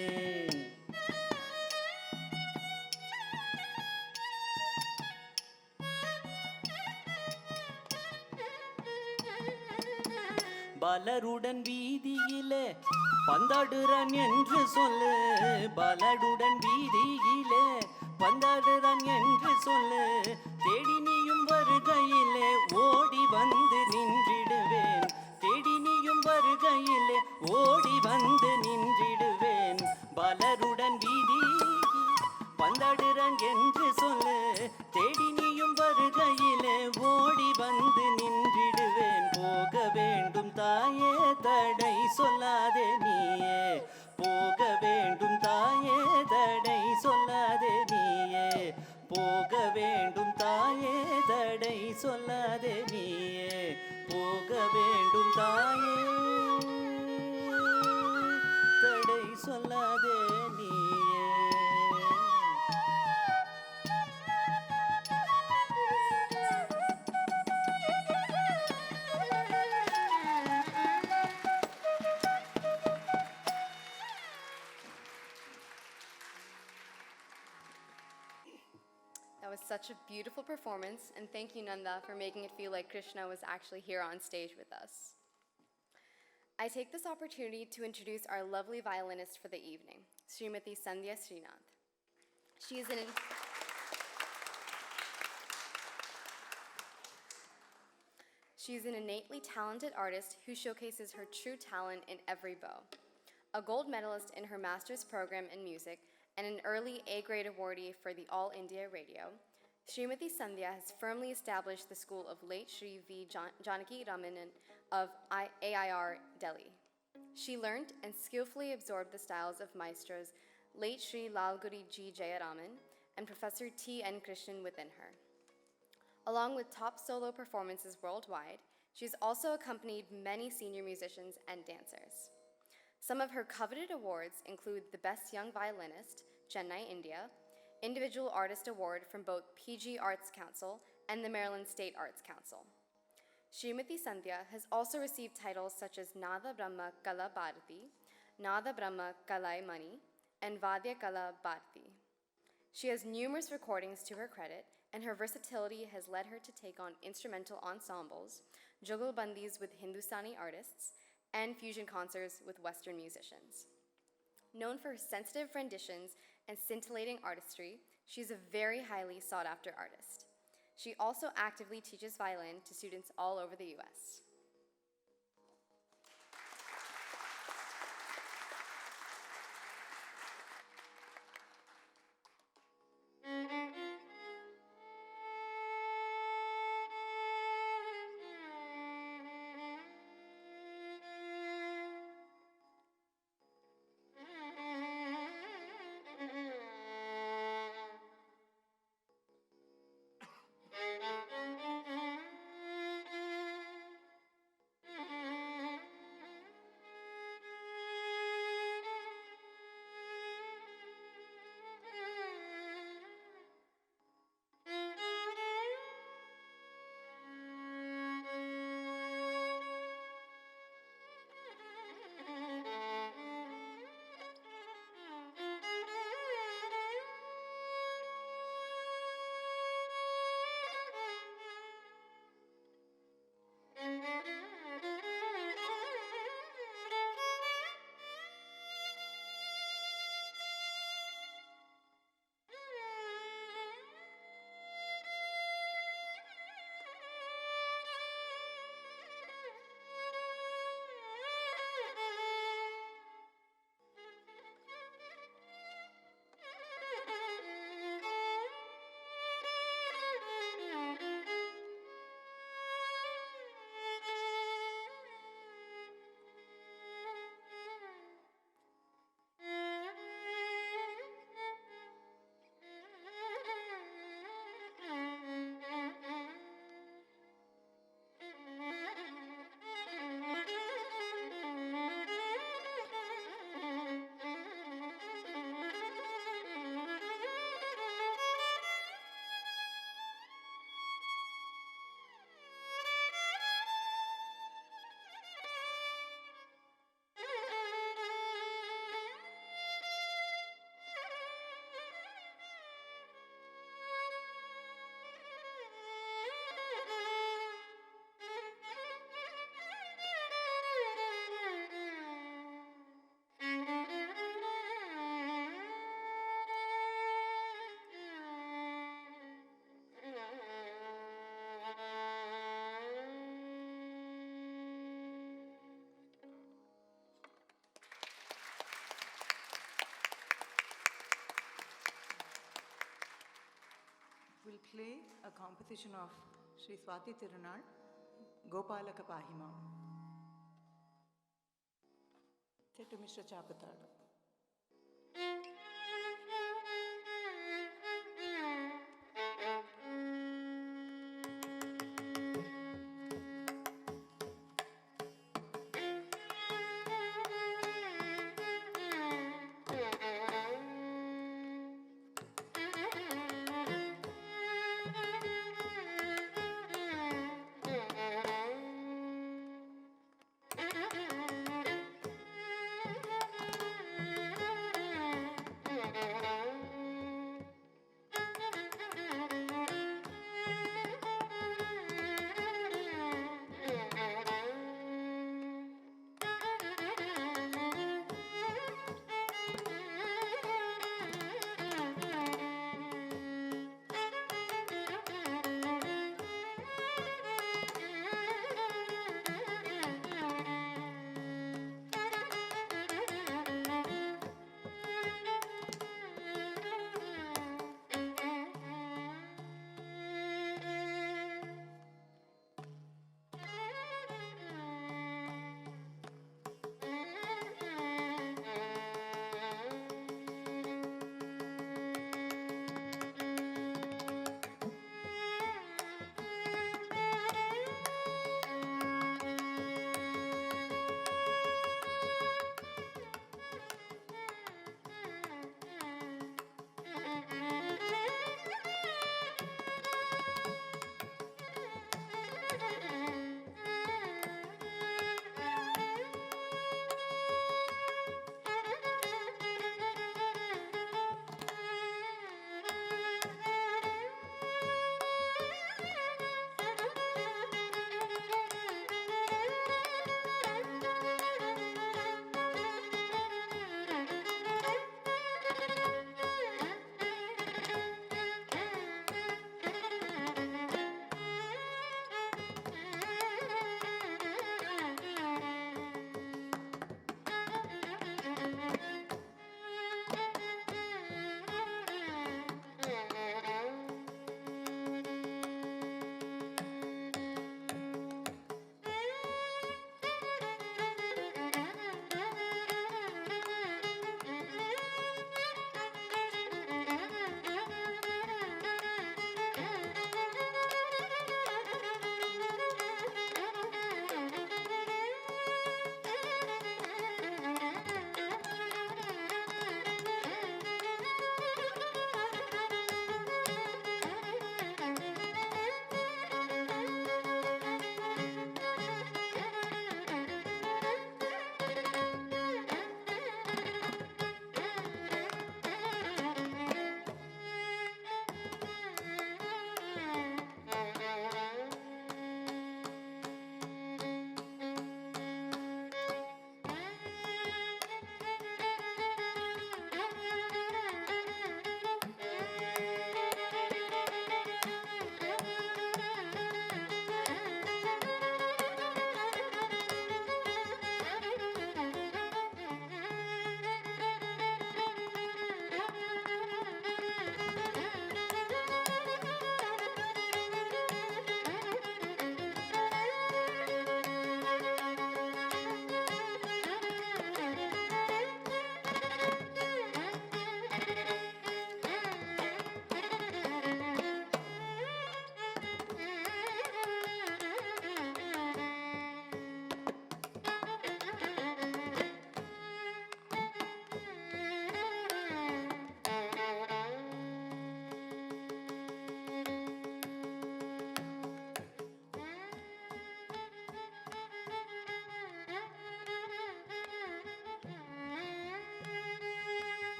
பலருடன் வீதியிலே பந்தாடுறான் என்று சொல்லு பலருடன் வீதியிலே பந்தாடுறான் என்று சொல்லு தேடி நீயும் வருகையிலே ஓடி வந்து நின்றிடுவேன் தேடி நீயும் வருகையிலே ஓடி வந்து நின்றிடுவேன் பலருடன் வீதி பந்தாடுறான் என்று சொல்லு தேடி நீயும் வருகையிலே ஓடி வந்து நின்றிடுவேன் போக வேண்டும் தாயே தடை சொல்லாதே நீயே போக வேண்டும் தாயே தடை சொல்லாதே நீயே போக வேண்டும் தாயே தடை சொல்லாதே நீயே போக வேண்டும் தாயே தடை சொல்லாதே நீயே
That was such a beautiful performance, and thank you, Nandha, for making it feel like Krishna was actually here on stage with us. I take this opportunity to introduce our lovely violinist for the evening, Srimati Sandhya Srinath. She's an innately talented artist who showcases her true talent in every bow. A gold medalist in her master's program in music and an early A-grade awardee for the All India Radio, Srimati Sandhya has firmly established the school of late Sri V. Janaki Ramanan of AIR Delhi. She learned and skillfully absorbed the styles of maestros late Sri Lalguri G. Jayaraman and Professor T. N. Krishnan within her. Along with top solo performances worldwide, She's also accompanied many senior musicians and dancers. Some of her coveted awards include the Best Young Violinist, Chennai, India, Individual Artist Award from both PG Arts Council and the Maryland State Arts Council. Srimati Sandhya has also received titles such as Nada Brahma Kala Bharati, Nada Brahma Kalai Mani, and Vadya Kala Bharati. She has numerous recordings to her credit, and her versatility has led her to take on instrumental ensembles, jugalbandis with Hindustani artists, and fusion concerts with Western musicians. Known for her sensitive renditions and scintillating artistry, she's a very highly sought-after artist. She also actively teaches violin to students all over the US.
We'll play a composition of Sri Swati Tirunal, Gopalaka Pahima. Set to Mr. Chapatadu.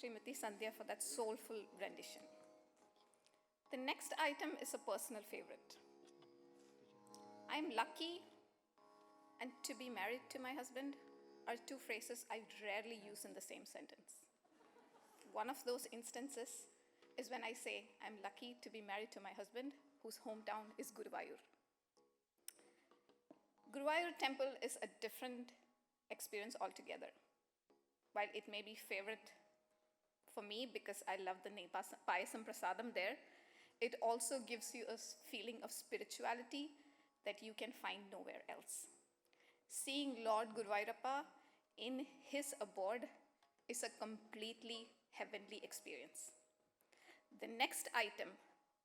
Srimati Sandhya for that soulful rendition. The next item is a personal favorite. I'm lucky and to be married to my husband are two phrases I rarely use in the same sentence. One of those instances is when I say I'm lucky to be married to my husband whose hometown is Guruvayur. Guruvayur temple is a different experience altogether. While it may be favorite for me because I love the Payasam Prasadam there, it also gives you a feeling of spirituality that you can find nowhere else. Seeing Lord Guruvayurappa in his abode is a completely heavenly experience. The next item,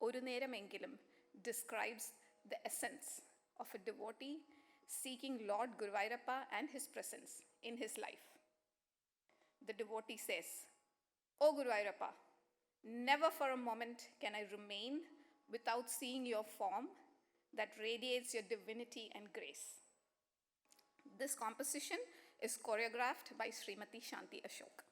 Oru Neram Engilam, describes the essence of a devotee seeking Lord Guruvayurappa and his presence in his life. The devotee says, O Guruvayurappa, never for a moment can I remain without seeing your form that radiates your divinity and grace. This composition is choreographed by Srimati Shanti Ashok.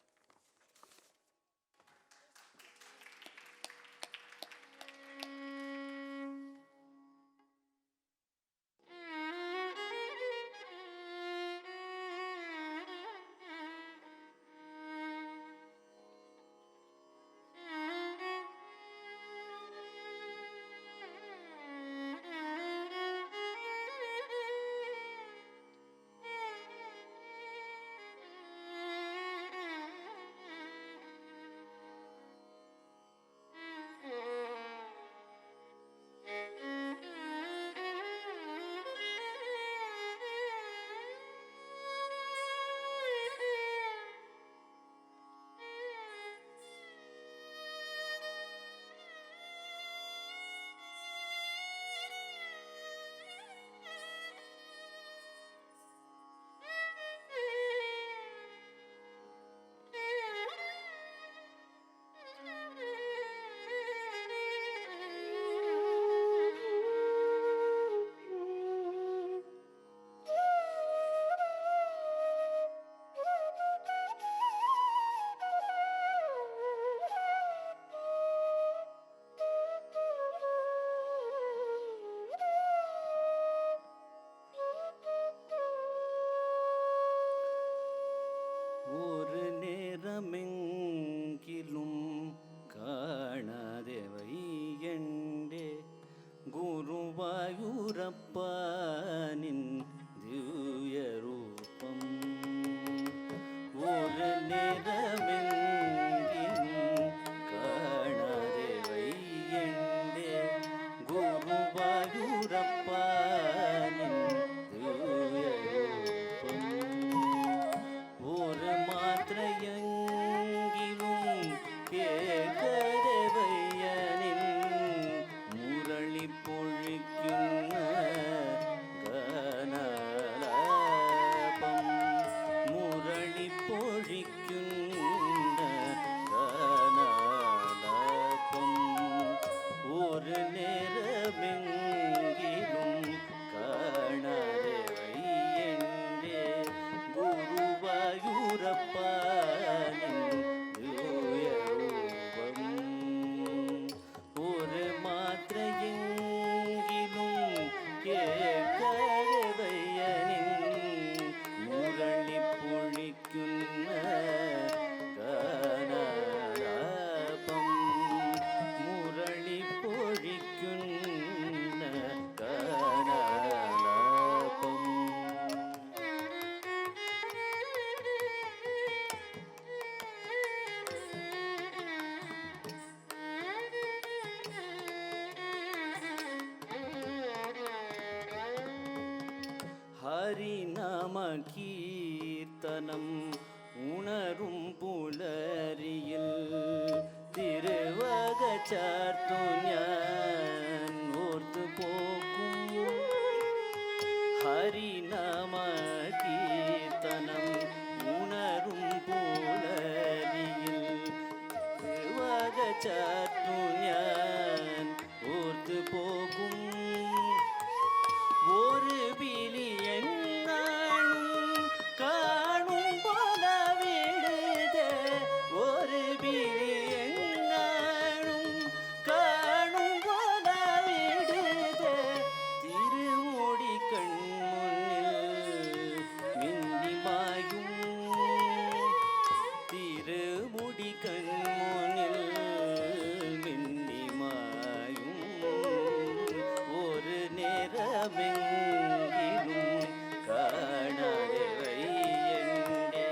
ஒரு நேரமெங்கிலும் காணாதேவை எண்டே குருவாயூரப்பனின் திவ்ய ரூபம். ஒரு நேரமெங்கிலும் காணாதேவை எண்டே குருவாயூரப்பனின் திவ்ய ரூபம். ஒரு மாத்திரையங்கிலும் கேட்கதேவையனின் முரளி பொழிக்கும் கனலாபம். முரளி பொழிக்கும் கனலாபம். ஒரு நேரமெங்கிலும் காணாதேவை என்றே குருவாயூரப்பனின் திவ்ய ரூபம். ஒரு மாத்திரையெங்கிலும் கேட்கதேவையனின் முரளி பொழிக்கும் கனலாபம். முரளி பொழிக்கும் கனலாபம். ഹരിനാമ കീർത്തനം ഉണരും പുലരിയിൽ തിരുവക ചാർത്തു ഞാൻ ഓർത്തു പോക്കും. ഹരിനാമ കീർത്തനം ഉണരും പുലരിയിൽ തിരുവക ചാർത്തു ഞാൻ ഓർത്തു പോക്കും. ஒரு விழி என்னாலும் காணும் போல விடுதே. ஒரு നേരമെങ്കിലും കാണാതെ വയ്യന്റെ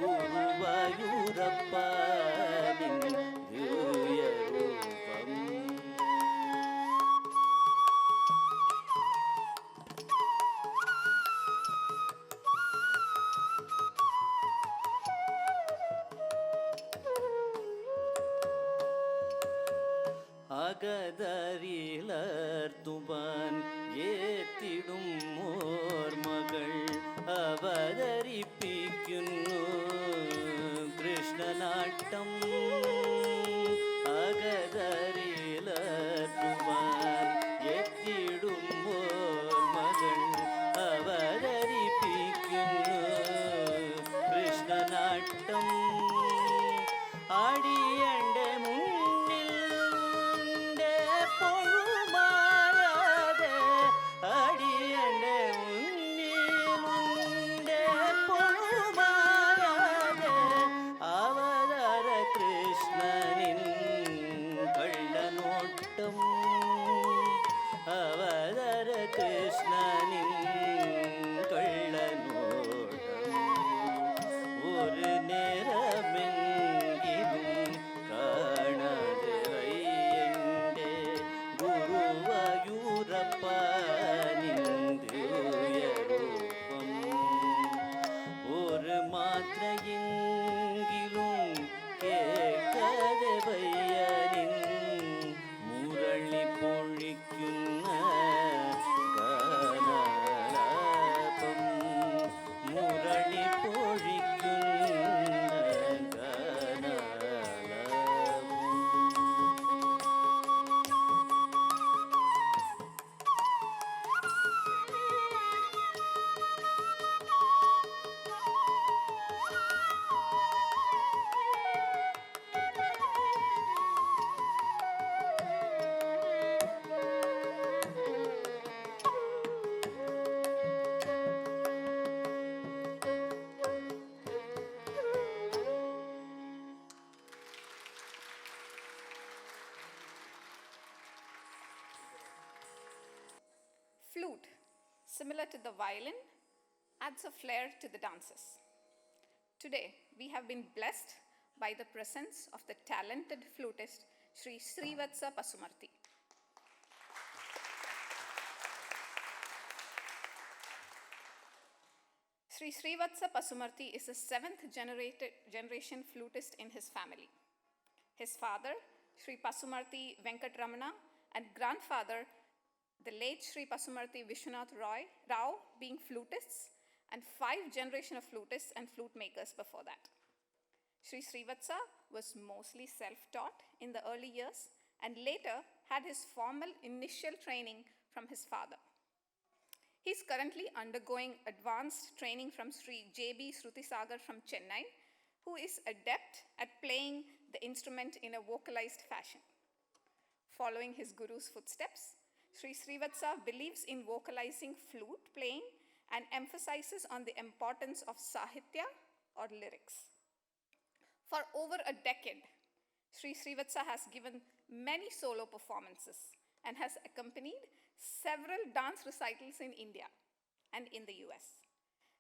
ഗുരുവായൂരപ്പ നിൻ ദിവ്യരൂപം. അകതരിലർത്തുവാൻ ഏത്തിടും ഓർമ്മകൾ അവതരിപ്പിക്കുന്നു കൃഷ്ണനാട്ടം. അകതരിലർത്തുവാൻ എത്തിടും ഓർമ്മകൾ അവതരിപ്പിക്കുന്നു കൃഷ്ണനാട്ടം. ആടിയന്റെ മുന്നിൽ പൊഴുമായാതെ, അടിയന്റെ മുന്നിലുണ്ട് പൊഴുമായാതെ അവതാര കൃഷ്ണനിൻ കള്ളനോട്ടം. അവതാര കൃഷ്ണനിൻ കള്ളനോട്ടം. ഒരു നേരമെങ്കിലും കാണാതെ വയ്യന്റെ ഗുരുവായൂരപ്പ നിൻ ദിവ്യരൂപം. ഒരു മാത്രയെങ്കിലും കേൾക്കാതെ വയ്യനിൻ Murali പൊഴിക്കുന്ന ഗാനാലാപം. Murali പൊഴിക്കുന്ന ഗാനാലാപം.
Flute, similar to the violin, adds a flair to the dances. Today, we have been blessed by the presence of the talented flutist Sri Srivatsa Pasumarthi. Sri Srivatsa Pasumarthi is the seventh generation flutist in his family. His father, Sri Pasumarthi Venkatramana, and grandfather, the late Sri Pasumarthi Vishwanath Rao, being flutists, and 5 generations of flutists and flute makers before that. Sri Srivatsa was mostly self-taught in the early years and later had his formal initial training from his father. He is currently undergoing advanced training from Sri J.B. Srutisagar from Chennai, who is adept at playing the instrument in a vocalized fashion. Following his guru's footsteps, Sri Srivatsa believes in vocalizing flute playing and emphasizes on the importance of sahitya or lyrics. For over a decade, Sri Srivatsa has given many solo performances and has accompanied several dance recitals in India and in the US.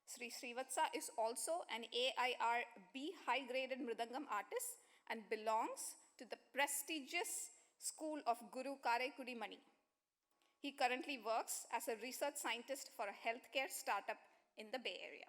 Sri Srivatsa is also an AIR-B high-graded Mridangam artist and belongs to the prestigious school of Guru Karaikudi Mani. He currently works as a research scientist for a healthcare startup in the Bay Area.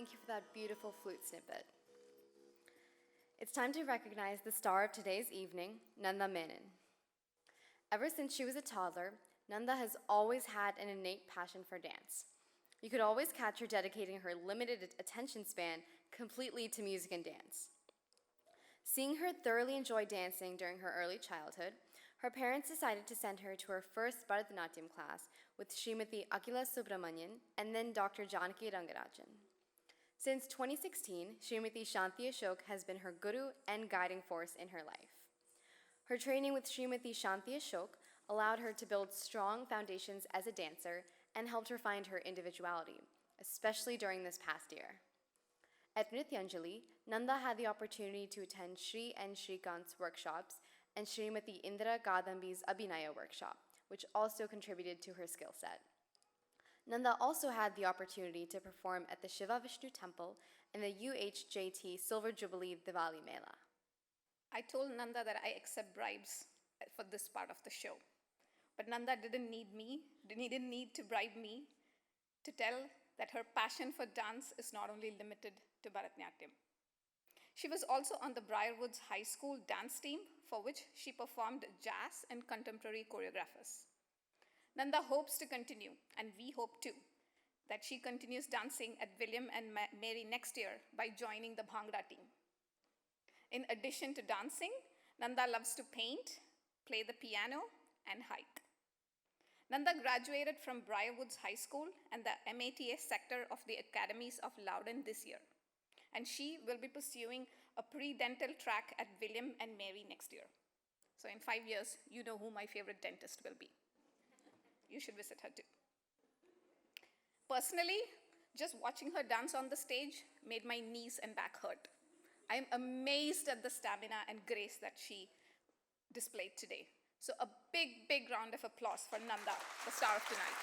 Thank you for that beautiful flute snippet. It's time to recognize the star of today's evening, Nandha Menon. Ever since she was a toddler, Nandha has always had an innate passion for dance. You could always catch her dedicating her limited attention span completely to music and dance. Seeing her thoroughly enjoy dancing during her early childhood, her parents decided to send her to her first Bharatanatyam class with Srimati Akila Subramanian and then Dr. Janaki Rangarajan. Since 2016, Srimati Shanti Ashok has been her guru and guiding force in her life. Her training with Srimati Shanti Ashok allowed her to build strong foundations as a dancer and helped her find her individuality, especially during this past year. At Nrityanjali, Nandha had the opportunity to attend Sri and Shrikant's workshops and Srimati Indira Kadambi's Abhinaya workshop, which also contributed to her skill set. Nandha also had the opportunity to perform at the Shiva Vishnu Temple in the UHJT Silver Jubilee Diwali Mela.
I told Nandha that I accept bribes for this part of the show. But Nandha didn't need to bribe me to tell that her passion for dance is not only limited to Bharatanatyam. She was also on the Briarwoods High School dance team, for which she performed jazz and contemporary choreographers. Nandha hopes to continue, and we hope too, that she continues dancing at William and Mary next year by joining the Bhangra team. In addition to dancing, Nandha loves to paint, play the piano, and hike. Nandha graduated from Briarwoods High School and the MATA sector of the Academies of Loudon this year, and she will be pursuing a pre-dental track at William and Mary next year. So in 5 years, you know who my favorite dentist will be. You should visit her too. Personally, just watching her dance on the stage made my knees and back hurt. I am amazed at the stamina and grace that she displayed today. So a big, big round of applause for Nandha, the star of tonight.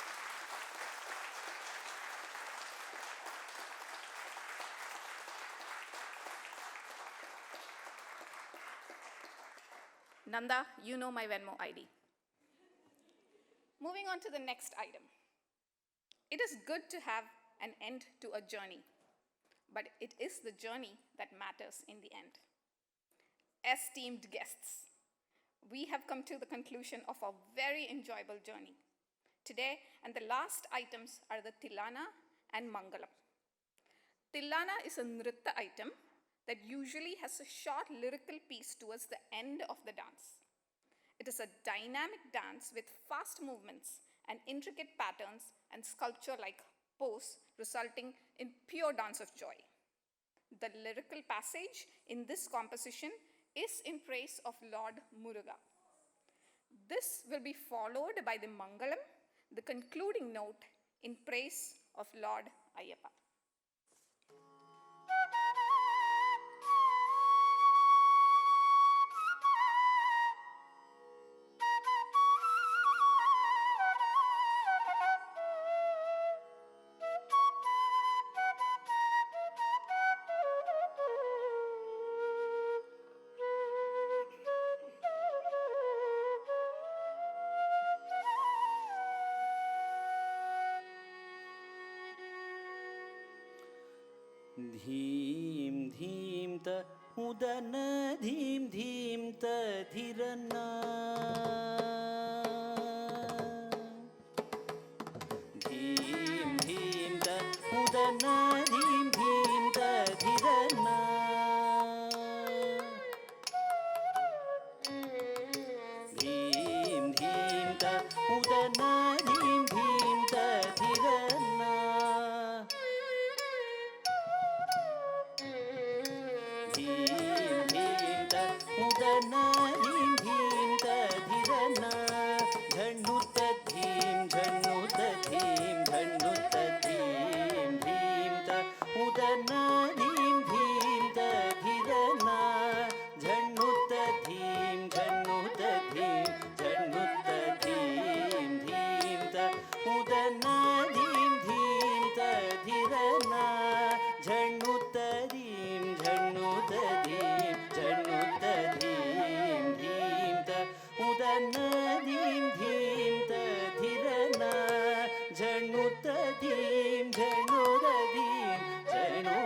Nandha, you know my Venmo ID. Moving on to the next item. It is good to have an end to a journey, but it is the journey that matters in the end. Esteemed guests, we have come to the conclusion of a very enjoyable journey. Today, and the last items are the Tilana and Mangalam. Tilana is a nritta item that usually has a short lyrical piece towards the end of the dance. It is a dynamic dance with fast movements and intricate patterns and sculpture-like pose, resulting in pure dance of joy. The lyrical passage in this composition is in praise of Lord Muruga. This will be followed by the Mangalam, the concluding note in praise of Lord Ayyappa.
धीं धीं त उदन धीं धीं त धिरना धीं धीं त उदन धीं धीं त धिरना धीं धीं त उदन धीं धीं त धिरना उदना धीं धीं त धिरना झन्नुत धीं झन्नुत धीं झन्नुत धीं धीं त उदना धीं धीं त धिरना झन्नुत धीं झन्नुत धीं झन्नुत धीं धीं त उदना धीं धीं त धिरना झन्नुत धीं झन्नुत धीं झन्नुत धीं धीं त उदन धीं धीं त धिरना झन्नुत धीं झन्नुत धीं झन्नुत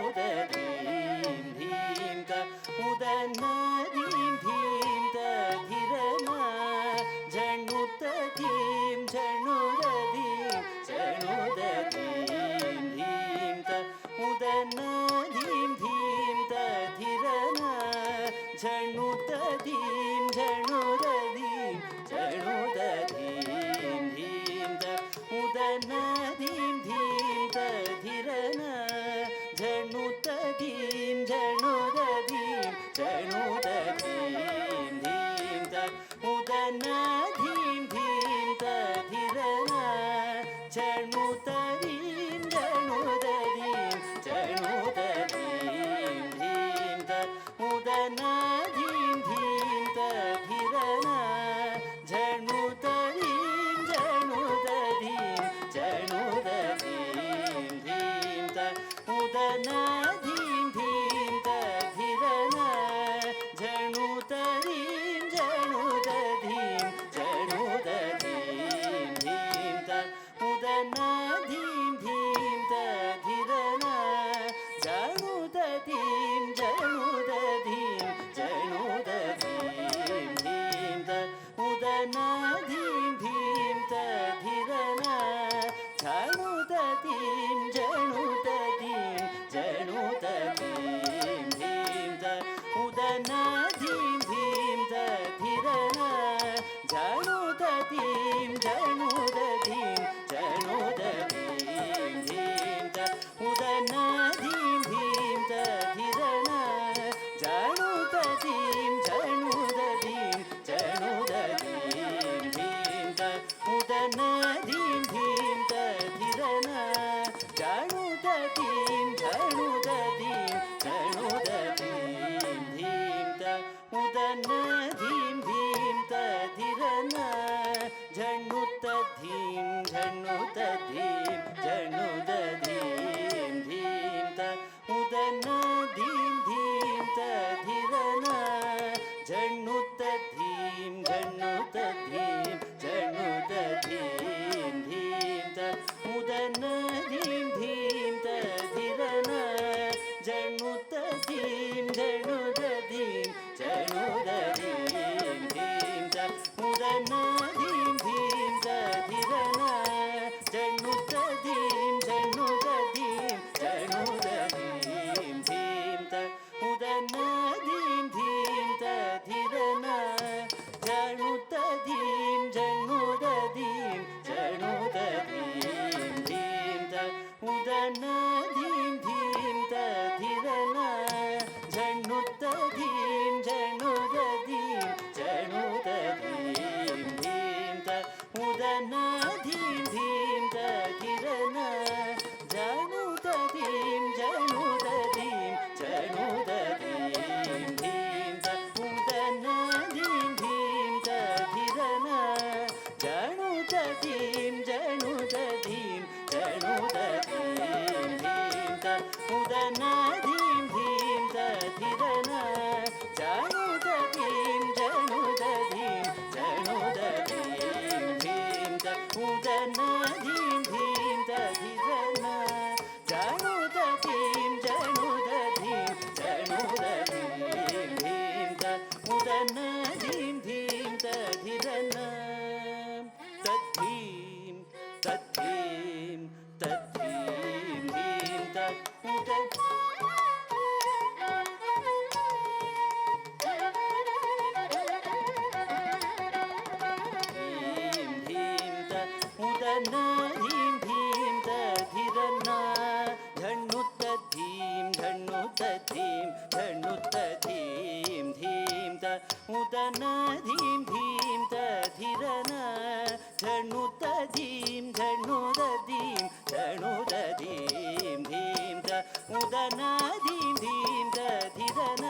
उदन धीं धीं तधिरन झणुत धीं झणुद धीं झणुद धीं धीं त उदन धीं धीं तधिरन झणुत धीं झणुद धीं झणुद धीं धीं त उदन धीं धीं तधिरन झणुत धीं झणुद धीं झणुद धीं धीं त उदन धीं धीं तधिरन झणुत धीं झणुद धीं झणुद धीं धीं त उदन धीं धीं तधिरन झणुत धीं झणुद धीं झणुद धीं धीं त उदन धीं धीं तधिरन झणुत धीं झणुद धीं झणुद धीं धीं त उदन धीं धीं तधिरन झणुत धीं झणुद धीं झणुद धीं धीं त उदन धीं धीं तधिरन झणुत धीं झणुद धीं झणुद धीं धीं त उदन धीं धीं तधिरन झणुत धीं झणुद धीं झणुद धीं धीं त उदन धीं धीं तधिरन झणुत धीं झणुद धीं झणुद धीं धीं त उदन धीं धीं तधिरन झणुत धीं झणुद धीं झणुद धीं धीं त उदन धीं धीं तधिरन झणुत धीं झणुद धीं झणुद धीं धीं त उदन धीं धीं तधिरन झणुत धीं झणुद धीं झणुद धीं धीं त उदन धीं धीं तधिरन झणुत धीं झणुद धीं झणुद धीं धीं त उदन धीं धीं तधिरन झणुत धीं झणुद धीं झणुद धीं धीं त उदन धीं धीं तधिरन झणुत धीं झणुद धीं झणुद धीं धीं त उदन धीं धीं तधिरन झणुत धीं झणुद धीं झणुद धीं धीं त उदन धीं धीं तधिरन झणुत धीं झणुद धीं झणुद धीं धीं त उदन धीं धीं तधिरन झणुत धीं झणुद धीं झणुद धीं धीं त उदन धीं धीं तधिरन तद्धीं तद्धीं तद्धीं धीं त उदन धीं धीं त उदन धीं धीं तधिरन झणुत धीं झणुत धीं झणुत धीं धीं त उदन धीं धीं तधिरन झणुत धीं झणुद धीं झणुद धीं धीं त उदन धीं धीं तधिरन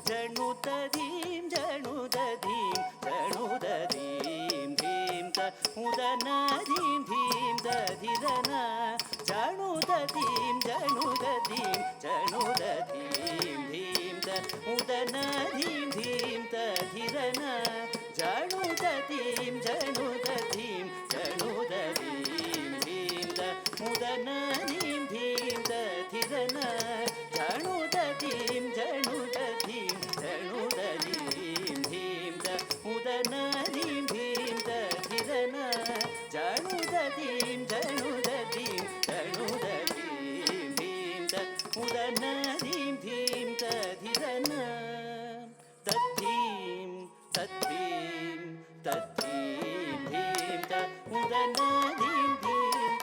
झणुत धीं झणुद धीं झणुद धीं धीं त उदन धीं धीं तधिरन झणुत धीं झणुद धीं झणुद धीं धीं त उदन धीं धीं तधिरन झणुत धीं झणुद धीं झणुद धीं धीं त उदन धीं धीं तधिरन झणुत धीं झणुद धीं झणुद धीं धीं त उदन धीं धीं तधिरन झणुत धीं झणुद धीं झणुद धीं धीं त उदन धीं धीं तधिरन तद्धीं तद्धीं तद्धीं धीं त उदन धीं धीं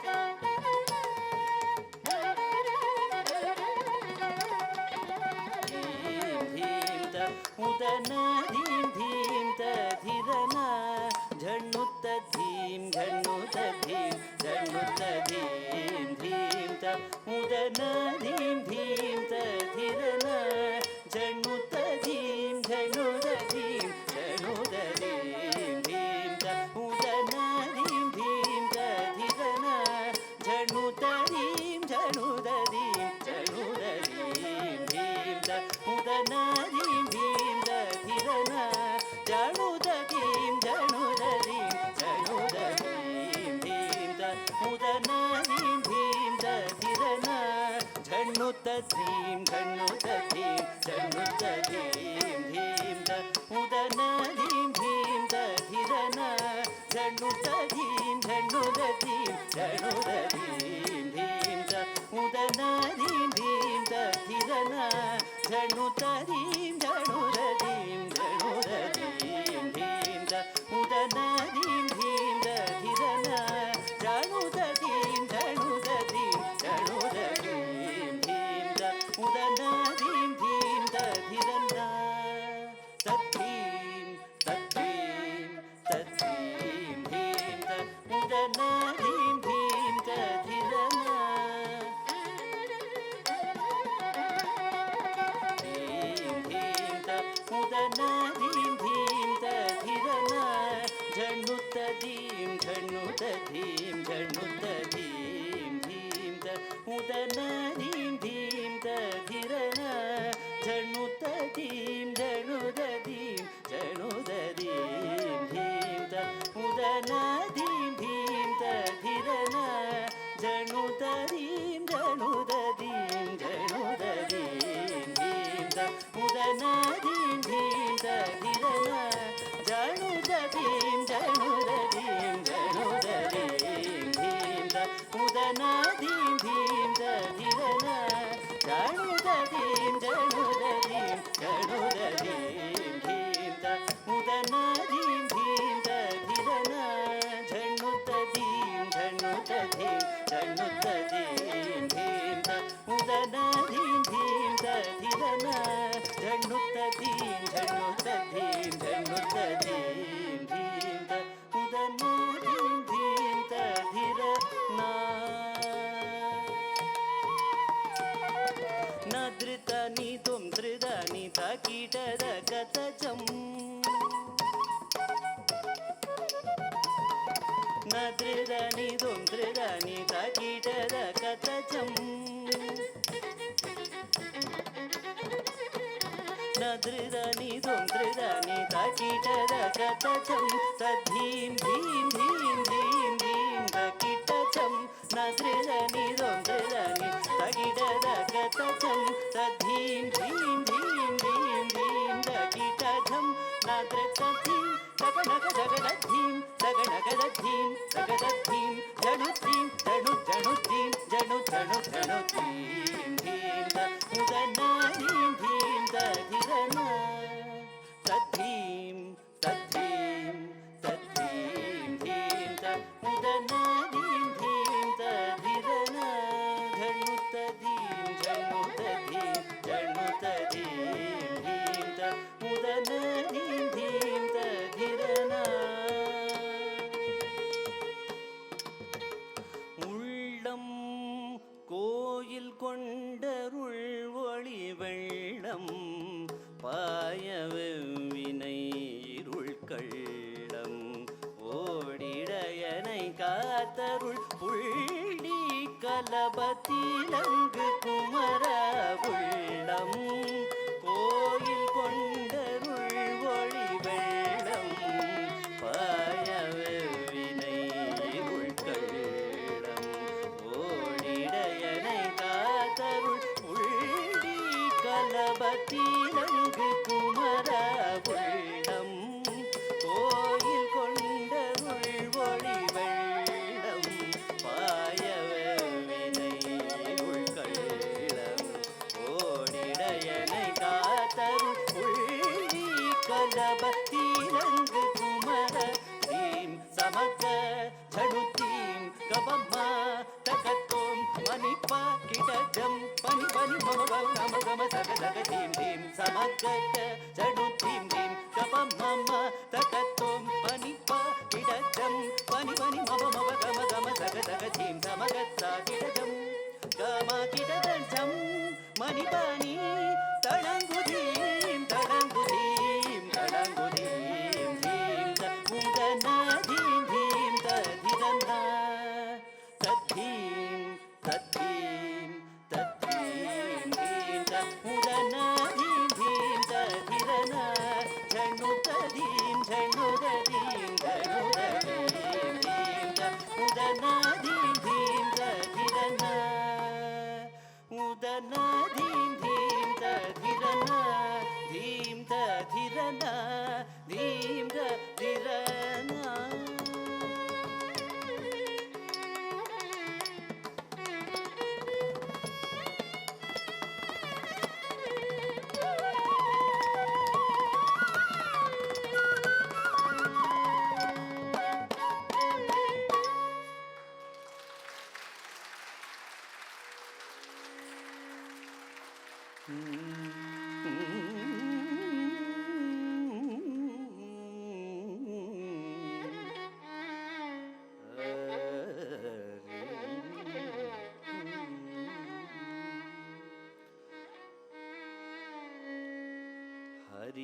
धीं जणुत धीं धीं त उदन धीं धीं त धिरन जणुत धीं जणुत धीं जणुत धीं धीं त उदन धीं धीं त धिरन जणुत धीं जणुत धीं जणुत धीं धीं त उदन धीं धीं त धिरन जणुत धीं जणुत धीं जणुत धीं धीं त उदन धीं धीं त धिरन जणुत धीं जणुत धीं जणुत धीं धीं त उदन धीं धीं त धिरन जणुत धीं जणुत धीं जणुत धीं धीं त उदन धीं धीं त धिरन जणुत धीं जणुत धीं जणुत धीं धीं त उदन धीं धीं त धिरन जणुत धीं जणुत धीं जणुत धीं धीं त उदन धीं धीं त धिरन तद्धीं तद्धीं तद्धीं धीं त उदन धीं धीं त धिरन धीं धीं त उदन धीं धीं त धिरन जणुत धीं जणुत धीं जणुत धीं धीं त उदन धीं धीं त धिरन जणुत धीं जणुत धीं जणुत धीं धीं त उदन धीं धीं त धिरन जणुत धीं जणुत धीं जणुत धीं धीं त उदन धीं धीं त धिरन जणुत धीं जणुत धीं जणुत धीं धीं त उदन धीं धीं त धिरन जणुत धीं जणुत धीं जणुत धीं धीं त उदन धीं धीं त धिरन जणुत धीं जणुत धीं जणुत धीं धीं त उदन धीं धीं त धिरन जणुत धीं जणुत धीं जणुत धीं धीं त उदन धीं धीं त धिरन नदृतनि तुं धृदनि तकीटद गतजम् नदृदनि तुं धृदनि तकीटद गतजम् नदृदनि तुं धृदनि तकीटद गतजम् तद्धीं धीं धीं धीं धीं तकीटजम् नदृदनि तुं धृदनि तकीटद गतजम् तद्धीं धीं धीं धीं धीं तकीटजम् नदृतधीं तगनगदगदधीं तगनगदधीं तगदधीं जणुधीं जणु जणुधीं जणु जणु जणुधीं धीं त उदन धीं धीं त धिरन तद्धीं तद्धीं तद्धीं धीं त उदन धीं धीं त धिरन जणुत धीं जणुत धीं जणुत धीं धीं त उदन धीं धीं त धिरन உள்ளம் கோயில் கொண்டருள் ஒளி வெள்ளம் பாயவினை இருள் கள்ளம் ஓடிடையனை காத்தருள் புள்ளி கலபத்திலங்கு குமர உள்ளம் கோயில் கொண்டருள் ஒளி வெள்ளம் பாயவினை இருள் கள்ளம் ஓடிடையனை காத்தருள் புள்ளி கலபத்திலங்கு குமர உள்ளம் கோயில் கொண்டருள் ஒளி வெள்ளம் பாயவினை உள்கள்ளம் ஓடிடையனை காத்தருள் புள்ளி கலபத்திலங்கு குமர தீம் சமக்க ஜடுத்தீம் கபம்மா தகத்தோம் மணிப்பா கிடஜம் பனி பனி மம நம கம சக சக தீம் தீம் சமக்க ஜடுத்தீம் தீம் கபம்மா தகத்தோம் மணிப்பா கிடஜம் பனி பனி மம மம கம கம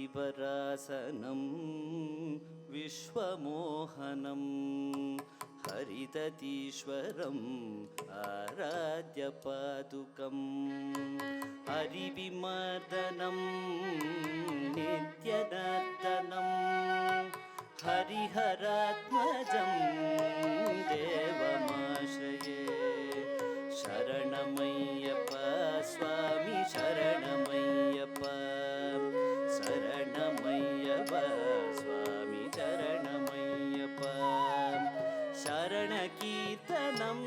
हरिवरासनं विश्वमोहनं हरिततीश्वरम् आराध्यपादुकं हरिविमर्दनं नित्यनर्दनं हरिहरात्मजं देवमाश्रये शरणमय्यप्प स्वामी शरणमय्यप्प शरणमय्यप्प स्वामी शरणमय्यप्प शरणकीर्तनं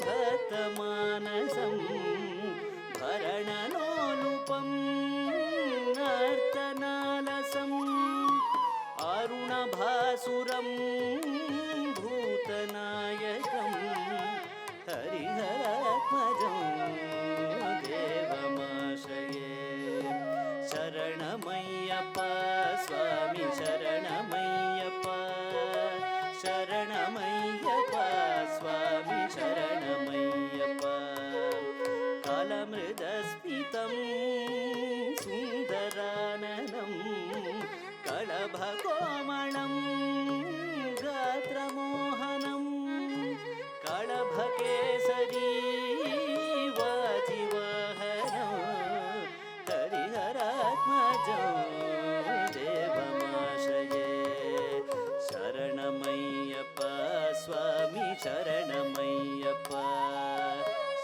भक्तमानसं भरणलोलुपं नर्तनालसम् अरुणभासुरं भूतनायकं हरिहरात्मजं देवमाश्रये शरणमय्यप्प स्वामी शरणमय्यप्प शरणमय्यप्प स्वामी शरणमय्यप्प कालमृदस्मितं सुन्दराननं कळभकोमलं गात्रमोहनं कळभकेसरी वाजिवाहनं हरिहरात्मजं देवमाश्रये शरणमय्यप्प स्वामी शरणमय्यप्प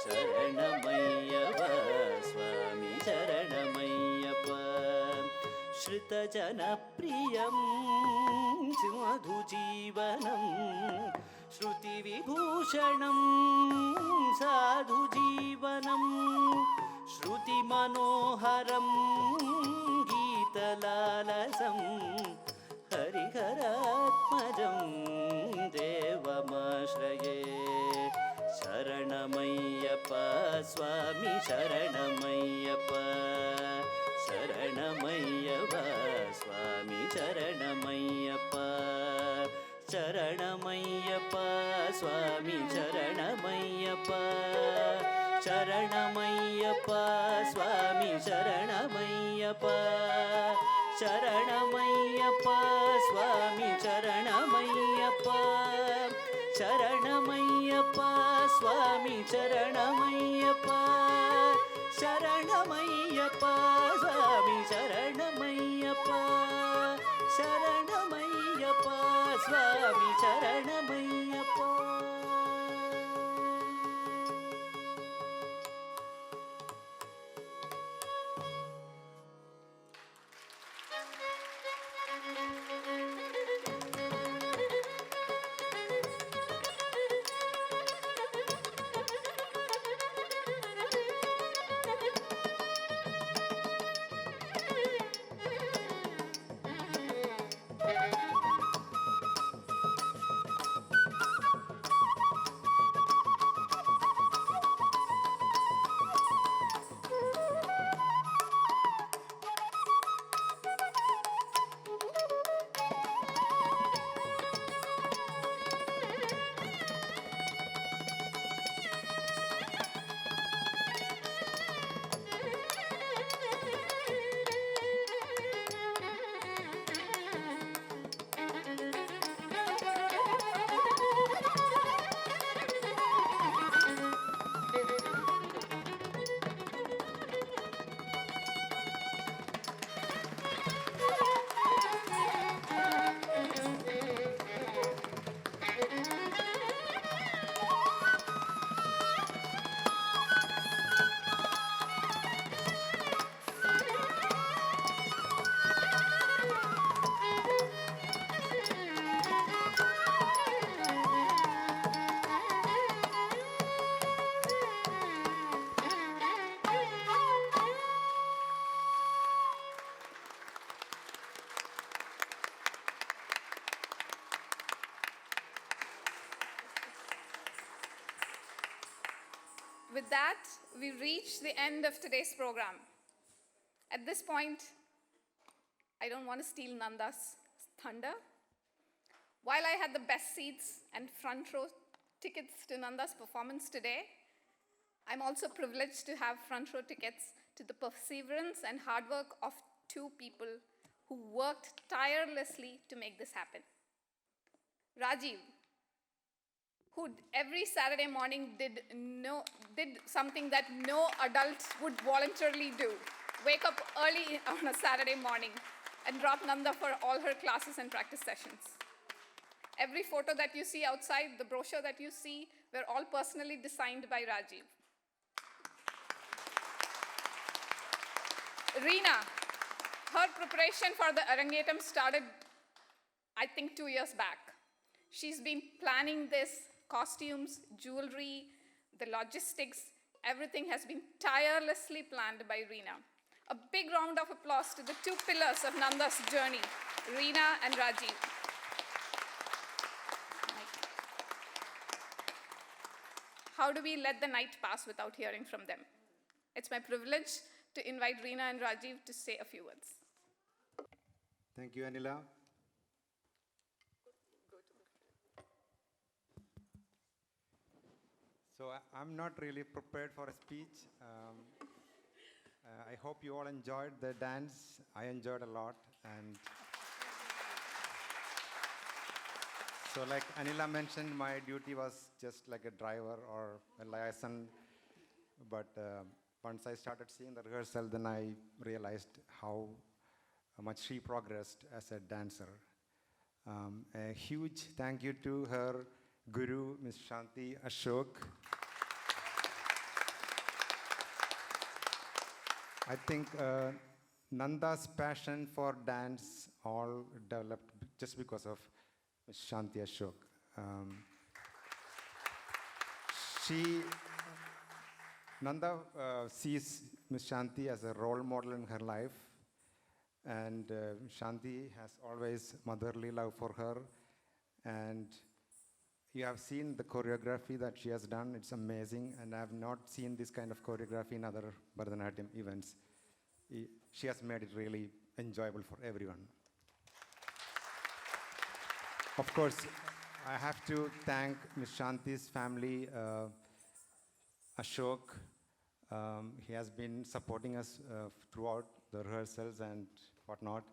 शरणमय्यप्प स्वामी शरणमय्यप्प श्रुतजनप्रियं मधुजीवनं श्रुतिविभूषणं साधुजीवनं श्रुतिमनोहरं गीतलालसं हरिहरात्मजं देवमाश्रये शरणमय्यप्प स्वामी शरणमय्यप्प शरणमय्यप्प स्वामी शरणमय्यप्प शरणमय्यप्प स्वामी शरणमय्यप्प शरणमय्यप्प स्वामी शरणमय्यप्प शरणमय्यप्प स्वामी शरणमय्यप्प शरणमय्यप्प स्वामी शरणमय्यप्प शरणमय्यप्प स्वामी शरणमय्यप्प शरणमय्यप्प स्वामी शरणमय्यप्प
With that, we reach the end of today's program. At this point, I don't want to steal Nanda's thunder. While I had the best seats and front row tickets to Nanda's performance today, I'm also privileged to have front row tickets to the perseverance and hard work of two people who worked tirelessly to make this happen. Rajiv, who every Saturday morning did something that no adult would voluntarily do. Wake up early on a Saturday morning and drop Nanda for all her classes and practice sessions. Every photo that you see outside, the brochure that you see, were all personally designed by Rajiv. Reena, her preparation for the Arangetram started, I think, 2 years back. She's been planning this, costumes, jewelry, the logistics, everything has been tirelessly planned by Reena. A big round of applause to the two pillars of Nanda's journey, Reena and Rajiv. How do we let the night pass without hearing from them? It's my privilege to invite Reena and Rajiv to say a few words.
Thank you, Anila. So I'm not really prepared for a speech. I hope you all enjoyed the dance. I enjoyed a lot. And so like Anila mentioned, my duty was just like a driver or a liaison. But once I started seeing the rehearsal, then I realized how much she progressed as a dancer. A huge thank you to her guru, Ms. Shanti Ashok. I think Nanda's passion for dance all developed just because of Ms. Shanti Ashok. Nanda sees Ms. Shanti as a role model in her life, and Shanti has always motherly love for her. And you have seen the choreography that she has done. It's amazing, and I have not seen this kind of choreography in other Bharatanatyam events. She has made it really enjoyable for everyone. Of course, I have to thank Ms. Shanti's family, Ashok. He has been supporting us throughout the rehearsals and whatnot.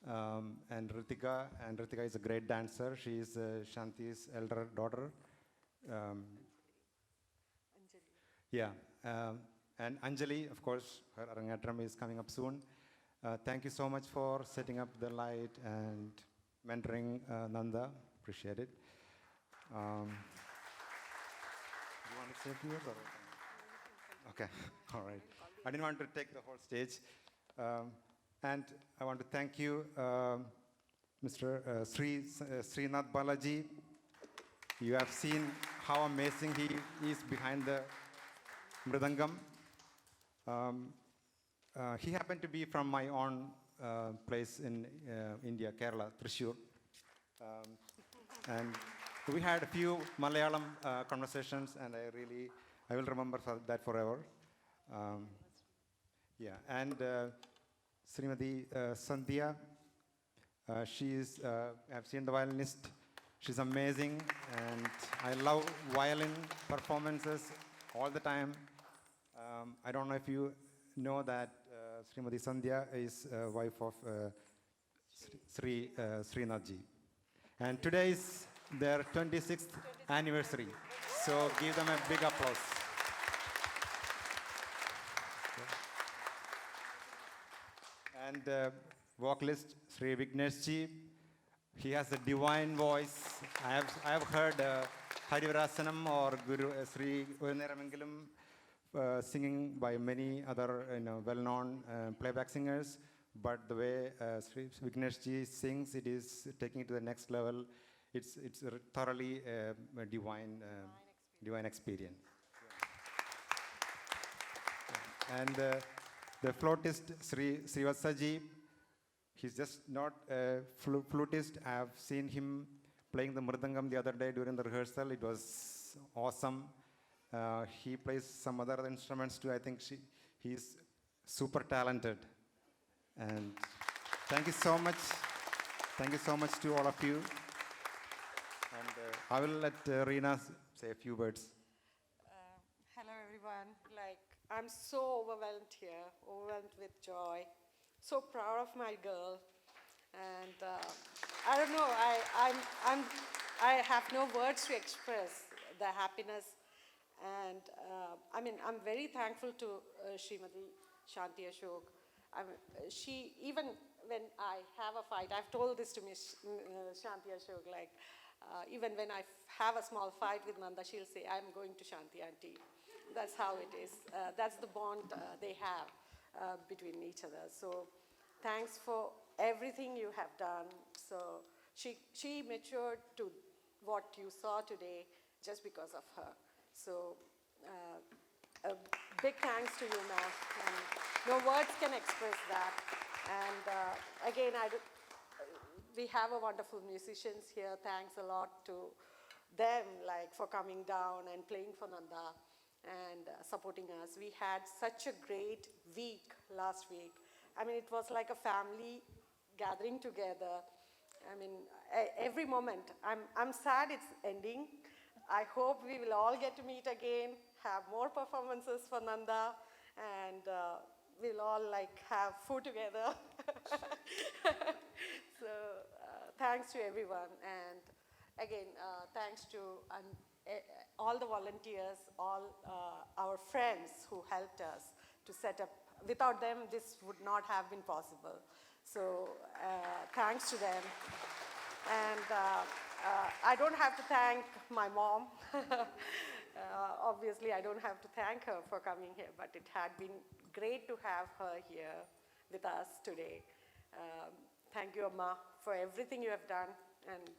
And Ritika is a great dancer. She is Shanti's elder daughter. Yeah, and Anjali, of course, her Arangetram is coming up soon. Thank you so much for setting up the light and mentoring Nanda. Appreciate it. You want to say a few words? Okay, all right. I didn't want to take the whole stage. And I want to thank you, Mr. Srinath Balaji. You have seen how amazing he is behind the mridangam. He happened to be from my own place in India, Kerala, Thrissur. And we had a few Malayalam conversations, and I will remember that forever. Yeah, and Srimati Sandhya, I've seen the violinist. She's amazing, and I love violin performances all the time. I don't know if you know that Srimati Sandhya is wife of Srinathji. And today is their 26th anniversary. So give them a big applause. And vocalist Sri Vigneshji, he has a divine voice. I have heard Harivarasanam or Guru Sri Uyaneramangalam singing by many other well-known playback singers. But the way Sri Vigneshji sings, it is taking it to the next level. It's thoroughly a divine experience. And the flautist, Srivatsaji, he's just not a flutist. I have seen him playing the mridangam the other day during the rehearsal. It was awesome. He plays some other instruments too. I think he's super talented. And thank you so much. Thank you so much to all of you. And I will let Reena say a few words.
Hello, everyone. I'm so overwhelmed here, overwhelmed with joy. So proud of my girl, and I don't know. I have no words to express the happiness, and I'm very thankful to Srimati Shanti Ashok. She, even when I have a fight, I've told this to Miss Shanti Ashok, even when I have a small fight with Nanda, she'll say, I'm going to Shanti Auntie. That's how it is. That's the bond they have between each other. So thanks for everything you have done. So she matured to what you saw today just because of her. So a big thanks to you, ma'am. No words can express that. And again, we have a wonderful musicians here. Thanks a lot to them, for coming down and playing for Nanda and supporting us. We had such a great week last week. It was like a family gathering together. Every moment. I'm sad it's ending. I hope we will all get to meet again, have more performances for Nanda, and we'll all have food together. So thanks to everyone, and again thanks to all the volunteers, all our friends who helped us to set up. Without them, this would not have been possible. So thanks to them. And I don't have to thank my mom. Obviously, I don't have to thank her for coming here, but it had been great to have her here with us today. Thank you, Amma, for everything you have done and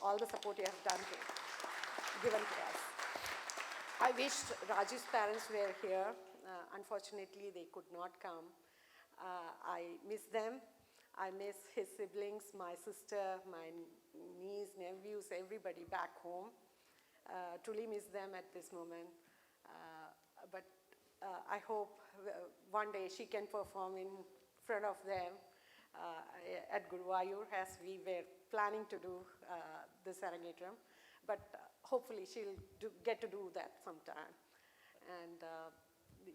all the support you have given to us. I wished Raju's parents were here. Unfortunately, they could not come. I miss them. I miss his siblings, my sister, my niece, nephews, everybody back home. Truly miss them at this moment. But I hope one day she can perform in front of them at Guruvayur, as we were planning to do this Arangetram. But hopefully she'll get to do that sometime. And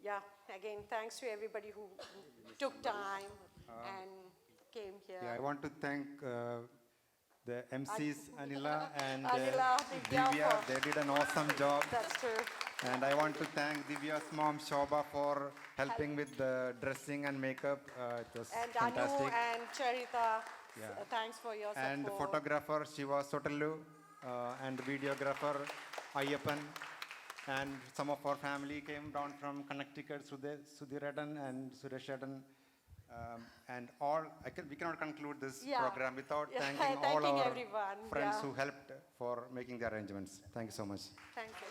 yeah, again, thanks to everybody who took time and came here.
Yeah, I want to thank the MCs, Anila and
Anila,
Divya. They did an awesome job.
That's true.
And I want to thank Divya's mom, Shobha, for helping with the dressing and makeup. It was
And
fantastic.
Anu and Charita,
Yeah.
thanks for your support.
And photographer Shiva Sotalu, and videographer Ayappan. And some of our family came down from Connecticut, Sudhiradan and Sureshadan. And we cannot conclude this program without thanking all our
everyone.
friends who helped for making the arrangements. Thank you so much.
Thank you.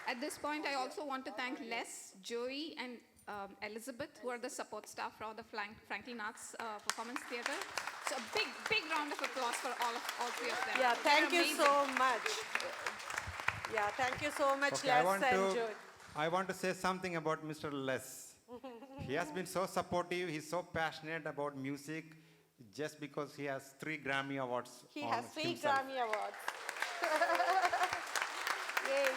At this point, I also want to thank Les, Joey, and Elizabeth, who are the support staff for the Franklin Arts Performance Theatre. So a big round of applause for all three of them.
Yeah, thank
They're
you
amazing.
so much. Yeah, thank you so much,
Okay,
Les and Joey.
I want to say something about Mr. Les. He has been so supportive. He's so passionate about music just because he has 3 Grammy Awards.
He
on
has 3
himself.
Grammy Awards. Yay.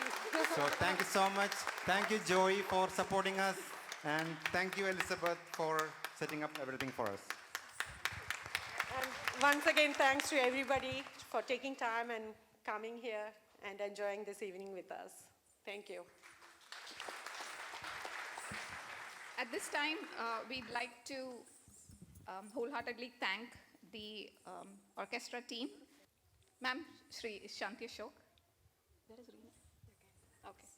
So thank you so much. Thank you, Joey, for supporting us. And thank you, Elizabeth, for setting up everything for us.
And once again, thanks to everybody for taking time and coming here and enjoying this evening with us. Thank you.
At this time, we'd like to wholeheartedly thank the orchestra team. Ma'am, Shri Shanti Ashok. Where is Reena? Okay.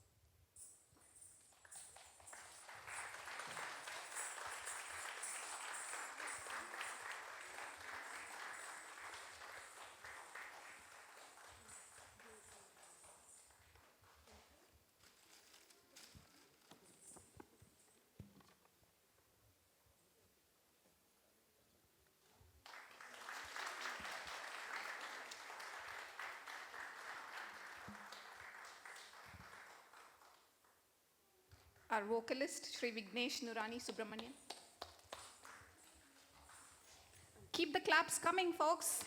our vocalist, Shri Vignesh Nurani Subramanian. Keep the claps coming, folks.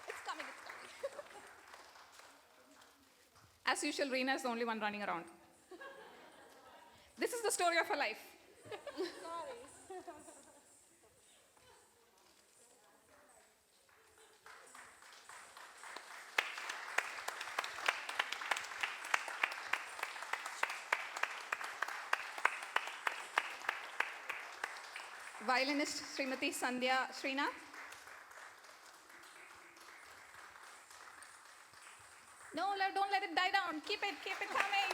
It's coming, it's coming. As usual, Reena is the only one running around. This is the story of her life. Violinist Srimati Sandhya Srinath. No, don't let it die down. Keep it coming.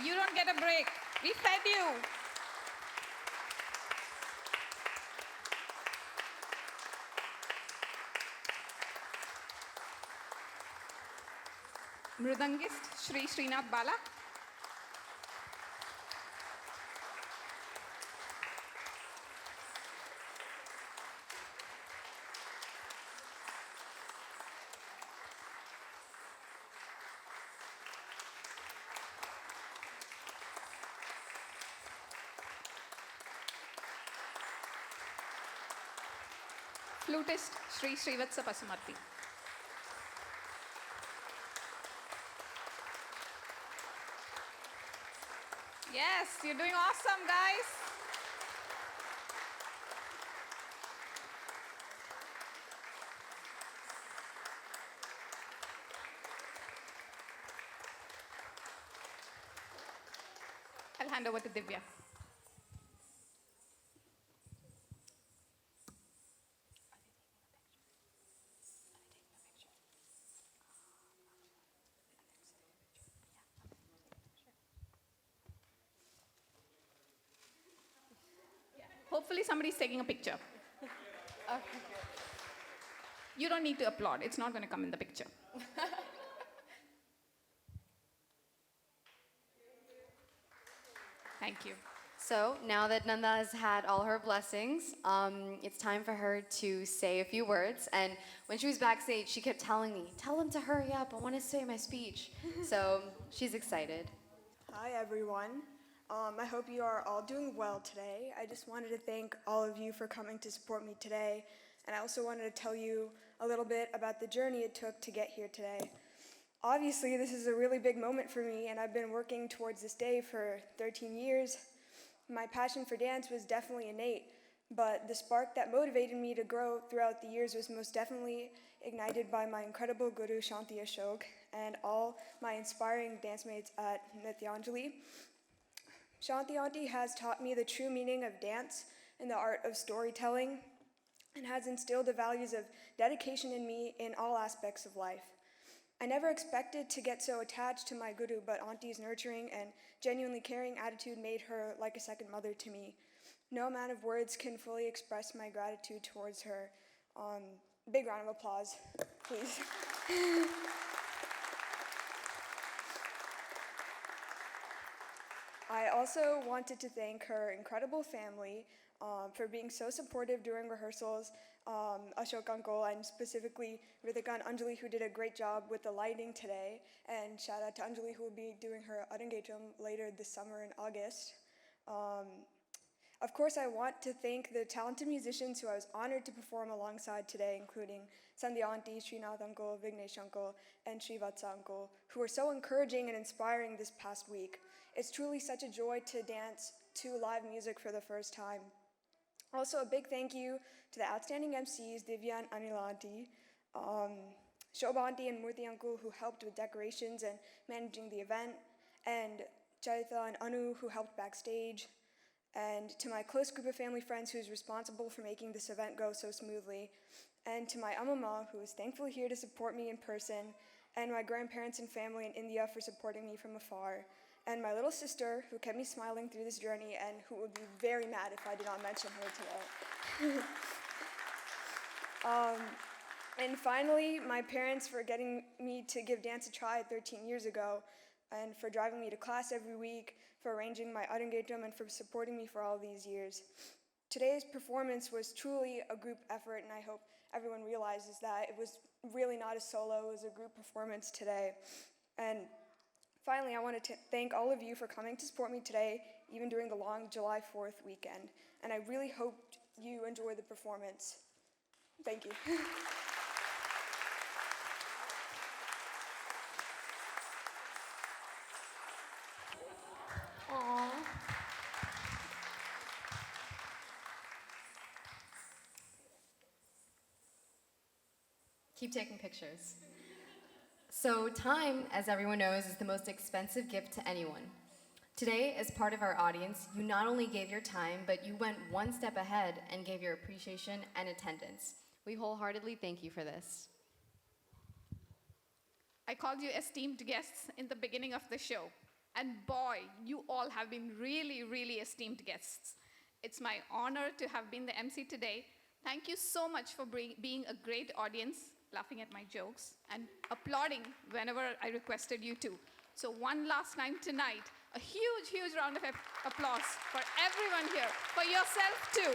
You don't get a break. We fed you. Mridangist Shri Srinath Bala. Flutist Shri Srivatsa Pasumarthi. Yes, you're doing awesome, guys. I'll hand over to Divya. Hopefully somebody's taking a picture. You don't need to applaud. It's not going to come in the picture. Thank you.
So now that Nandha has had all her blessings, it's time for her to say a few words. And when she was backstage, she kept telling me, "Tell him to hurry up. I want to say my speech." So she's excited.
Hi, everyone. I hope you are all doing well today. I just wanted to thank all of you for coming to support me today. And I also wanted to tell you a little bit about the journey it took to get here today. Obviously, this is a really big moment for me, and I've been working towards this day for 13 years. My passion for dance was definitely innate, but the spark that motivated me to grow throughout the years was most definitely ignited by my incredible guru Shanti Ashok and all my inspiring dance mates at Nityanjali. Shanti Aunty has taught me the true meaning of dance and the art of storytelling, and has instilled the values of dedication in me in all aspects of life. I never expected to get so attached to my guru, but Auntie's nurturing and genuinely caring attitude made her like a second mother to me. No amount of words can fully express my gratitude towards her. Big round of applause, please. I also wanted to thank her incredible family for being so supportive during rehearsals, Ashok Uncle, and specifically Ritika and Anjali, who did a great job with the lighting today, and shout out to Anjali, who will be doing her Arangetram later this summer in August. Of course, I want to thank the talented musicians who I was honored to perform alongside today, including Sandhya Aunty, Srinath Uncle, Vignesh Uncle, and Srivatsa Uncle, who were so encouraging and inspiring this past week. It's truly such a joy to dance to live music for the first time. Also, a big thank you to the outstanding MCs, Divya and Anila Aunty, Shobha Aunty and Murthy Uncle, who helped with decorations and managing the event, and Chaitha and Anu, who helped backstage, and to my close group of family friends who's responsible for making this event go so smoothly, and to my Amma, who is thankfully here to support me in person, and my grandparents and family in India for supporting me from afar, and my little sister, who kept me smiling through this journey and who would be very mad if I did not mention her today. And finally, my parents for getting me to give dance a try 13 years ago, and for driving me to class every week, for arranging my Arangetram, and for supporting me for all these years. today's performance was truly a group effort, and I hope everyone realizes that it was really not a solo, it was a group performance today. And finally, I want to thank all of you for coming to support me today, even during the long July 4th weekend. And I really hope you enjoy the performance. Thank you.
Keep taking pictures. So time, as everyone knows, is the most expensive gift to anyone. Today, as part of our audience, you not only gave your time, but you went one step ahead and gave your appreciation and attendance. We wholeheartedly thank you for this.
I called you esteemed guests in the beginning of the show. And boy, you all have been really, really esteemed guests. It's my honor to have been the MC today. Thank you so much for being a great audience, laughing at my jokes, and applauding whenever I requested you to. So one last time tonight, a huge, huge round of applause for everyone here, for yourself too.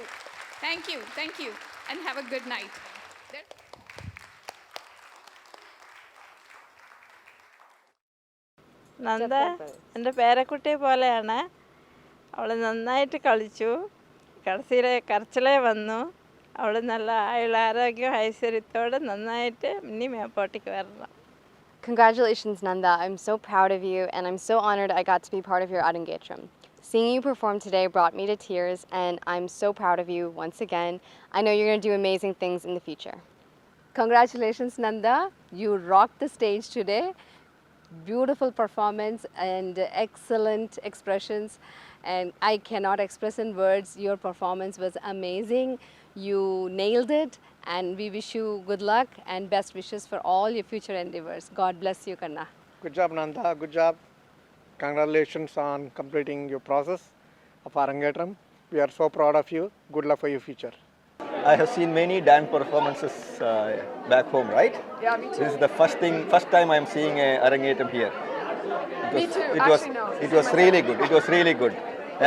Thank you, and have a good night.
Nanda എൻ്റെ പേരക്കുട്ടിയെ പോലെയാണ് അവൾ നന്നായിട്ട് കളിച്ചു കരച്ചിലേ വന്നു അവൾ നല്ല ആയുരാരോഗ്യം ഐശ്വര്യത്തോടെ നന്നായിട്ട് ഇനി മേപ്പോട്ടേക്ക് വരണം.
Congratulations, Nandha. I'm so proud of you, and I'm so honored I got to be part of your Arangetram. Seeing you perform today brought me to tears, and I'm so proud of you once again. I know you're going to do amazing things in the future.
Congratulations, Nandha. You rocked the stage today. Beautiful performance and excellent expressions, and I cannot express in words. Your performance was amazing. You nailed it, and we wish you good luck and best wishes for all your future endeavors. God bless you, Kanna.
Good job, Nandha. Good job. Congratulations on completing your process of Arangetram. We are so proud of you. Good luck for your future.
I have seen many dance performances back home, right?
Yeah, me too.
This is the first time I am seeing a Arangetram here.
Me too.
It was really good. It was really good.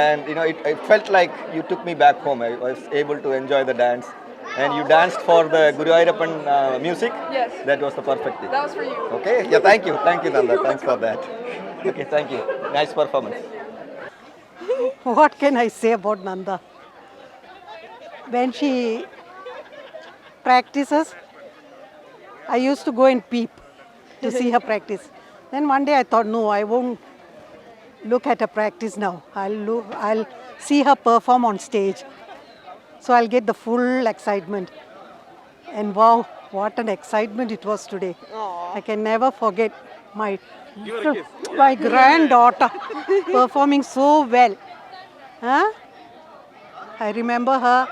And you know, it felt like you took me back home. I was able to enjoy the dance. And you danced for the Guru Ayyappan music?
Yes.
That was the perfect thing.
That was for you.
Okay? Yeah, thank you, Nandha. Thanks for that. Okay, thank you. Nice performance.
What can I say about Nandha? When she practices, I used to go and peep to see her practice. Then one day I thought, no, I won't look at her practice now. I'll see her perform on stage. So I'll get the full excitement. And wow, what an excitement it was today.
Aww.
I can never forget my granddaughter performing so well. Huh? I remember her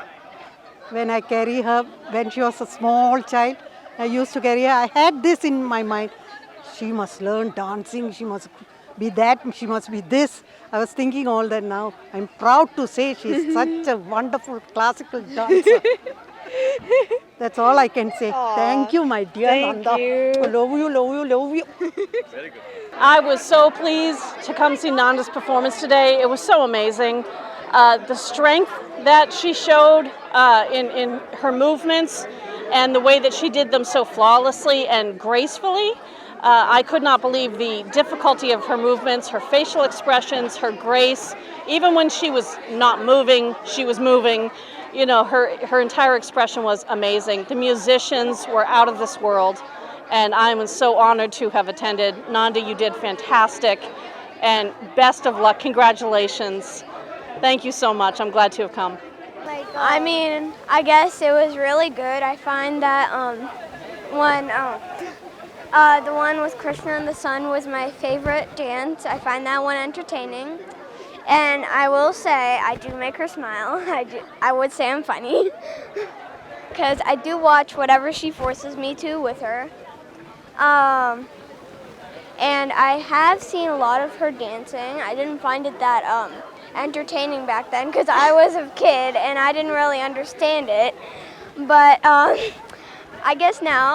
when I carry her, when she was a small child. I used to carry her. I had this in my mind. She must learn dancing. She must be that. She must be this. I was thinking all that now. I'm proud to say she's such a wonderful classical dancer. That's all I can say.
Aww.
Thank you, my dear Nandha.
You.
Love you, love you, love you.
Very good.
I was so pleased to come see Nandha's performance today. It was so amazing. The strength that she showed in her movements and the way that she did them so flawlessly and gracefully. I could not believe the difficulty of her movements, her facial expressions, her grace. Even when she was not moving, she was moving. You know, her entire expression was amazing. The musicians were out of this world, and I am so honored to have attended. Nandha, you did fantastic, and best of luck. Congratulations. Thank you so much. I'm glad to have come.
I mean, I guess it was really good. I find that when the one with Krishna and the Sun was my favorite dance. I find that one entertaining. And I will say, I do make her smile. I would say I'm funny. Because I do watch whatever she forces me to with her. And I have seen a lot of her dancing. I didn't find it that entertaining back then because I was a kid and I didn't really understand it. But I guess now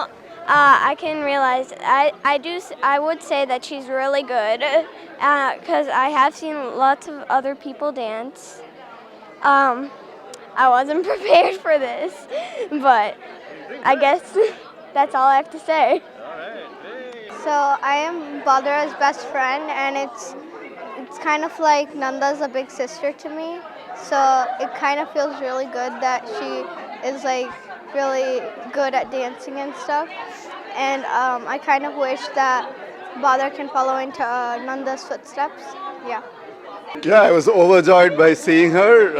I can realize I would say that she's really good because I have seen lots of other people dance. I wasn't prepared for this, but I guess that's all I have to say. So I am Baldara's best friend, and it's kind of like Nanda's a big sister to me. So it kind of feels really good that she is like really good at dancing and stuff. And I kind of wish that Badar can follow into Nanda's footsteps. Yeah.
Yeah, I was overjoyed by seeing her.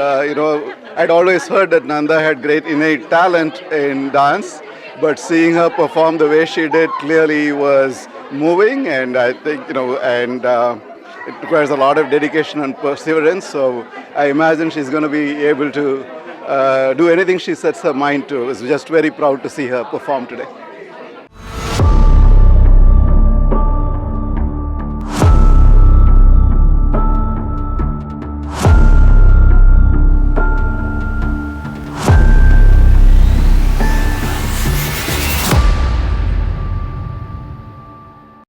I'd always heard that Nanda had great innate talent in dance, but seeing her perform the way she did clearly was moving, and I think, it requires a lot of dedication and perseverance. So I imagine she's going to be able to do anything she sets her mind to. I was just very proud to see her perform today.